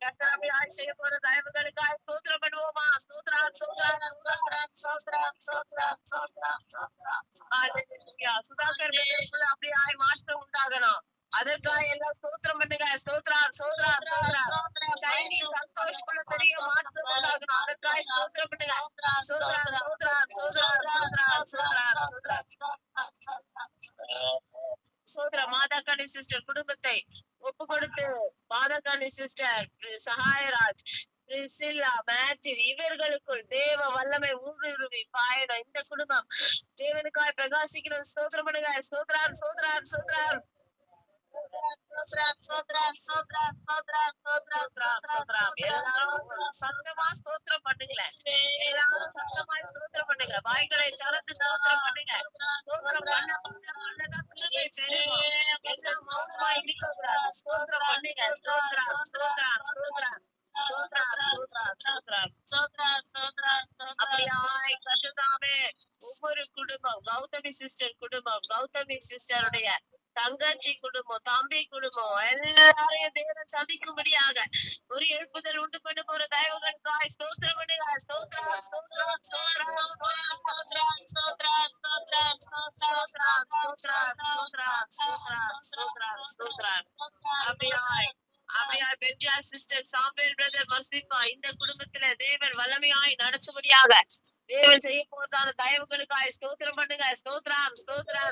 Speaker 4: அதுக்காக செய்ய போற தயவுகளுக்காக ஸ்தோத்திரம் பண்ணுவோமா? ஸ்தோத்திரம், ஸ்தோத்திரம், ஸ்தோத்திரம், ஸ்தோத்திரம், ஸ்தோத்திரம், ஸ்தோத்திரம், ஸ்தோத்திரம். ஹalleluya. சுதாகர் பிரதேசத்துல அப்படியே மாற்றம் உண்டாகணும். அதற்காக எல்லாம் ஸ்தோத்திரம் பண்ணுங்க. ஸ்தோத்திரம், ஸ்தோத்திரம், ஸ்தோத்திரம். ஷைனி சந்தோஷமான பெரிய மாற்றம் உண்டாகணும். அதற்காக ஸ்தோத்திரம் பண்ணுங்க. ஸ்தோத்திரம், ஸ்தோத்திரம், ஸ்தோத்திரம், ஸ்தோத்திரம், ஸ்தோத்திரம். சோதரா மாதாக்காணி சிஸ்டர் குடும்பத்தை ஒப்பு கொடுத்து, மாதாக்காணி சிஸ்டர் சகாயராஜ், பிரிசில்லா, மேத்யூ இவர்களுக்குள் தேவ வல்லமை ஊடுருவி பாயணும். இந்த குடும்பம் தேவனுக்காய் பிரகாசிக்கணும். ஸ்தோத்திரம் பண்ணுங்க. ஸ்தோத்திரம், ஸ்தோத்திரம், ஸ்தோத்திரம். சத்தமா ஸ்தோத்திரம் பண்ணுங்களேன். எல்லாரும் சத்தமா ஸ்தோத்திரம் பண்ணுங்க. வாய்களை திறந்து ஸ்தோத்திரம் பண்ணுங்க. ஸ்தோத்திரம் பண்ண எல்லாம் மௌனமா இருக்கக்கூடாது. ஸ்தோத்திரம் பண்ணுங்க. ஸ்தோத்திரம், ஸ்தோத்திரம், ஸ்தோத்திரம். அப்படியாய் கர்த்தாவே, ஒவ்வொரு குடும்பம், கௌதமி சிஸ்டர் குடும்பம், கௌதமி சிஸ்டருடைய தங்கச்சி குடும்பம், தம்பி குடும்பம், எல்லாரையும் தேவன் சந்திக்கும்படியாக ஒரு எழுப்புதல் உண்டு பண்ண போற தயவுகளுக்காய் ஸ்தோத்திரம் பண்ணுங்க. ஸ்தோத்திரம், ஸ்தோத்திரம், ஸ்தோத்திரம், ஸ்தோத்திரம், ஸ்தோத்திரம், ஸ்தோத்திரம், ஸ்தோத்திரம், ஸ்தோத்திரம், ஸ்தோத்திரம், ஸ்தோத்திரம், ஸ்தோத்திரம், ஸ்தோத்திரம். அப்படியாய் பெஞ்சியா சிஸ்டர், சாம்பேல் பிரதர், மசிஃபா, இந்த குடும்பத்துல தேவன் வல்லமையாய் நடத்தும்படியாக தேவன் செய்ய போதான தயவுகளுக்காய் ஸ்தோத்திரம் பண்ணுங்க. ஸ்தோத்திரம், ஸ்தோத்திரம்,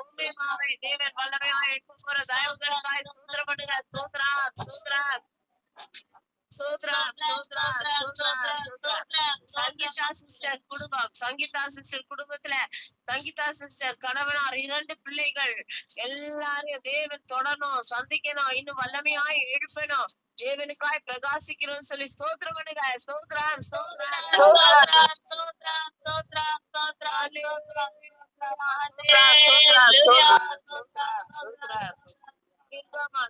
Speaker 4: பூமிமாவை தேவன் வல்லமையாய் எடுத்து போற தயவுகளுக்காய் ஸ்தோத்திரம் பண்ணுங்க. ஸ்தோத்திரம், ஸ்தோத்திரம், ஸ்தோத்திரம், ஸ்தோத்திரம், ஸ்தோத்திரம். சங்கீதா சிஸ்டர் குடும்பம், சங்கீதா சிஸ்டர் குடும்பத்துல சங்கீதா சிஸ்டர் கணவனார் 2 பிள்ளைகள் எல்லாரையும் தேவன் தொடரணும், சந்திக்கணும், இன்னும் வல்லமையாய் எழுப்பணும், தேவனுக்காய் பிரகாசிக்கணும்னு சொல்லி ஸ்தோத்திரம் பண்ணுங்க. ஸ்தோத்திரம், ஸ்தோத்திரம், ஸ்தோத்திரம், ஸ்தோத்திரம், ஸ்தோத்திரம், ஸ்தோத்திரம்.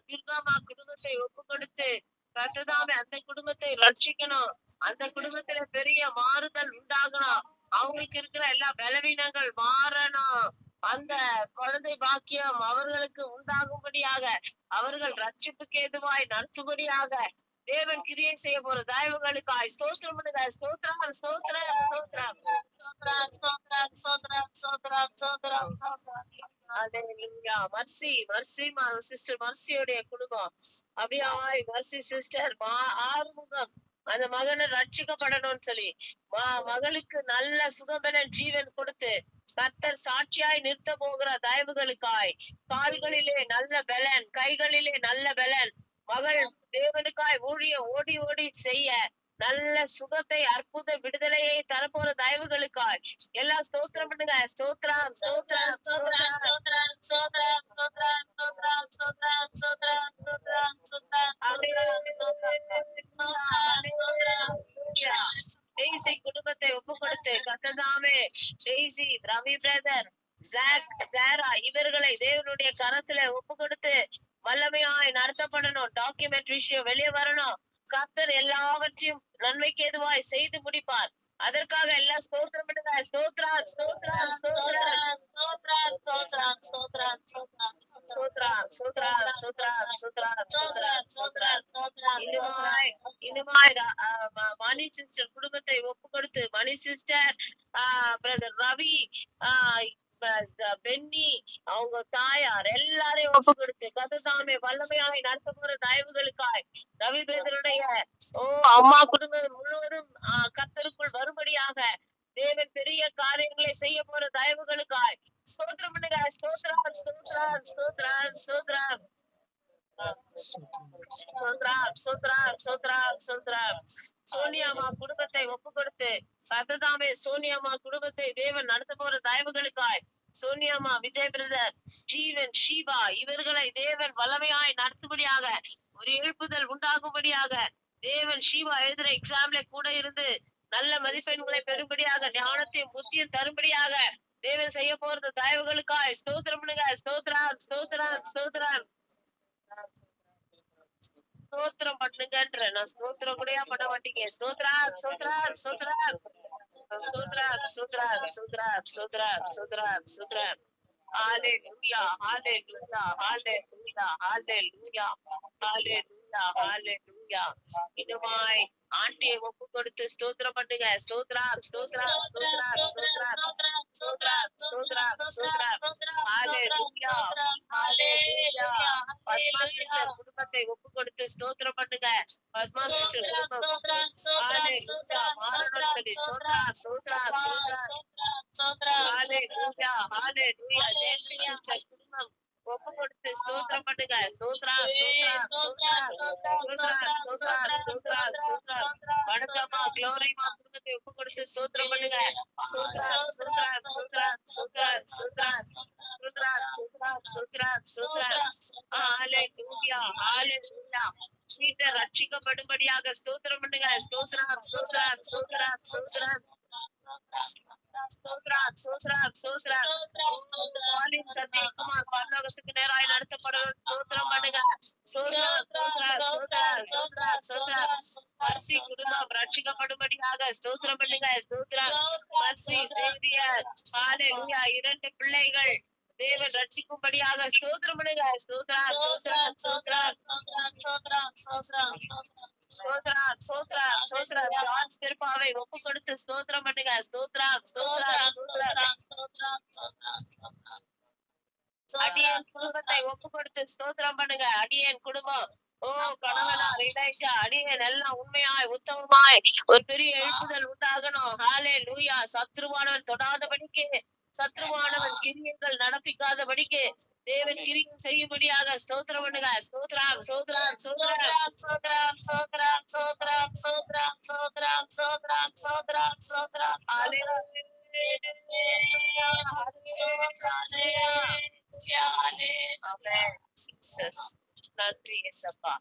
Speaker 4: துர்காமா குடும்பத்தை ஒப்பு கொடுத்து கர்த்தாவே அந்த குடும்பத்தை ரட்சிக்கணும். அந்த குடும்பத்துல பெரிய மாறுதல் உண்டாகணும். அவங்களுக்கு இருக்கிற எல்லா பலவீனங்கள் மாறணும். அந்த குழந்தை பாக்கியம் அவர்களுக்கு உண்டாகும்படியாக, அவர்கள் ரட்சிப்புக்கு ஏதுவாய் நடத்தும்படியாக தேவன் கிரியை செய்ய போற தயவுகளுக்காய் ஸ்தோத்திரம் பண்ணுங்க. ஸ்தோத்திரம், ஸ்தோத்திரம், ஸ்தோத்திரம், ஸ்தோத்திரம், ஸ்தோத்திரம், ஸ்தோத்திரம், ஸ்தோத்திரம், ஸ்தோத்திரம். ஹalleluya. மர்சி சிஸ்டர் மர்சியோடைய குடும்பம், அப்படியாய் மர்சி சிஸ்டர் ஆறுமுகம் அந்த மகனை ரட்சிக்கப்படணும்னு சொல்லி மகளுக்கு நல்ல சுகபலன் ஜீவன் கொடுத்து கர்த்தர் சாட்சியாய் நிறுத்த போகிற தயவுகளுக்காய் கால்களிலே நல்ல பலன், கைகளிலே நல்ல பலன், மகள் தேவனுக்காய் ஊழியம் ஓடி ஓடி செய்ய நல்ல சுகத்தை, அற்புத விடுதலையை தரப்போற தயவுகளுக்காய் எல்லாம் ஸ்தோத்திரம் பண்ணுங்க. ஸ்தோத்திரம், ஸ்தோத்திரம், ஸ்தோத்திரம், ஸ்தோத்திரம், ஸ்தோத்திரம், ஸ்தோத்திரம், ஸ்தோத்திரம், ஸ்தோத்திரம், ஸ்தோத்திரம், ஸ்தோத்திரம். டெய்சி குடும்பத்தை ஒப்பு கொடுத்து கர்த்தாவே, டெய்சி, ரவி பிரதர், ஜாரா இவர்களை தேவனுடைய கரத்துல ஒப்பு கொடுத்து வல்லமையாய் நடத்தப்படணும். டாக்குமெண்ட் விஷயம் வெளியே வரணும். கர்த்தர் எல்லாவற்றையும் நன்மைக்கு ஏதுவாய் செய்து முடிப்பார். அதற்காக எல்லாம் ஸ்தோத்திரம் பண்ணுங்க. ஸ்தோத்திரம், ஸ்தோத்திரம், ஸ்தோத்திரம், ஸ்தோத்திரம், ஸ்தோத்திரம், ஸ்தோத்திரம், ஸ்தோத்திரம், ஸ்தோத்திரம், ஸ்தோத்திரம், ஸ்தோத்திரம், ஸ்தோத்திரம், ஸ்தோத்திரம், ஸ்தோத்திரம். இனிமாய் மணி சிஸ்டர் குடும்பத்தை ஒப்பு கொடுத்து, மணி சிஸ்டர், பிரதர் ரவி, பென்னி, அவங்க தாயார் எல்லாரையும் ஒப்பு கொடுத்து கர்த்தாவே வல்லமையாய் நடத்த போற தயவுகளுக்காய் ரவி பிரதருடைய அம்மா குடும்பம் முழுவதும் கர்த்தருக்குள் வரும்படியாக தேவன் பெரிய காரியங்களை செய்ய போற தயவுகளுக்காய் ஸ்தோத்திரம் பண்ணுங்க. ஸ்தோத்திரம், ஸ்தோத்திரம், ஸ்தோத்திரம், ஸ்தோத்திரம். சோனியாமா குடும்பத்தை ஒப்பு கொடுத்து கர்த்ததாமே சோனியாமா குடும்பத்தை தேவன் நடத்த போற தயவுகளுக்காய் சோனியாமா விஜய் பிரதர் ஜீவன் ஷீபா இவர்களை தேவன் வல்லமையாய் நடத்தும்படியாக ஒரு எழுப்புதல் உண்டாகும்படியாக தேவன் ஷீபா எழுதுற எக்ஸாம்ல கூட இருந்து நல்ல மதிப்பெண்களை பெறும்படியாக ஞானத்தையும் புத்தியும் தரும்படியாக தேவன் செய்ய போறது தயவுகளுக்காய் ஸ்தோத்திரம் பண்ணுங்க. ஸ்தோத்திரம் ஸ்தோத்திரம் ஸ்தோத்திரம் ஸ்தோத்திரம் பண்ணுங்கன்ற நான் ஸ்தோத்திரம் கூடயா பண்ண மாட்டீங்க. ஸ்தோத்திரம் ஸ்தோத்திரம் ஸ்தோத்திரம் ஸ்தோத்திரம் ஸ்தோத்திரம் ஸ்தோத்திரம் ஸ்தோத்திரம் ஸ்தோத்திரம் ஸ்தோத்திரம் ஹalleluya hallelujah hallelujah hallelujah hallelujah hallelujah இன்னுமாய் ஆண்டியை ஒப்பு கொடுத்து ஸ்தோத்திரம் பண்ணுங்க. ஸ்தோத்திரம் ஸ்தோத்திரம் ஸ்தோத்திரம் ஸ்தோத்திரம் ஸ்தோத்திரம் ஸ்தோத்திரம் ஸ்தோத்திரம் ஹalleluya hallelujah பத்மா சிஸ்டர் குடும்பத்தை ஒப்பு கொடுத்து ஸ்தோத்திரம் பண்ணுங்க. பத்மா சிஸ்டர் ஹalleluya மாரணங்களே ஸ்தோத்திரம் ஸ்தோத்திரம் ஸ்தோத்திரம் ஹalleluya hallelujah ஜெயசிஸ்டர் குடும்பம் ஒப்பு கொடுத்து ஸ்தோத்திரம் பண்ணுங்க. ஸ்தோத்திரம் ஸ்தோத்திரம் ஸ்தோத்திரம் ஸ்தோத்திரம் ஸ்தோத்திரம் ஸ்தோத்திரம் வணக்கம்மா க்ளோரிமா குடும்பத்தை ஒப்பு கொடுத்து ஸ்தோத்திரம் பண்ணுங்க. ஸ்தோத்திரம் ஸ்தோத்திரம் ஸ்தோத்திரம் ஸ்தோத்திரம் ஸ்தோத்திரம் ஸ்தோத்திரம் ஸ்தோத்திரம் ஸ்தோத்திரம் ஸ்தோத்திரம் ஹalleluya hallelujah மீட்டர் ரட்சிக்கப்படும்படியாக ஸ்தோத்திரம் பண்ணுங்க. ஸ்தோத்திரம் ஸ்தோத்திரம் ஸ்தோத்திரம் ஸ்தோத்திரம் ஸ்தோத்திரம் ஸ்தோத்திரம் ஸ்தோத்திரம் சத்தியகுமார் பரலோகத்துக்கு நேராய் நடத்தப்படும் ஸ்தோத்திரம் பண்ணுங்க. ஸ்தோத்திரம் ஸ்தோத்திரம் ஸ்தோத்திரம் ஸ்தோத்திரம் ஸ்தோத்திரம் மர்சி குடும்பம் ரட்சிக்கப்படும்படியாக ஸ்தோத்திரம் பண்ணுங்க. ஸ்தோத்திரம் மர்சி சேவியர் ஹalleluya 2 பிள்ளைகள் தேவன் ரட்சிக்கும்படியாக ஸ்தோத்திரம் பண்ணுங்க. ஸ்தோத்திரம் ஸ்தோத்திரம் ஸ்தோத்திரம் ஸ்தோத்திரம் ஸ்தோத்திரம் ஸ்தோத்திரம் ஸ்தோத்திரம் ஸ்தோத்திரம் ஜார்ஜ் திருப்பாவை ஒப்பு கொடுத்து ஸ்தோத்திரம் பண்ணுங்க. ஸ்தோத்திரம் ஸ்தோத்திரம் ஸ்தோத்திரம் அடியேன் குடும்பத்தை ஒப்பு கொடுத்து ஸ்தோத்திரம் பண்ணுங்க. அடியேன் குடும்பம் ஓ கணவனார் இளைஞா அடியேன் எல்லாம் உண்மையாய் உத்தமமாய் ஒரு பெரிய எழுப்புதல் உண்டாகணும். ஹalleluya சத்ருவானவன் தொடாதபடிக்கு சத்ருவானவன் கிரியைகள் நடப்பிக்காதபடிக்கு தேவன் கிரியை செய்யும்படியாக ஸ்தோத்திரம் பண்ணுங்க. ஸ்தோத்திரம் ஸ்தோத்திரம் ஸ்தோத்திரம் ஸ்தோத்திரம் ஸ்தோத்திரம் ஸ்தோத்திரம் ஸ்தோத்திரம் ஸ்தோத்திரம் ஸ்தோத்திரம் ஸ்தோத்திரம் ஸ்தோத்திரம் ஹalleluya ஆமென் ஜீசஸ் நன்றி இயேசப்பா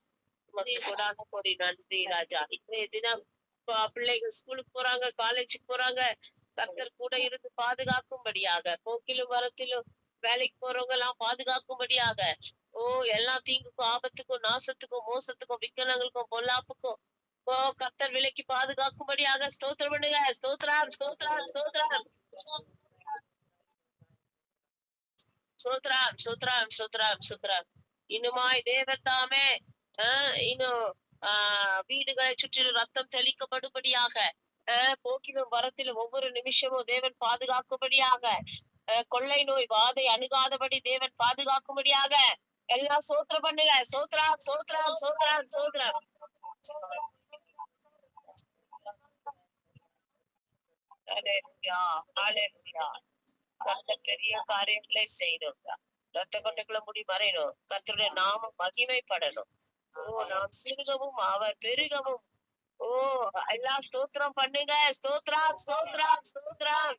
Speaker 4: உமக்கு கொடான கோடி நன்றி ராஜா. இன்றைய தினம் பிள்ளைகள் ஸ்கூலுக்கு போறாங்க காலேஜுக்கு போறாங்க கர்த்தர் கூட இருந்து பாதுகாக்கும்படியாக போக்கிலும் வரத்திலும் வேலைக்கு போறவங்க எல்லாம் பாதுகாக்கும்படியாக ஓ எல்லா தீங்குக்கும் ஆபத்துக்கும் நாசத்துக்கும் மோசத்துக்கும் விக்கனங்களுக்கும் பொல்லாப்புக்கும் ஓ கர்த்தர் விலைக்கு பாதுகாக்கும்படியாக ஸ்தோத்திரம் பண்ணுங்க. ஸ்தோத்திரம் ஸ்தோத்திரம் ஸ்தோத்திரம் ஸ்தோத்திரம் ஸ்தோத்திரம் ஸ்தோத்திரம் ஸ்தோத்திரம் இன்னுமாய் தேவன் தாமே இன்னும் வீடுகளை சுற்றிலும் ரத்தம் தெளிக்கப்படும்படியாக போக்கிலும் வரத்திலும் ஒவ்வொரு நிமிஷமும் தேவன் பாதுகாக்கும்படியாக கொள்ளை நோய் வாதை அணுகாதபடி தேவன் பாதுகாக்கும்படியாக எல்லாம் சோத்திரம் பண்ணுங்க. சோத்ரம் சோத்ரம் சோத்ரம் சோத்ரம் கர்த்தர் பெரிய காரியங்களை செய்யணும். ரத்த கொட்டைக்குள்ள முடி மறையணும். கர்த்தருடைய நாமம் மகிமைப்படணும். ஓ நாம் சிறுகவும் அவர் பெருகவும் ஓ எல்லாம் ஸ்தோத்திரம் பண்ணுங்க. ஸ்தோத்ரம் ஸ்தோத்ரம் ஸ்தோத்ரம்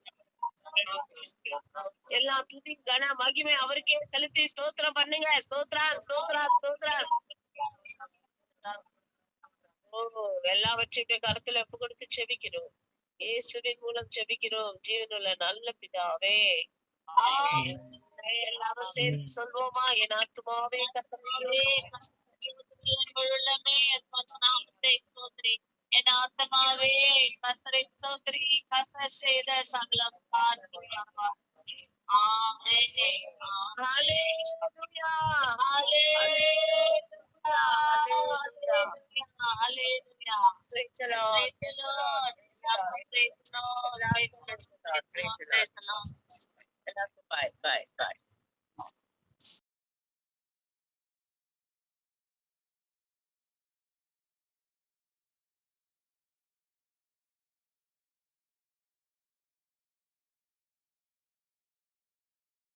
Speaker 4: எல்லாம் துதி கன மகிமை அவருக்கே செலுத்தி ஸ்தோத்திரம் பண்ணுங்க. ஸ்தோத்ரம் ஸ்தோத்ரம் ஸ்தோத்ரம் ஓ எல்லாவற்றையும் கருத்துல ஒப்பு கொடுத்து செபிக்கிறோம். இயேசுவின் மூலம் ஜெபிக்கிறோம் ஜீவனுள்ள நல்ல பிதாவே. எல்லாரும் சேர்த்து சொல்வோமா? என் ஆத்துமாவே கர்த்தரையே உள்ளமே நாமத்தை ஸ்தோத்திரி. என் ஆத்மாவே கர்த்தரை ஸ்தோத்திரி. கர்த்தர் செய்த சகலம்